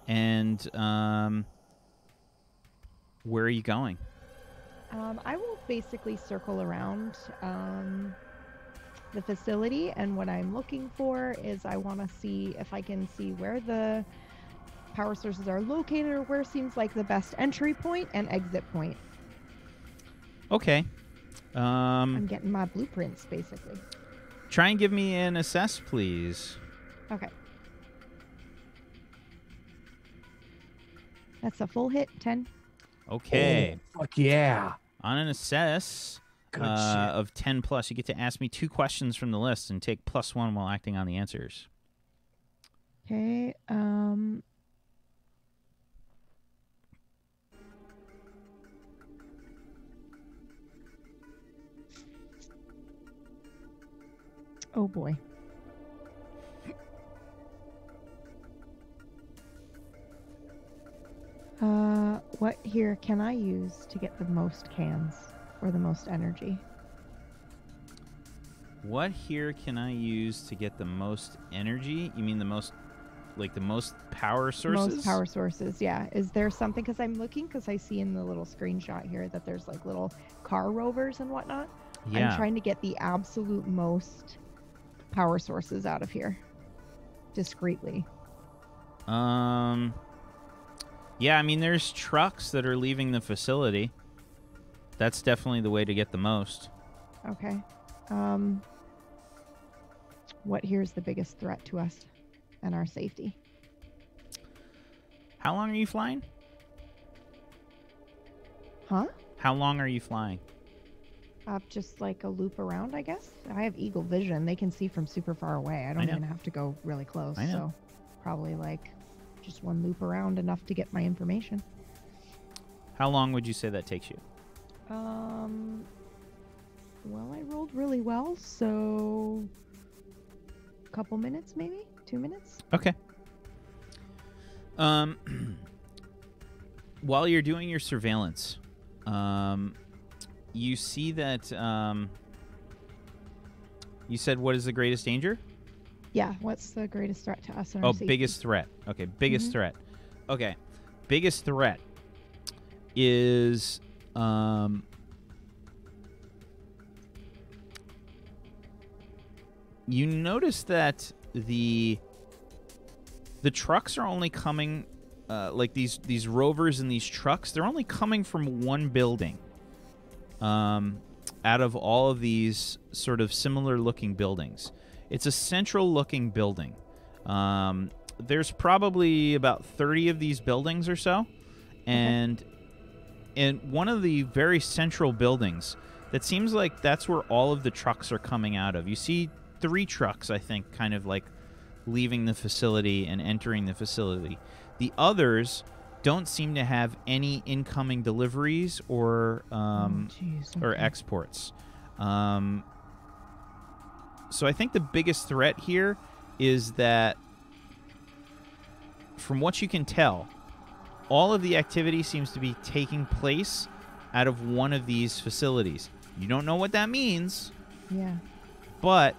and where are you going? I will basically circle around the facility, and what I'm looking for is I want to see if I can see where the power sources are located or where seems like the best entry point and exit point. Okay. I'm getting my blueprints, basically. Try and give me an assess, please. Okay. That's a full hit, 10. Okay. Oh, fuck yeah. On an assess Good shit. of 10 plus, you get to ask me 2 questions from the list and take +1 while acting on the answers. Okay. Oh boy. What here can I use to get the most cans or the most energy? What here can I use to get the most energy? You mean the most, like the most power sources? Most power sources, yeah. Is there something, because I'm looking, because I see in the little screenshot here that there's like little car rovers and whatnot. Yeah. I'm trying to get the absolute most power sources out of here discreetly. Yeah, I mean, there's trucks that are leaving the facility. That's definitely the way to get the most. Okay. What here's the biggest threat to us and our safety? How long are you flying? Huh? How long are you flying? Just like a loop around, I guess. I have eagle vision. They can see from super far away. I don't know. even have to go really close. I know. So probably like just one loop around, enough to get my information. How long would you say that takes you? Well, I rolled really well, so a couple minutes, maybe 2 minutes. Okay. While you're doing your surveillance, you see that you said, what is the greatest danger? Yeah, what's the greatest threat to us and our Oh, safety? biggest threat. Okay, biggest Mhm. threat. Okay, biggest threat is you notice that the trucks are only coming, like these rovers and these trucks, they're only coming from one building. Out of all of these sort of similar looking buildings. It's a central looking building. There's probably about 30 of these buildings or so. And in one of the very central buildings, that seems like that's where all of the trucks are coming out of. You see 3 trucks, I think, kind of like leaving the facility and entering the facility. The others don't seem to have any incoming deliveries or or exports. So I think the biggest threat here is that, from what you can tell, all of the activity seems to be taking place out of one of these facilities. You don't know what that means, Yeah. but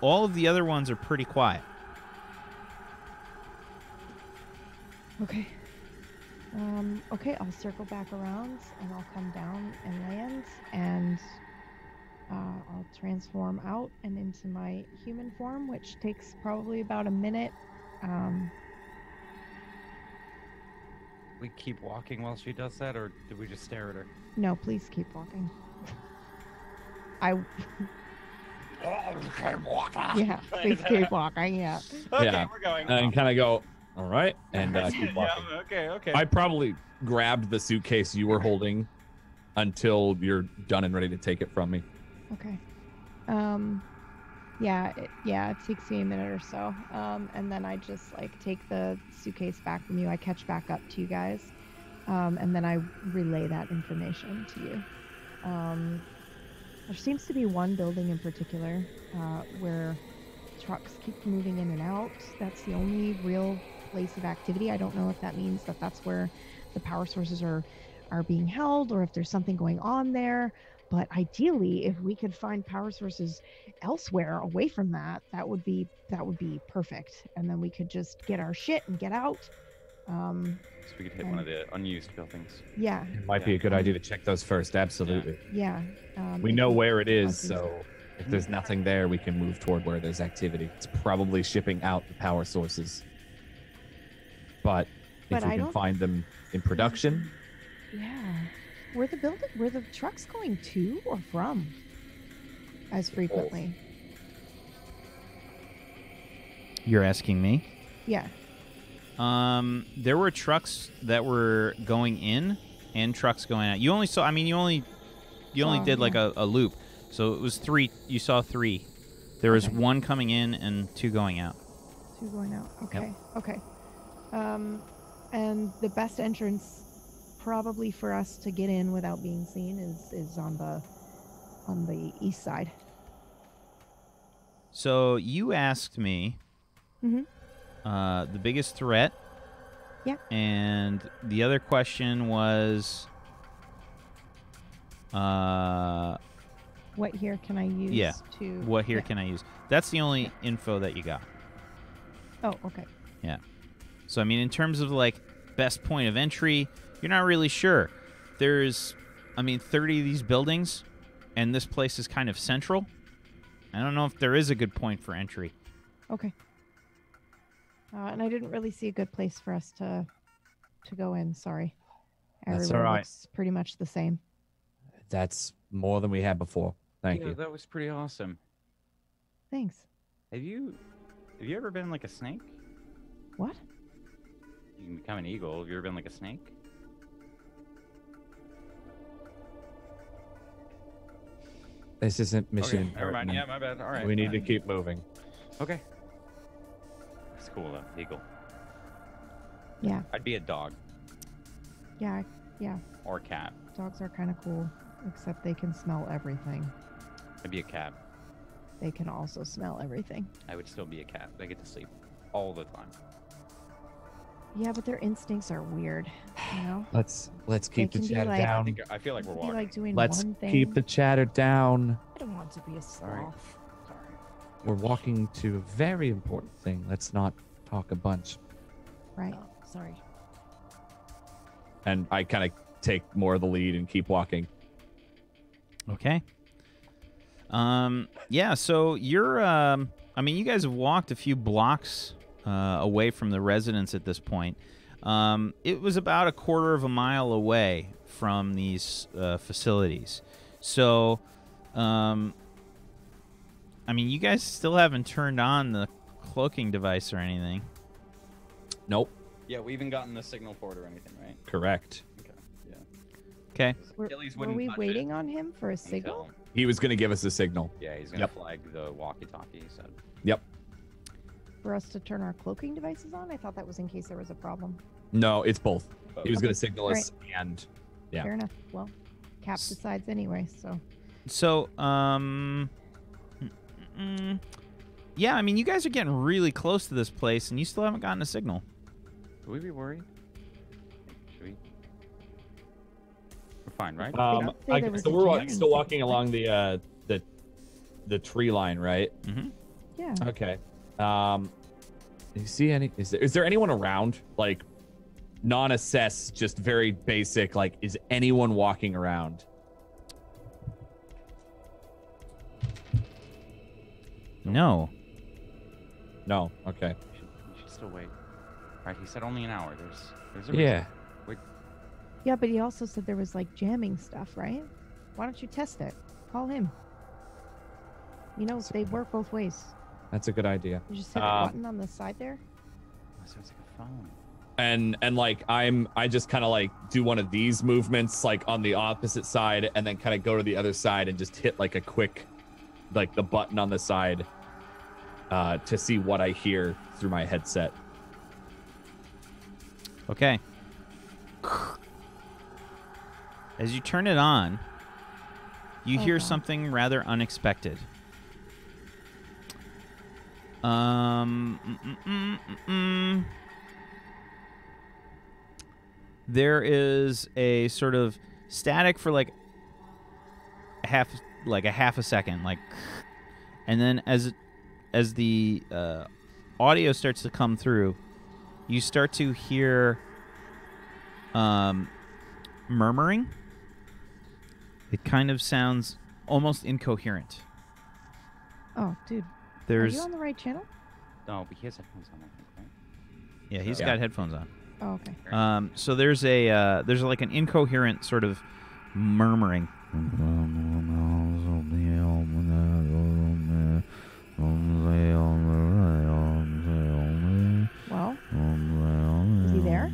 all of the other ones are pretty quiet. Okay. Okay, I'll circle back around and I'll come down and land and I'll transform out and into my human form, which takes probably about a minute. We keep walking while she does that, or do we just stare at her? No, please keep walking. Yeah, please keep walking, yeah. Okay, Yeah. we're going. And kind of go, all right, and keep walking. Yeah, okay. I probably grabbed the suitcase you were holding until you're done and ready to take it from me. Okay. Yeah, it takes me a minute or so. And then I just like take the suitcase back from you. I catch back up to you guys. And then I relay that information to you. There seems to be one building in particular where trucks keep moving in and out. That's the only real place of activity. I don't know if that means that that's where the power sources are being held, or if there's something going on there. But ideally, if we could find power sources elsewhere away from that, that would be perfect. And then we could just get our shit and get out. So we could hit one of the unused buildings. Yeah. It might be a good idea to check those first. Absolutely. Yeah. We if know we- where it is, Okay. so if there's nothing there, we can move toward where there's activity. It's probably shipping out the power sources. But But if we I can don't- find them in production, Yeah. Were the trucks going to or from as frequently? You're asking me? Yeah. There were trucks that were going in and trucks going out. You only saw, you only did like a loop. So it was 3. You saw 3. There was Okay. 1 coming in and 2 going out. 2 going out. Okay. Okay. And the best entrance probably for us to get in without being seen is on the east side. So you asked me Mm-hmm. the biggest threat. Yeah. And the other question was What here can I use Yeah. to... what here yeah. can I use? That's the only info that you got. Oh, okay. Yeah. So, I mean, in terms of, like, best point of entry, you're not really sure. There's, 30 of these buildings, and this place is kind of central. I don't know if there is a good point for entry. Okay. And I didn't really see a good place for us to go in. Sorry. That's Everywhere all right. looks pretty much the same. That's more than we had before. Thank you. That was pretty awesome. Thanks. Have you ever been like a snake? What? You can become an eagle. Have you ever been like a snake? This isn't mission. Okay, never mind. Yeah, my bad. All right. We need to keep moving. Okay. That's cool though. Eagle. Yeah. I'd be a dog Yeah. Yeah. or a cat. Dogs are kind of cool, except they can smell everything. I'd be a cat. They can also smell everything. I would still be a cat. I get to sleep all the time. Yeah, but their instincts are weird. You know? Let's keep the can be chatter like- down. I feel like we're Be walking. like doing Let's one thing. keep the chatter down. I don't want to be a sloth. Sorry. We're walking to a very important thing. Let's not talk a bunch. Right. Sorry. And I kind of take more of the lead and keep walking. Okay. Yeah, so you're, you guys have walked a few blocks away from the residence at this point. It was about a quarter of a mile away from these facilities. So, you guys still haven't turned on the cloaking device or anything. Nope. Yeah, we haven't gotten the signal port or anything, right? Correct. Okay. Yeah. Okay. Achilles Were wouldn't we touch waiting it on him for a until- signal? He was going to give us a signal. Yeah, he's gonna Yep. flag the walkie-talkie. He said. Yep. For us to turn our cloaking devices on? I thought that was in case there was a problem. No, it's both. He was Okay. going to signal us and yeah. Fair enough. Well, Cap decides anyway, so. So, yeah, you guys are getting really close to this place, and you still haven't gotten a signal. Should we be worried? Should we? We're fine, right? say there was So a we're jamming still walking signal. along the tree line, right? Mm-hmm. Yeah. Okay. You see any? Is there anyone around? Like, non-assess, just very basic. Like, is anyone walking around? No. No. Okay. We should still wait. Right? He said only an hour. There's a reason. Yeah. Yeah, but he also said there was like jamming stuff, right? Why don't you test it? Call him. You know, they work both ways. That's a good idea. You just hit a button on the side there. So it's like a phone. And like I just kind of like do one of these movements like on the opposite side and then kind of go to the other side and just hit like a quick like the button on the side to see what I hear through my headset. Okay. As you turn it on, you hear God. something rather unexpected. There is a sort of static for like a half a second, and then as the audio starts to come through, you start to hear murmuring. It kind of sounds almost incoherent. Oh, dude. Are There's you on the right channel? No, but he has headphones on, I think, right? yeah, he's Yeah. got headphones on. Oh, okay. So there's like an incoherent sort of murmuring. Well, is he there?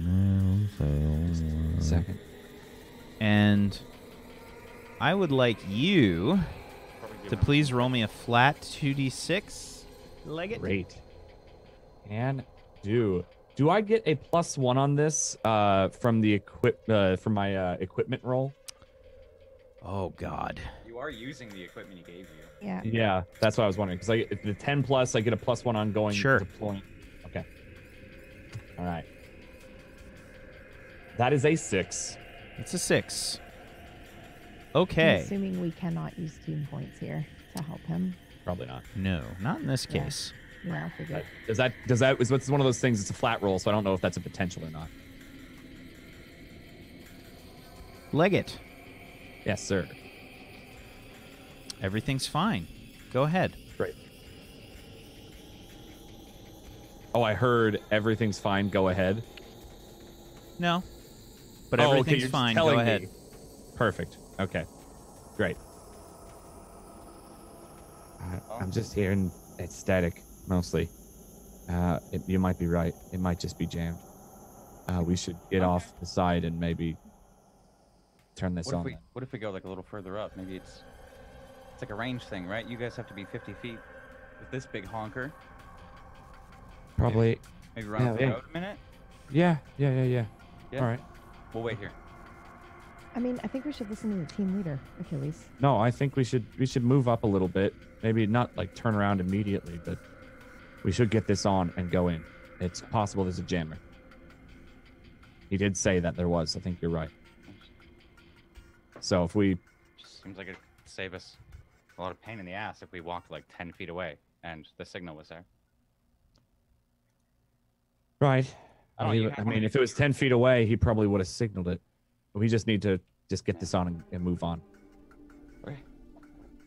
Second. And I would like you to please roll me a flat 2d6. Leggett. Great. Can do. Do I get a +1 on this from the from my equipment roll? Oh God. You You are using the equipment he gave you. Yeah. Yeah, that's what I was wondering. Because if the 10 plus, I get a +1 ongoing Sure. deploying. Okay. All right. That is a 6. It's a 6. I'm Okay. assuming we cannot use team points here to help him. Probably not. No, not in this Yeah. case. Yeah, I figured. Does that is what's one of those things? It's a flat roll, so I don't know if that's a potential or not. Leggett, Yes, sir. everything's fine. Go ahead. Great. Oh, I heard everything's fine. Go ahead. No, but Oh, okay, everything's you're just fine. telling Go me. ahead. Perfect. Okay. Great. I'm just hearing it's static mostly. You might be right. It might just be jammed. We should get off the side and maybe turn this on. What if we go like a little further up? Maybe it's like a range thing, right? You guys have to be 50 feet with this big honker. Probably. Maybe run off the road a minute. Yeah. Yeah. All right. We'll wait here. I mean, I think we should listen to the team leader, Achilles. No, I think we should move up a little bit. Maybe not like turn around immediately, but we should get this on and go in. It's possible there's a jammer. He did say that there was. I think you're right. So if we Just seems like it could save us a lot of pain in the ass if we walked like 10 feet away and the signal was there. right. Oh, you have one. If it was 10 feet away, he probably would have signaled it. We just need to just get this on and move on. Okay.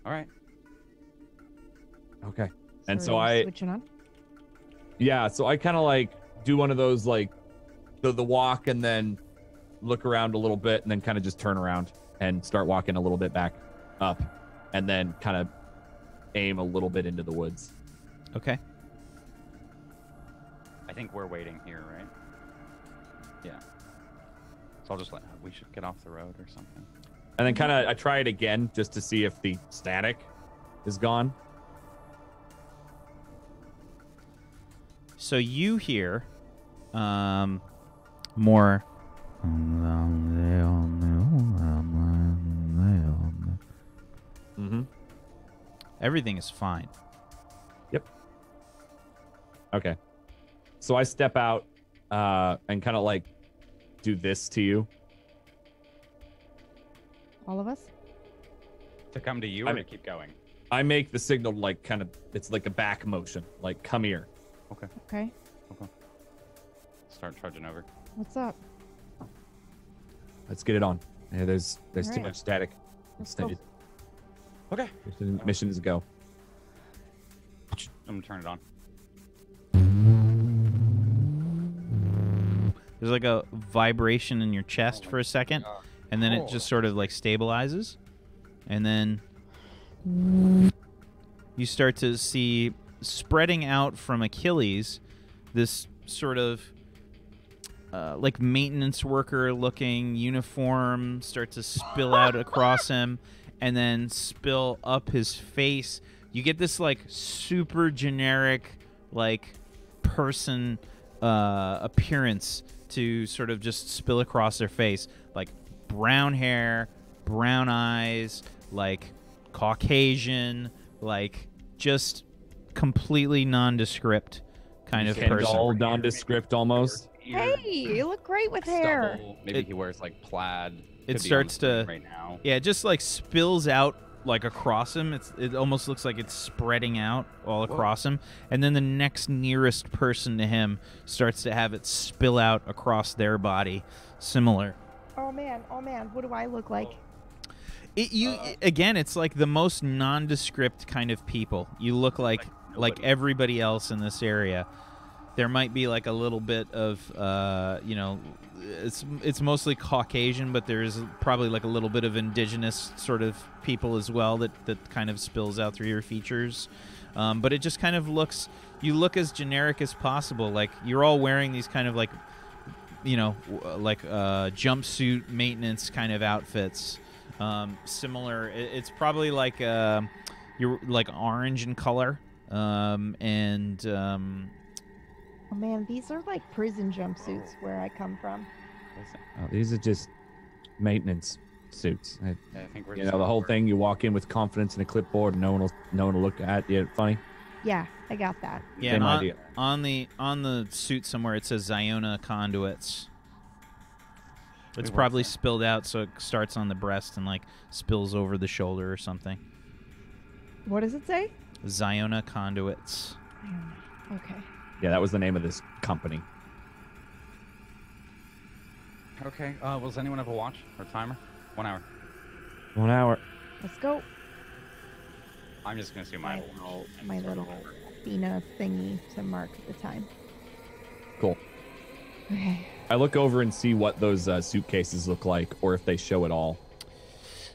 All right. Okay. And so we're I, switching on. yeah, so I kind of like do one of those like the walk and then look around a little bit and then kind of just turn around and start walking a little bit back up and then kind of aim a little bit into the woods. Okay. I think we're waiting here, right? Yeah. So I'll just we should get off the road or something. And then kind of I try it again just to see if the static is gone. So you hear more. Mm-hmm. Everything is fine. Okay. So I step out and kind of like do this to you. All of us? To come to you I or mean- to keep going? I make the signal like kind of, it's like a back motion, like come here. Okay. Start trudging over. What's up? Let's get it on. Yeah, there's too Alright. much static. Let's go. Okay. Mission is go. I'm gonna turn it on. There's like a vibration in your chest for a second, and then it just sort of like stabilizes, and then you start to see spreading out from Achilles this sort of like maintenance worker looking uniform start to spill out across him and then spill up his face. You get this like super generic like person appearance to sort of just spill across their face, like brown hair, brown eyes, like Caucasian, like just completely nondescript kind of And person. all nondescript almost. Hey, you look great with hair. Stubble. Maybe he wears like plaid. It Could be on starts the screen to- right now. Yeah, it just like spills out like across him. It almost looks like it's spreading out all across him, and then the next nearest person to him starts to have it spill out across their body, similar. Oh man, what do I look like? Again, it's like the most nondescript kind of people. You look like nobody. everybody else in this area. There might be like a little bit of it's mostly Caucasian, but there's probably like a little bit of indigenous sort of people as well that kind of spills out through your features. But it just kind of looks, you look as generic as possible. Like you're all wearing these kind of like, jumpsuit maintenance kind of outfits. Similar, it's probably like you're like orange in color, Oh man, these are like prison jumpsuits where I come from. These are just maintenance suits. I think we're You just know, the gonna whole work. thing. You walk in with confidence and a clipboard, and no one will look at you. Funny. Yeah, I got that. Yeah, Same and idea. on the suit somewhere it says Ziona conduits. It's work probably there. spilled out, so it starts on the breast and like spills over the shoulder or something. What does it say? Ziona conduits. Okay. Yeah, that was the name of this company. Okay. Does anyone have a watch or timer? 1 hour. 1 hour. Let's go. I'm just gonna assume I have a watch. My little Athena thingy to mark the time. Cool. Okay. I look over and see what those suitcases look like, or if they show it all.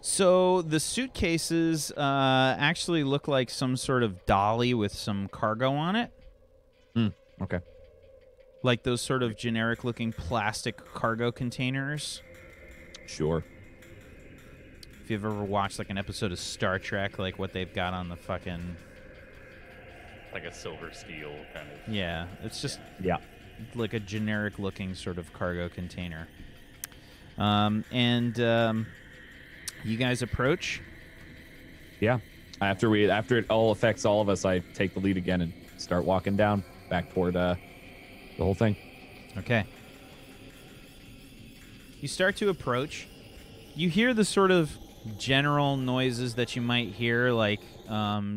So the suitcases actually look like some sort of dolly with some cargo on it. Okay. Like those sort of generic-looking plastic cargo containers. Sure. If you've ever watched like an episode of Star Trek, like what they've got on the fucking... Like a silver steel kind of. Yeah, it's just Yeah. like a generic-looking sort of cargo container. You guys approach. Yeah. After it all affects all of us, I take the lead again and start walking down back toward the whole thing. Okay. You start to approach. You hear the sort of general noises that you might hear, like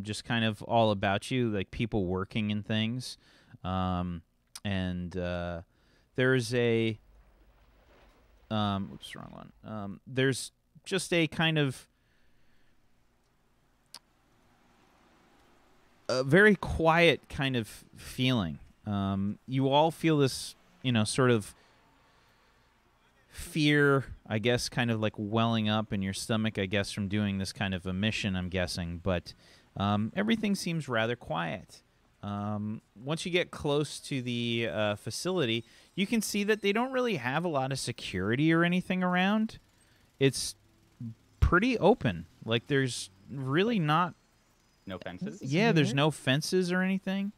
just kind of all about you, like people working and things. There's a... oops, wrong one. There's just a kind of... a very quiet kind of feeling. You all feel this, sort of fear, I guess, kind of like welling up in your stomach, I guess, from doing this kind of a mission, I'm guessing. But everything seems rather quiet. Once you get close to the facility, you can see that they don't really have a lot of security or anything around. It's pretty open. Like, there's really not... No fences? Yeah, there's no fences or anything.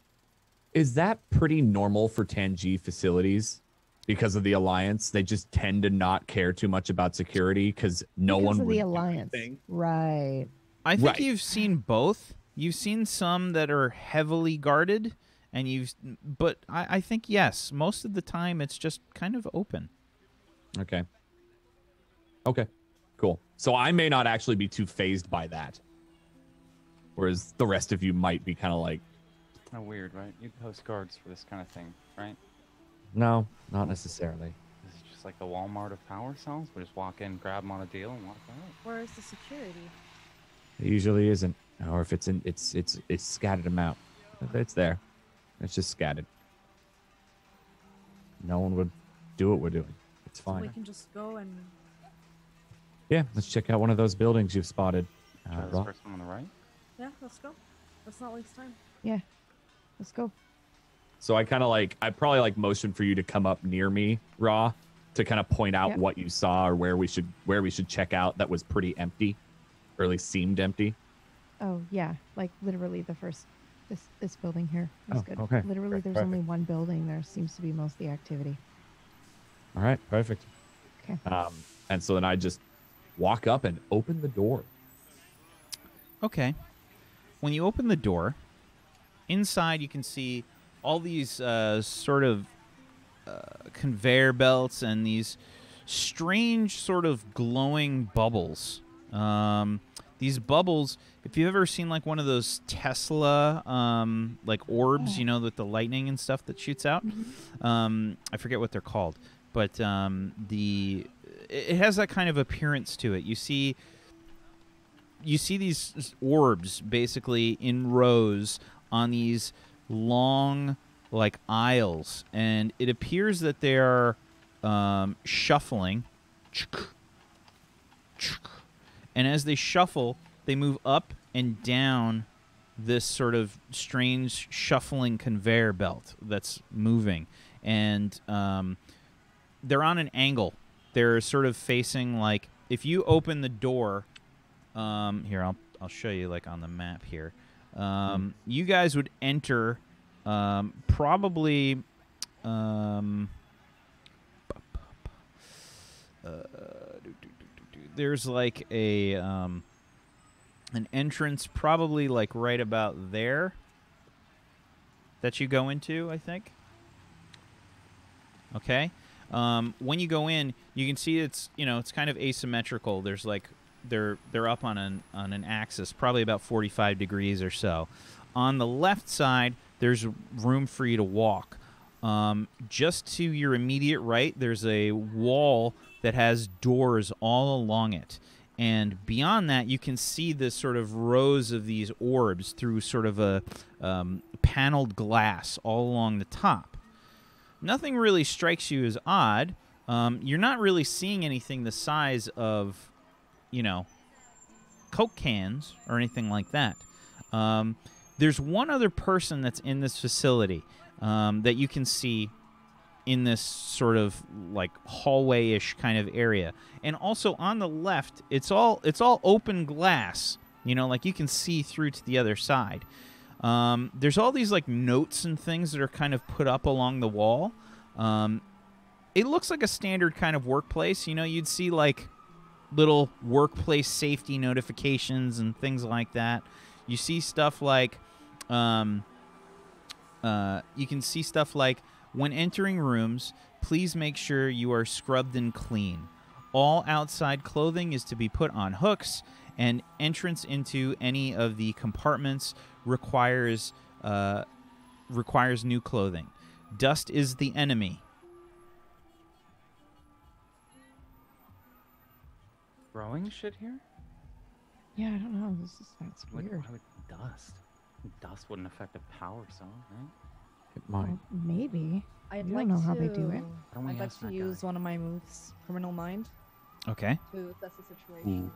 Is that pretty normal for Tangi facilities? Because of the Alliance, they just tend to not care too much about security because no Because one of would the do Alliance. anything. Right. I think Right. you've seen both. You've seen some that are heavily guarded, but I think, yes, most of the time it's just kind of open. Okay. Okay. Cool. So I may not actually be too phased by that. Whereas the rest of you might be kind of like, Kind of weird, right? You post guards for this kind of thing, right? no, not necessarily. This is just like the Walmart of power cells. We just walk in, grab them on a deal, and walk out. Where's the security? It usually isn't. Or if it's scattered amount. It's there. It's just scattered. No one would do what we're doing. It's So we fine. can just go and Yeah, let's check out one of those buildings you've spotted. Try this Rob. first one on the right. yeah, let's go. Let's not waste time. Let's go. So I probably like motion for you to come up near me, Raw, to kind of point out Yep. what you saw or where we should check out that was pretty empty, or at least seemed empty. Oh yeah, like literally the first this building here is Oh, good. okay. Literally, there's Perfect. only one building. There seems to be most of the activity. All right, perfect. Okay. And so then I just walk up and open the door. Okay. When you open the door, inside you can see all these sort of conveyor belts and these strange sort of glowing bubbles. These bubbles, if you've ever seen like one of those Tesla like orbs, with the lightning and stuff that shoots out. I forget what they're called, but it has that kind of appearance to it. You see these orbs basically in rows on these long like aisles, and it appears that they are shuffling. And as they shuffle, they move up and down this sort of strange shuffling conveyor belt that's moving. And they're on an angle. They're sort of facing like, if you open the door, here, I'll show you like on the map here. You guys would enter probably there's like a an entrance probably like right about there that you go into, I think. Okay. When you go in, you can see it's it's kind of asymmetrical. There's like they're up on an axis, probably about 45 degrees or so. On the left side, there's room for you to walk. Just to your immediate right, there's a wall that has doors all along it. And beyond that, you can see this sort of rows of these orbs through sort of a paneled glass all along the top. Nothing really strikes you as odd. You're not really seeing anything the size of, Coke cans or anything like that. There's one other person that's in this facility that you can see in this sort of like hallway-ish kind of area. And also on the left, it's all open glass, like you can see through to the other side. There's all these like notes and things that are kind of put up along the wall. It looks like a standard kind of workplace. You'd see like little workplace safety notifications and things like that. You see stuff like you can see stuff like, when entering rooms, please make sure you are scrubbed and clean. All outside clothing is to be put on hooks, and entrance into any of the compartments requires new clothing. Dust is the enemy. Growing shit here? Yeah, I don't know. That's Why weird. would dust? Dust wouldn't affect a power cell, right? It might. Well, maybe. I'd You like don't know to, how they do it. Don't we I'd like ask to that use guy? one of my moves, Criminal Mind, Okay. to assess the situation.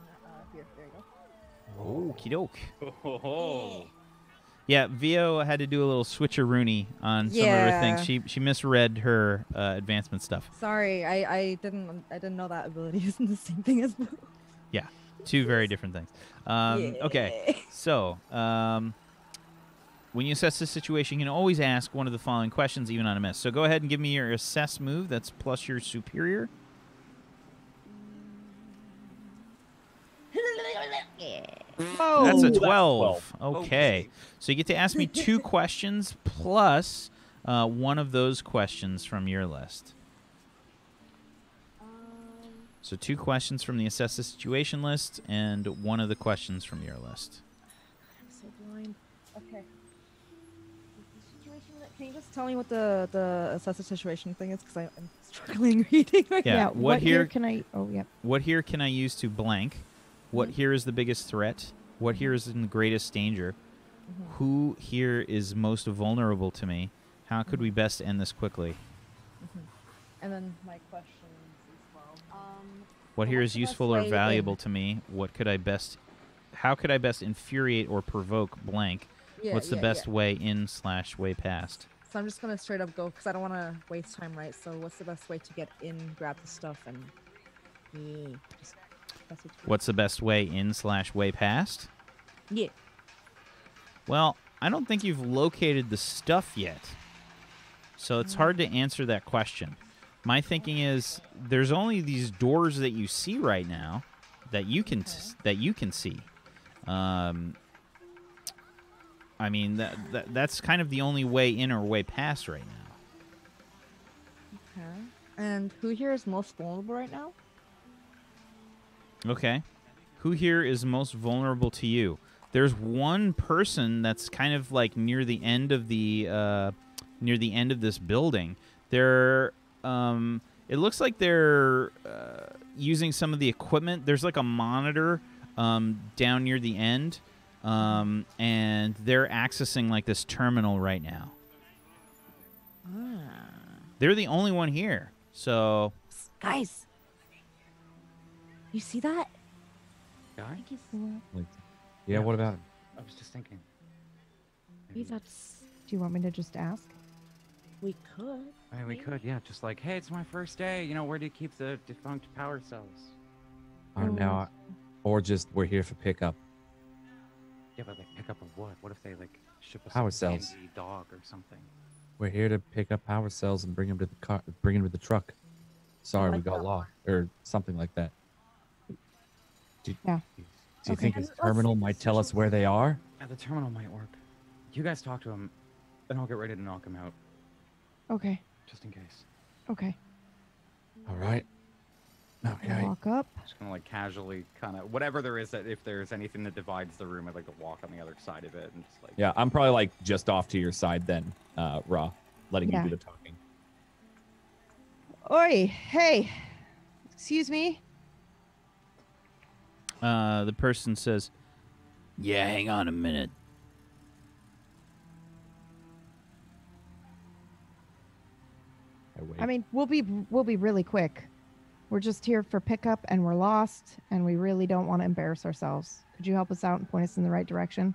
Here, there you go. Okie doke. Oh. Yeah, Vio had to do a little switcheroony on some of her things. She misread her advancement stuff. Sorry, I didn't know that ability isn't the same thing as blue. Yeah, two very different things. Okay, so when you assess the situation, you can always ask one of the following questions, even on a miss. So go ahead and give me your assess move. That's plus your superior. Oh, That's a Ooh, 12. that's Okay. So you get to ask me 2 questions plus one of those questions from your list. So 2 questions from the assess the situation list and one of the questions from your list. I'm so blind. Okay. Can you just tell me what the assess the situation thing is? Because I'm struggling reading right Yeah. yeah. what What here- here can I? Oh, yep. What here can I use to blank? What here is the biggest threat? What here is in the greatest danger? Who here is most vulnerable to me? How could we best end this quickly? And then my questions as well. What here what's is the best useful or way valuable in? to me? How could I best infuriate or provoke blank? Yeah, What's the yeah, best yeah. way in / way past? So I'm just gonna straight up go because I don't want to waste time, right? So what's the best way to get in, grab the stuff, and just that's what What's the best way in / way past? yeah. Well, I don't think you've located the stuff yet. So it's hard to answer that question. My thinking is there's only these doors that you see right now that you can see. I mean that's kind of the only way in or way past right now. Okay. And who here is most vulnerable right now? Okay. Who here is most vulnerable to you? There's one person that's kind of like near the end of this building. They're it looks like they're using some of the equipment. There's like a monitor down near the end, and they're accessing like this terminal right now. They're the only one here. So Guys, you see that? Guy? Yeah, what about him? I was just thinking. Maybe that's. Do you want me to just ask? We could. I mean, we could, yeah. Just like, hey, it's my first day. Where do you keep the defunct power cells? I don't know. Or just we're here for pickup. Yeah, but like pick up a what? What if they like ship us Power a cells. candy dog or something? We're here to pick up power cells and bring them to the car, bring them to the truck. Sorry, we like got that. lost or something like that. Do Yeah. you Okay. think his terminal might tell us where they are? Yeah, the terminal might work. You guys talk to him, and I'll get ready to knock him out, Okay. just in case. Okay. All right. I'll Okay. walk up. Just gonna like casually kind of whatever there is that if there's anything that divides the room, I'd like to walk on the other side of it and just like. Yeah, I'm probably like just off to your side then, Ra, letting Yeah. you do the talking. Oi, hey. Excuse me. The person says, "Yeah, hang on a minute." I wait. I mean, we'll be really quick. We're just here for pickup and we're lost and we really don't want to embarrass ourselves. Could you help us out and point us in the right direction?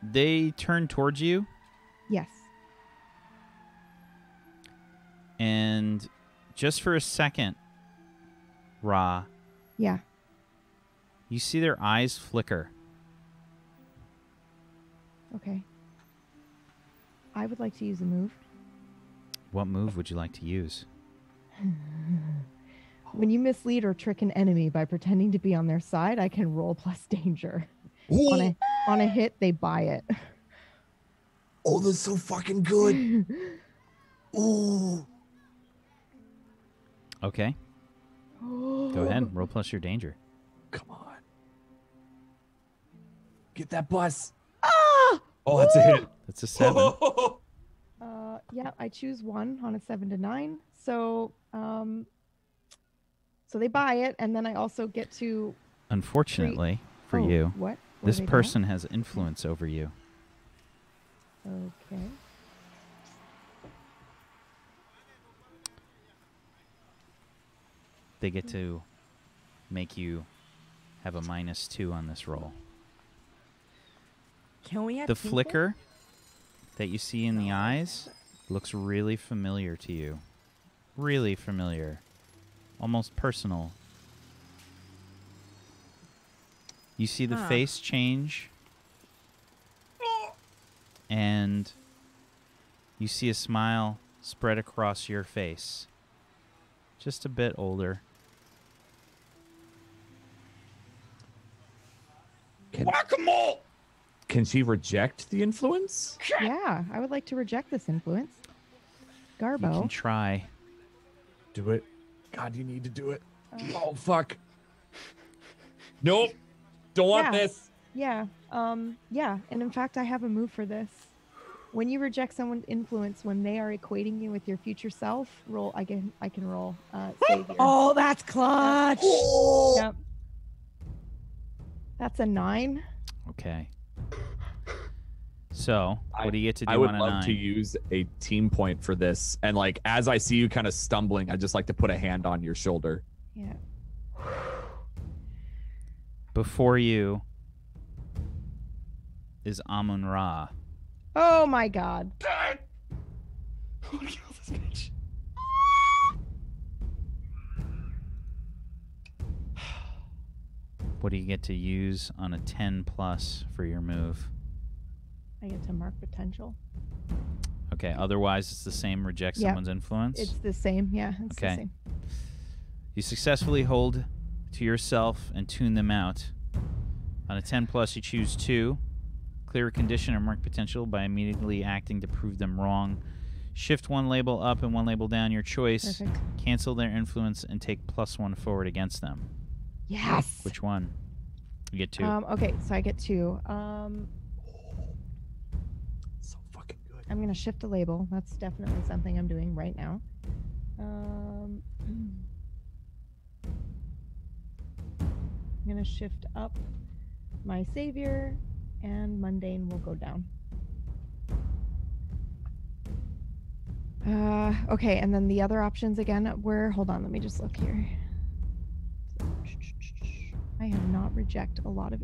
They turn towards you, Yes. and just for a second, Ra, Yeah. you see their eyes flicker. Okay. I would like to use a move. What move would you like to use? When you mislead or trick an enemy by pretending to be on their side, I can roll plus danger. On a hit, they buy it. Oh, that's so fucking good. Ooh. Okay, go ahead. Roll plus your danger. Come on. Get that bus. Ah! Oh, that's a hit. That's a 7. Yeah, I choose one on a 7 to 9. So, so they buy it, and then I also get to. Unfortunately for Oh, you, what? What this do they person has influence over you. don't? Okay. They get to make you have a -2 on this roll. Can we have The people? flicker that you see in the eyes looks really familiar to you. Really familiar. Almost personal. You see the Huh. face change. And you see a smile spread across your face. Just a bit older. Whack-a-mole! Can she reject the influence? Yeah, I would like to reject this influence. You Garbo. can try. Do it. God, you need to do it. Oh, fuck. Nope. Don't want Yeah. this. Yeah. Yeah. And in fact, I have a move for this. When you reject someone's influence, when they are equating you with your future self, roll. I can roll savior. Oh, that's clutch. Yep. That's a 9. Okay. So, what do you get to do I would on a love 9? to use a team point for this. And like, as I see you kind of stumbling, I'd just like to put a hand on your shoulder. Yeah. Before you is Amun-Ra. Oh my God. What do you get to use on a 10 plus for your move? I get to mark potential. Okay, otherwise it's the same, reject Yeah. someone's influence. It's the same. Yeah. It's Okay. the same. You successfully hold to yourself and tune them out. On a 10 plus, you choose 2. Clear a condition or mark potential by immediately acting to prove them wrong. Shift one label up and one label down, your choice. Perfect. Cancel their influence and take +1 forward against them. Yes. Which one? You get 2. Okay, so I get 2. So fucking good. I'm gonna shift a label. That's definitely something I'm doing right now. I'm gonna shift up my savior, and mundane will go down. Okay, and then the other options again were. Hold on, let me just look here. I have not rejected a lot of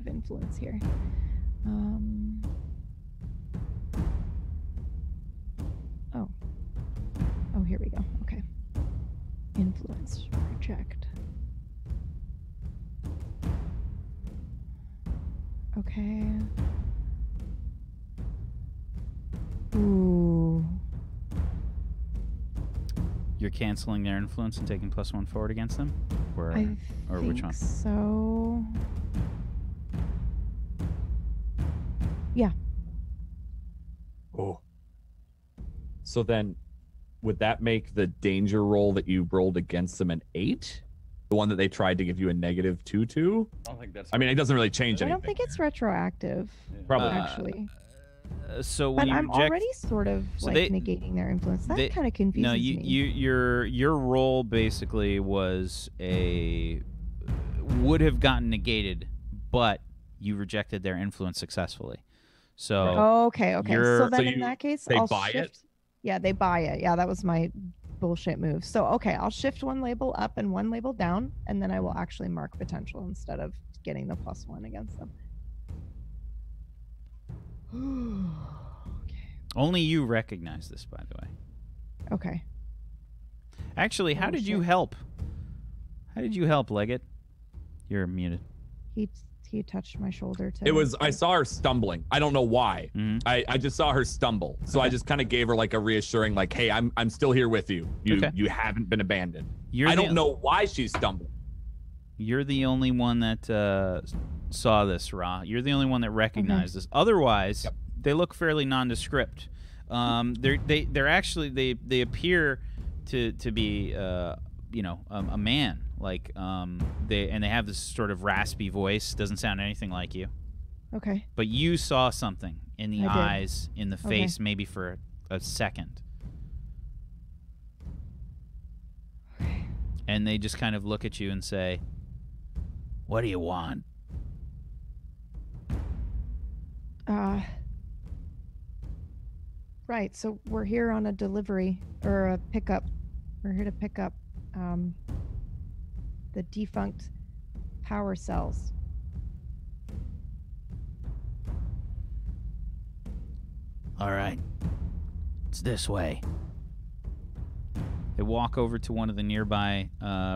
influence here. Oh, here we go. Okay. Influence, reject. Okay. Ooh. You're canceling their influence and taking +1 forward against them? Or I which think one? so. Yeah. Oh. So then, would that make the danger roll that you rolled against them an 8? The one that they tried to give you a -2 to? I don't think that's. I mean, it doesn't really change I anything. don't think it's retroactive, Probably. actually. So when But you I'm reject, already sort of So like they- negating their influence. That they- kind of confuses no, me. your roll basically would have gotten negated, but you rejected their influence successfully. So Oh, okay. So you're- then so in that case, they I'll buy it? shift. Yeah, they buy it. Yeah, that was my bullshit move. So okay, I'll shift one label up and one label down, and then I will actually mark potential instead of getting the +1 against them. only you recognize this, by the way. Okay. Actually, how Oh, did you shit. help? How did you help, Leggett? You're muted. He touched my shoulder too. It was, I saw her stumbling. I don't know why. Mhm. I just saw her stumble. So I just kind of gave her like a reassuring, like, hey, I'm still here with you. Okay. You haven't been abandoned. You're I the- don't know why she's stumbling. You're the only one that saw this, Ra. You're the only one that recognized this. Otherwise, Yep. they look fairly nondescript. They're actually they appear to be a man. Like they have this sort of raspy voice. Doesn't sound anything like you. Okay. But you saw something in the I did. eyes, in the Okay. face, maybe for a second. And they just kind of look at you and say, "What do you want?" Right. So we're here on a delivery or a pickup. We're here to pick up the defunct power cells. All right. It's this way. They walk over to one of the nearby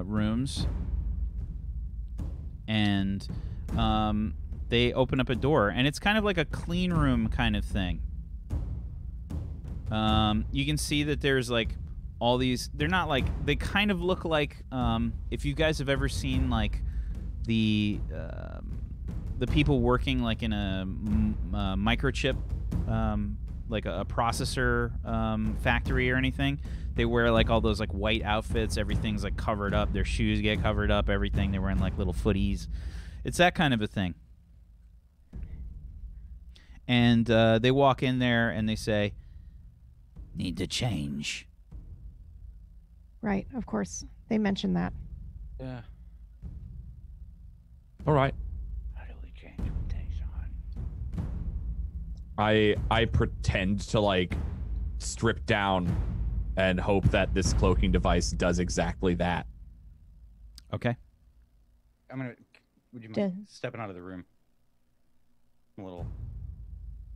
rooms, and they open up a door, and it's kind of like a clean room kind of thing. You can see that there's like all these. They're not like. They kind of look like if you guys have ever seen like the people working like in a microchip. Like a processor factory or anything. They wear like all those like white outfits. Everything's like covered up. Their shoes get covered up. Everything. They're wearing like little footies. It's that kind of a thing. And they walk in there and they say, "Need to change." Right. Of course. They mentioned that. Yeah. All right. How do we change what takes on? I pretend to like strip down and hope that this cloaking device does exactly that. Okay. Would you Duh. mind stepping out of the room? A little.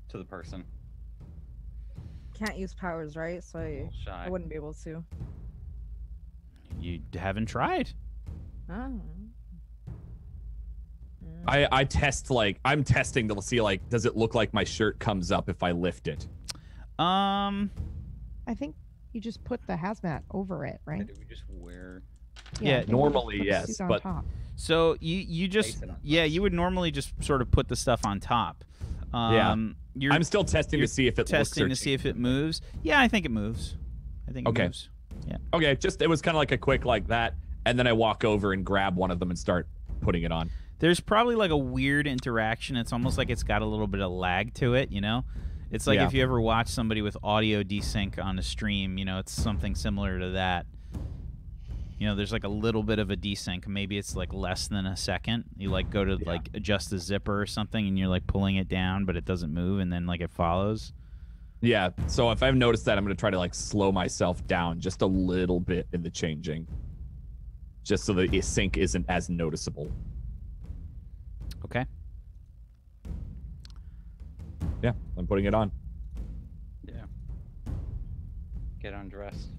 To the person. Can't use powers, right? So A little shy. I wouldn't be able to. You haven't tried. Oh. I test like I'm testing to see like does it look like my shirt comes up if I lift it? I think you just put the hazmat over it, right? Do we just wear? Yeah, I think you just normally, put the yes, suit on but- top. So you just Place it on you would normally just sort of put the stuff on top. You're I'm still testing you're to see if it testing to looks see if it moves. Yeah, I think it moves. I think it Okay. moves. Okay, just it was kind of like a quick like that, and then I walk over and grab one of them and start putting it on. There's probably like a weird interaction. It's almost like it's got a little bit of lag to it, you know? It's like Yeah. if you ever watch somebody with audio desync on a stream, you know, it's something similar to that. You know, there's like a little bit of a desync. Maybe it's like less than a second. You like go to like adjust the zipper or something and you're like pulling it down, but it doesn't move and then like it follows. Yeah, so if I've noticed that, I'm going to try to like slow myself down just a little bit in the changing. Just so the sync isn't as noticeable. Okay. Yeah, I'm putting it on. Yeah. Get undressed.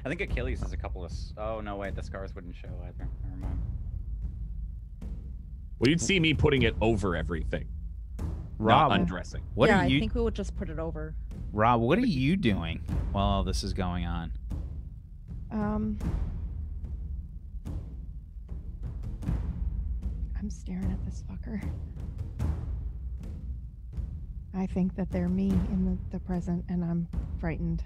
I think Achilles has a couple of. Oh no, wait, the scars wouldn't show either. Never mind. Well, you'd see me putting it over everything, Rob, not undressing. what yeah, are you I think we would just put it over. Rob, what are you doing while all this is going on? I'm staring at this fucker. I think that they're me in the present, and I'm frightened.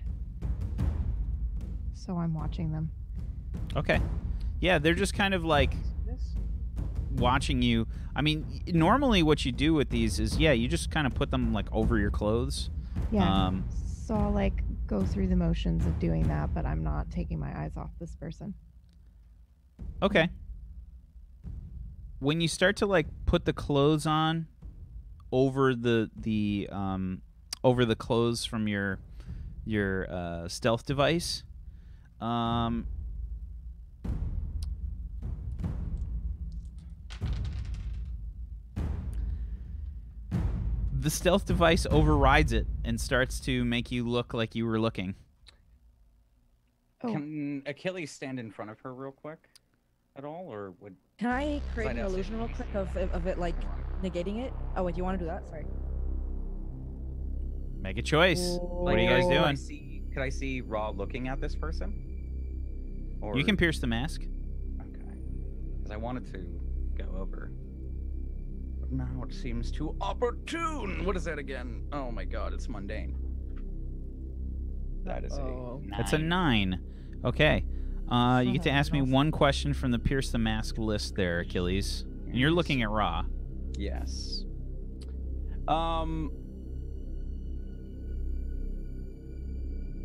So I'm watching them. Okay. Yeah, they're just kind of like watching you. I mean, normally what you do with these is, yeah, you just kind of put them like over your clothes. Yeah. So I'll like go through the motions of doing that, but I'm not taking my eyes off this person. Okay. When you start to like put the clothes on over the clothes from your stealth device, the stealth device overrides it and starts to make you look like you were looking. Oh. Can Achilles stand in front of her real quick at all, or would? Can I create I'd an ask illusion if real you quick see of it like negating it? Oh wait, you want to do that? Sorry. Make a choice. What are you guys doing? Could I see Raw looking at this person? Or... You can pierce the mask. Okay. Because I wanted to go over. But now it seems too opportune. What is that again? Oh my god, it's mundane. That is a 9. That's a 9. Okay. You get to ask me one question from the pierce the mask list there, Achilles. And you're looking at Ra. Yes.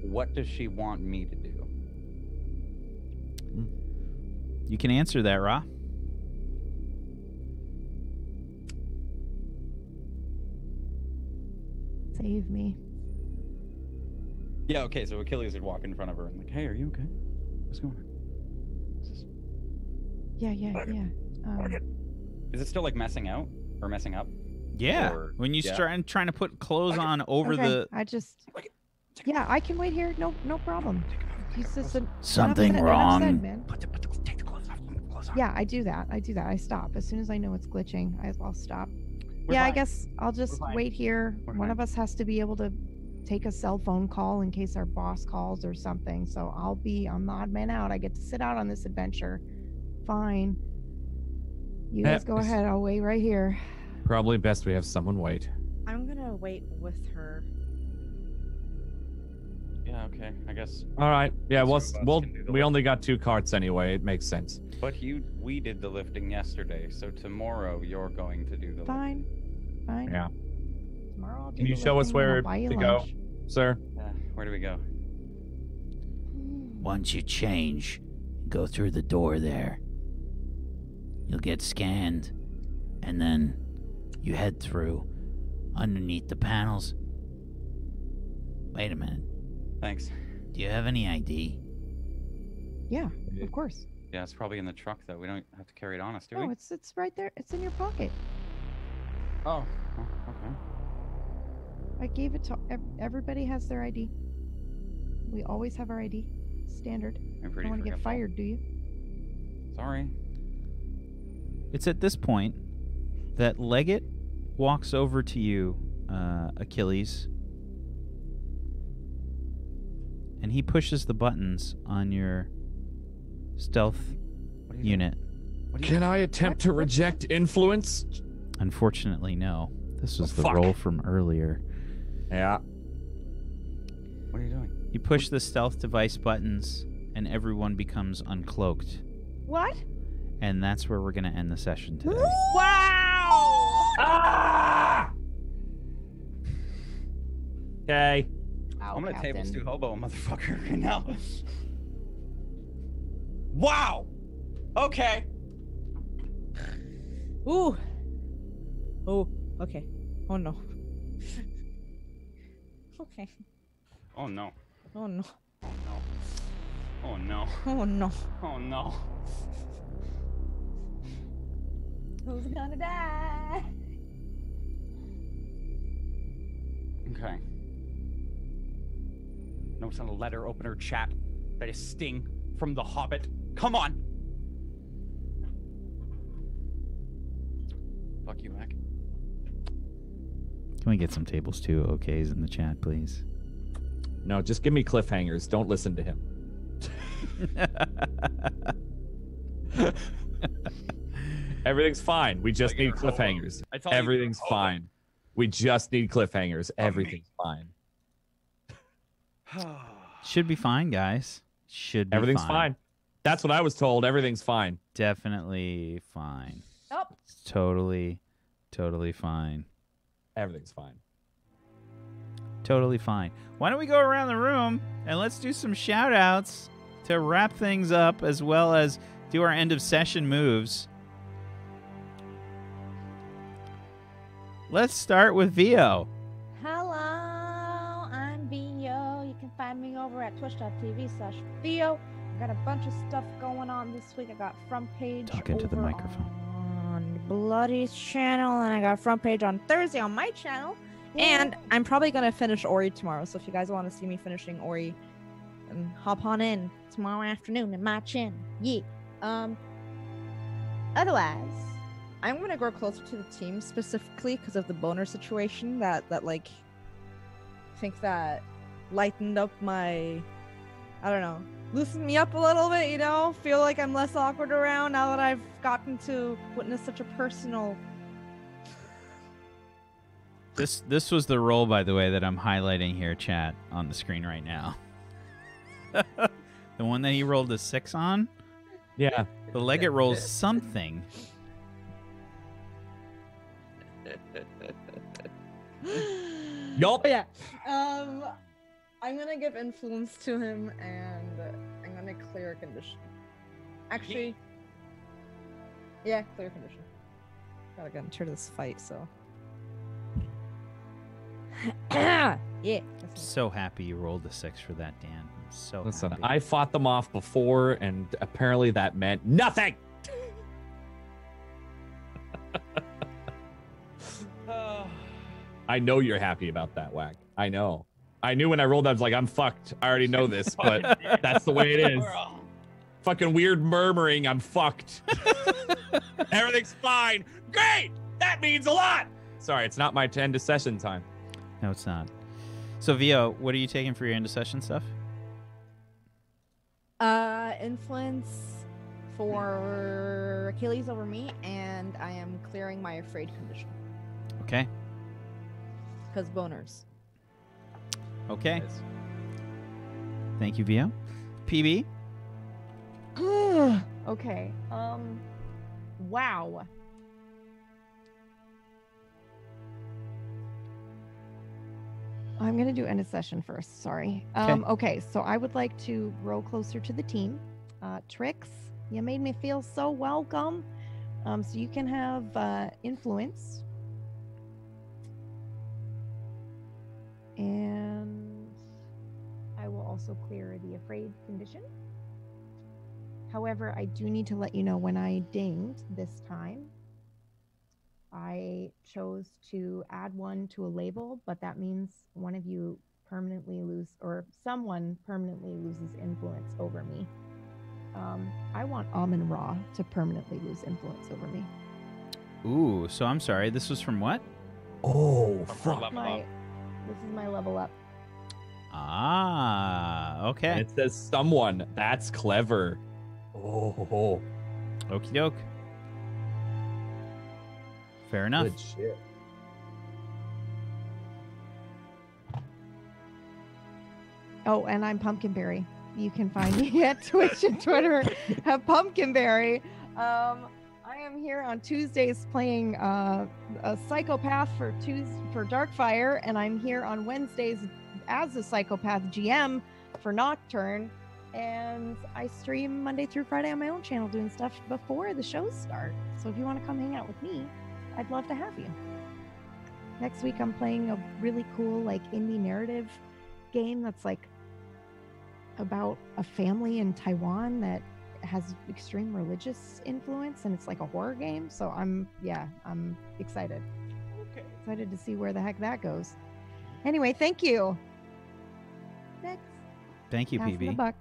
What does she want me to do? You can answer that, Ra. Save me. Yeah, okay, so Achilles would walk in front of her and like, hey, are you okay? What's going on? Yeah. Is it still like messing out? Or messing up? Yeah. Or- When you trying to put clothes on over Okay, the... I just. Yeah, I can wait here. No problem. He's just Something enough wrong. said, man. Take the clothes off. Put the clothes on. Yeah, I do that. I stop as soon as I know it's glitching. I'll stop. We're I fine. guess I'll just We're fine. wait here. We're One fine. of us has to be able to take a cell phone call in case our boss calls or something. So I'm the odd man out. I get to sit out on this adventure. Fine. You guys go ahead. I'll wait right here. Probably best we have someone wait. I'm gonna wait with her. Yeah, okay, I guess. All right. Yeah, Sort well, of us we'll can do the we lift. only got 2 carts anyway. It makes sense. But we did the lifting yesterday, so tomorrow you're going to do the Fine. Yeah. Tomorrow I'll do Can you the show us lifting and where I'll buy you to go, lunch. sir? lifting. Where do we go? Once you change, go through the door there. You'll get scanned, and then you head through underneath the panels. Wait a minute. Thanks. Do you have any ID? Yeah, of course. Yeah, it's probably in the truck though. We don't have to carry it on us, do No, we? it's right there. It's in your pocket. Oh, okay. I gave it to everybody has their ID. We always have our ID. Standard. I'm You pretty don't want to get forgetful. fired, do you? Sorry. It's at this point that Leggett walks over to you, Achilles, and he pushes the buttons on your stealth What are you unit. doing? What are you Can I attempt to reject influence? Unfortunately, no. This was the fuck. roll from earlier. Yeah. What are you doing? You push the stealth device buttons, and everyone becomes uncloaked. What? And that's where we're going to end the session today. Ah! Okay. I'm gonna table stew hobo a motherfucker right now. Wow. Okay. Ooh. Oh. Okay. Oh no. Okay. Oh no. Oh no. Oh no. Oh no. Oh no. Who's gonna die? Okay. No, it's not a letter opener chat. That is Sting from The Hobbit. Come on. Fuck you, Mac. Can we get some tables too okays in the chat, please? No, just give me cliffhangers. Don't listen to him. Everything's fine. We just need cliffhangers. Everything's fine. We just need cliffhangers. Everything's fine. Should be fine, guys. Should be Everything's fine. That's what I was told. Everything's fine. Definitely fine. Nope. Totally fine. Everything's fine. Totally fine. Why don't we go around the room and let's do some shout outs to wrap things up as well as do our end of session moves. Let's start with Vio. Hello, I'm Vio. You can find me over at twitch.tv/Vio. I got a bunch of stuff going on this week. I got front page Talk into the over microphone. on Bloody's channel, and I got front page on Thursday on my channel. And I'm probably gonna finish Ori tomorrow. So if you guys want to see me finishing Ori, hop on in tomorrow afternoon in my channel. Yeah. Otherwise, I'm gonna grow closer to the team specifically because of the boner situation that like I think that lightened up my, I don't know, loosened me up a little bit, you know, feel like I'm less awkward around now that I've gotten to witness such a personal. This was the roll, by the way, that I'm highlighting here, chat, on the screen right now. The one that he rolled a 6 on? Yeah. The Leggett rolls something. Yup. But yeah, I'm gonna give influence to him, and I'm gonna clear a condition. Actually, yeah, clear a condition. Gotta get into this fight, so. Yeah. That's So happy you rolled a 6 for that, Dan. I'm so Listen, happy. I fought them off before, and apparently that meant nothing. I know you're happy about that, Whack. I know. I knew when I rolled, I was like, I'm fucked. I already know this, but that's the way it is. Fucking weird murmuring, I'm fucked. Everything's fine. Great! That means a lot! Sorry, it's not my end of session time. No, it's not. So, Vio, what are you taking for your end of session stuff? influence for Achilles over me, and I am clearing my afraid condition. Okay. Because boners. Okay. Thank you, Vio. PB? Okay. Wow. I'm going to do end of session first. Sorry. Okay. So I would like to grow closer to the team. Trix, you made me feel so welcome. So you can have influence. And I will also clear the afraid condition. However, I do need to let you know when I dinged this time, I chose to add one to a label, but that means one of you permanently lose, or someone permanently loses influence over me. I want Amun Ra to permanently lose influence over me. Ooh, so I'm sorry. This was from what? Oh, fuck. This is my level up. Ah, okay. And it says someone. That's clever. Oh. Okie doke. Fair enough. Good shit. Oh, and I'm Pumpkinberry. You can find me at Twitch and Twitter at Pumpkinberry. I am here on Tuesdays playing a psychopath for Darkfire, and I'm here on Wednesdays as a psychopath GM for Nocturne. And I stream Monday through Friday on my own channel doing stuff before the shows start. So if you want to come hang out with me, I'd love to have you. Next week I'm playing a really cool like indie narrative game that's like about a family in Taiwan that has extreme religious influence, and it's like a horror game. So I'm excited. Okay. Excited to see where the heck that goes. Anyway, thank you. Next. Thank you, Passing the PB. buck.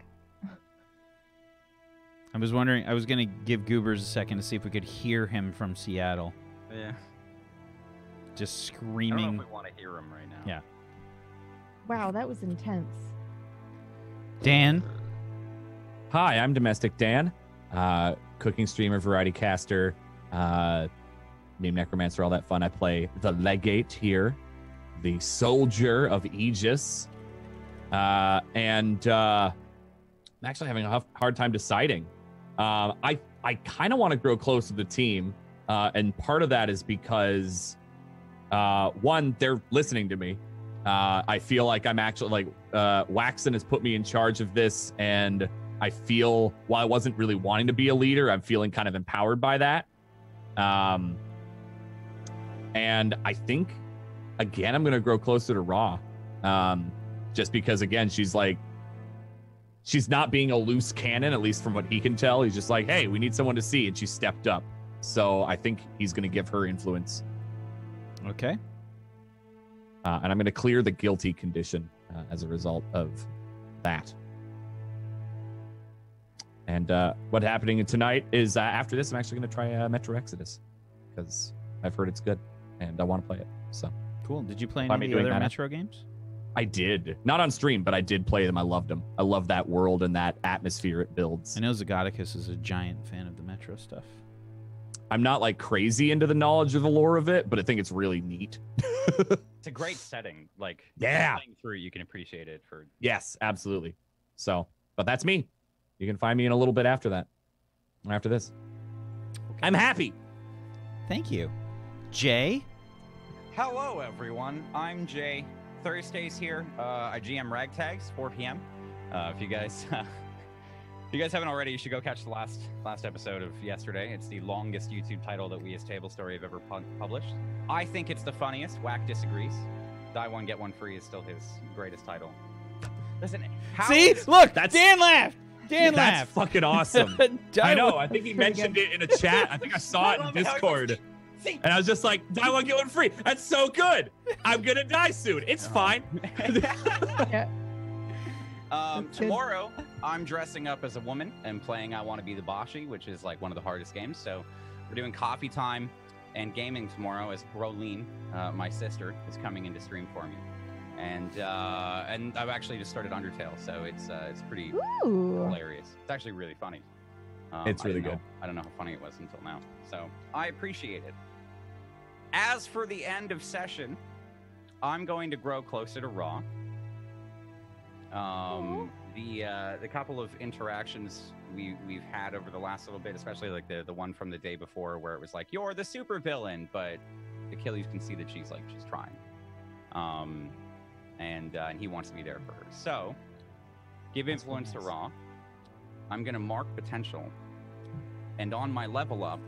I was wondering, I was going to give Goobers a second to see if we could hear him from Seattle. Yeah. Just I don't screaming. know if we want to hear him right now. Yeah. Wow, that was intense. Dan? Hi, I'm Domestic Dan, cooking streamer, variety caster, name necromancer, all that fun. I play the legate here, the soldier of Aegis, and I'm actually having a hard time deciding. I kind of want to grow close to the team, and part of that is because one, they're listening to me. I feel like I'm actually like Waxen has put me in charge of this, and I feel while I wasn't really wanting to be a leader, I'm feeling kind of empowered by that. And I think again I'm gonna grow closer to Raw, just because again she's not being a loose cannon, at least from what he can tell. He's just like, hey, we need someone to see, and she stepped up. So I think he's gonna give her influence. Okay. And I'm going to clear the guilty condition as a result of that. And what's happening tonight is after this, I'm actually going to try Metro Exodus because I've heard it's good and I want to play it. So cool. Did you play any of the other Metro games? I did. Not on stream, but I did play them. I loved them. I love that world and that atmosphere it builds. I know Zagoticus is a giant fan of the Metro stuff. I'm not like crazy into the knowledge of the lore of it, but I think it's really neat. It's a great setting. Like, yeah, playing through, you can appreciate it for. Yes, absolutely. So, but that's me. You can find me in a little bit after that. After this, okay. I'm happy. Thank you, Jay. Hello, everyone. I'm Jay. Thursdays here. I GM Ragtags, 4 p.m. If you guys. If you guys haven't already, you should go catch the last episode of yesterday. It's the longest YouTube title that we as Tablestory have ever published. I think it's the funniest. Wack disagrees. Die one, get one free is still his greatest title. Listen, look, Dan laughed. Dan That's laughed. fucking awesome. I know. I think he mentioned it in a chat. I think I saw it in Discord. And I was just like, die one, get one free. That's so good. I'm going to die soon. It's fine. Yeah. Tomorrow, I'm dressing up as a woman and playing I Want to Be the Boshi, which is like one of the hardest games. So we're doing coffee time and gaming tomorrow as Broline, my sister, is coming into stream for me. And I've actually just started Undertale, so it's pretty hilarious. It's actually really funny. It's really good. I don't know how funny it was until now. So I appreciate it. As for the end of session, I'm going to grow closer to Raw. The couple of interactions we've had over the last little bit, especially like the one from the day before where it was like, you're the super villain, but Achilles can see that she's trying. And he wants to be there for her. So give influence to Raw. I'm gonna mark potential. And on my level up,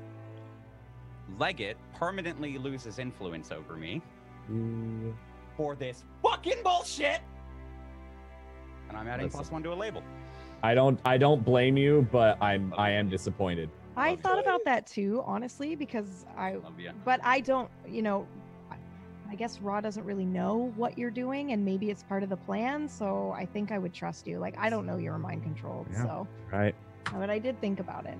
Legate permanently loses influence over me for this fucking bullshit. And I'm adding +1 to a label. I don't blame you, but I am disappointed. I thought about that too, honestly, because but I don't, I guess Raw doesn't really know what you're doing, and maybe it's part of the plan. So I think I would trust you. Like, I don't know you're mind controlled, so right. But I did think about it.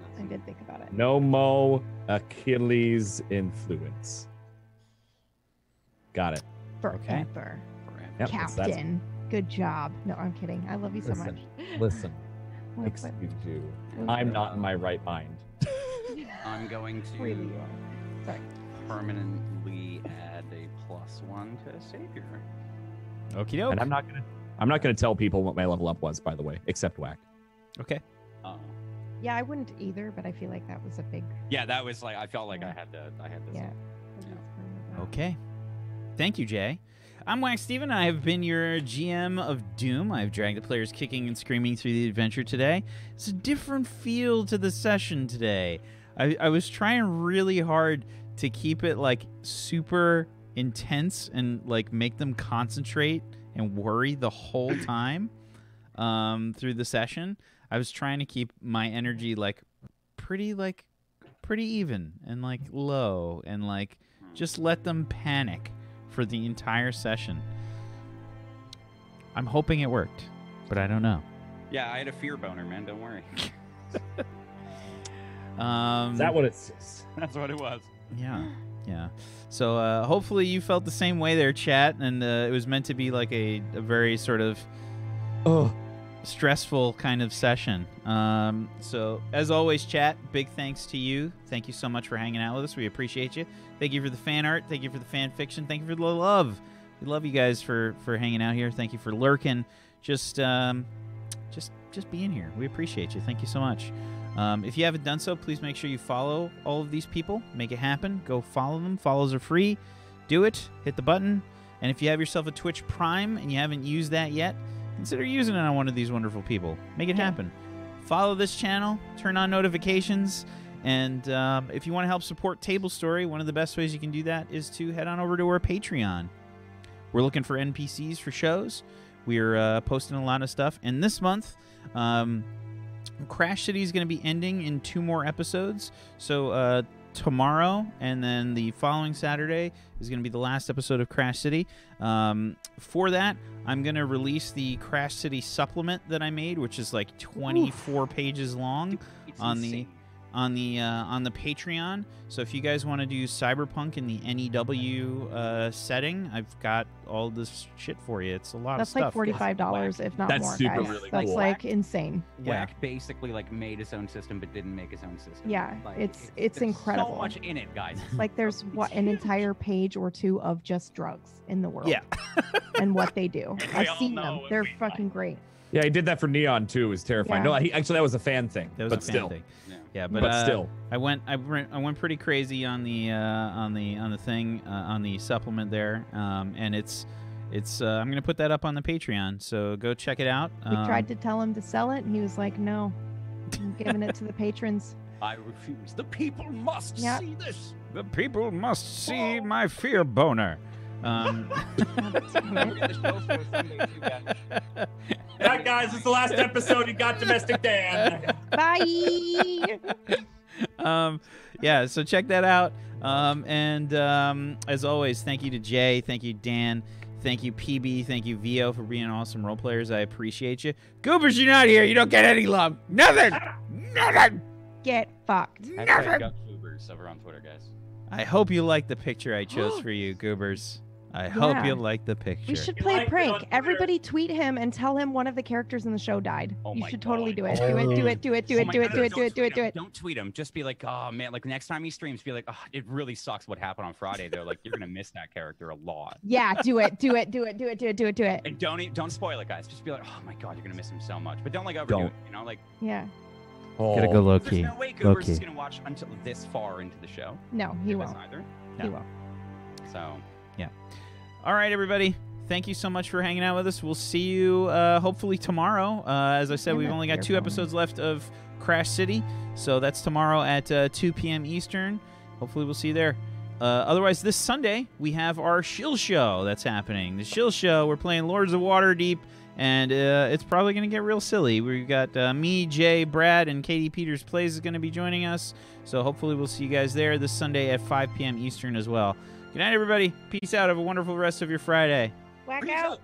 No mo Achilles influence. Got it. Forever. Yep, Captain. Good job. No, I'm kidding. I love you so much. Listen. Excuse you. I'm not in my right mind. I'm going to permanently add a +1 to Savior. Okie doke. And I'm not gonna tell people what my level up was, by the way, except Whack. Okay. Yeah, I wouldn't either, but I feel like that was a big. Yeah, that was like I felt like I had this. Yeah. Okay. Thank you, Jay. I'm Wacksteven, and I have been your GM of Doom. I've dragged the players kicking and screaming through the adventure today. It's a different feel to the session today. I was trying really hard to keep it like super intense and like make them concentrate and worry the whole time through the session. I was trying to keep my energy pretty even and like low and like just let them panic for the entire session. I'm hoping it worked, but I don't know. Yeah, I had a fear boner, man. Don't worry. Is that what it is? That's what it was. Yeah. So hopefully you felt the same way there, chat, and it was meant to be like a very sort of stressful kind of session. So as always, chat, big thanks to you. Thank you so much for hanging out with us. We appreciate you. Thank you for the fan art. Thank you for the fan fiction. Thank you for the love. We love you guys for hanging out here. Thank you for lurking. Just being here. We appreciate you. Thank you so much. If you haven't done so, please make sure you follow all of these people. Make it happen. Go follow them. Follows are free. Do it. Hit the button. And if you have yourself a Twitch Prime and you haven't used that yet, consider using it on one of these wonderful people. Make it happen. Follow this channel. Turn on notifications. And if you want to help support Tablestory, one of the best ways you can do that is to head on over to our Patreon. We're looking for NPCs for shows. We're posting a lot of stuff. And this month, Crash City is going to be ending in 2 more episodes. So tomorrow and then the following Saturday is going to be the last episode of Crash City. For that, I'm going to release the Crash City supplement that I made, which is like 24 pages long on the Patreon. So if you guys want to do Cyberpunk in the NEW setting, I've got all this shit for you. It's a lot of stuff. That's like $45, if not That's more, super guys. really That's cool. like insane. Whack basically like made his own system but didn't make his own system. Yeah, Like, it's incredible. So much in it, guys. Like there's an entire page or 2 of just drugs in the world. Yeah. And what they do. I've all seen know them. what They're we fucking great. Yeah, he did that for Neon too. It was terrifying. Yeah. No, actually that was a fan thing. That was but a fan still. thing. Yeah. Yeah, but, But still. I went pretty crazy on the thing on the supplement there, and it's I'm gonna put that up on the Patreon, so go check it out. We tried to tell him to sell it, and he was like, "No, I'm giving it to the patrons." I refuse. The people must Yeah. see this. The people must see my fear boner. Yeah, guys, it's the last episode. You got Domestic Dan. Bye. Yeah, so check that out. As always, thank you to Jay, thank you Dan, thank you PB, thank you VO for being awesome role players. I appreciate you. Goobers, you're not here. You don't get any love. Nothing. Nothing. Get fucked. Hashtag Goobers over on Twitter, guys. I hope you like the picture I chose for you, Goobers. I hope Yeah. you like the picture. We should play a like it on prank. Twitter. Everybody tweet him and tell him one of the characters in the show died. Oh You my should totally God. do it. Do it. Do it. Do it. Do Oh it. my Do it. God, Do it. don't Do it. Do tweet it. Do him. it. Don't tweet him. Just be like, oh man, like next time he streams, be like, oh, it really sucks what happened on Friday. They're like, you're gonna miss that character a lot. Yeah. Do it. Do it. Do it. Do it. Do it. Do it. Do it. And don't spoil it, guys. Just be like, oh my God, you're gonna miss him so much. But don't like overdo Don't. it. You know, like Yeah. Gotta go low there's key. no way Low Goobers is key. gonna watch until this far into the show. No, he Do this won't. either. He won't. So All right, everybody. Thank you so much for hanging out with us. We'll see you hopefully tomorrow. As I said, And we've that's only got your 2 phone. episodes left of Crash City. So that's tomorrow at 2 p.m. Eastern. Hopefully we'll see you there. Otherwise, this Sunday, we have our Shill Show that's happening. The Shill Show, we're playing Lords of Waterdeep, and it's probably going to get real silly. We've got me, Jay, Brad, and Katie Peters Plays is going to be joining us. So hopefully we'll see you guys there this Sunday at 5 p.m. Eastern as well. Good night, everybody. Peace out. Have a wonderful rest of your Friday. Whack out.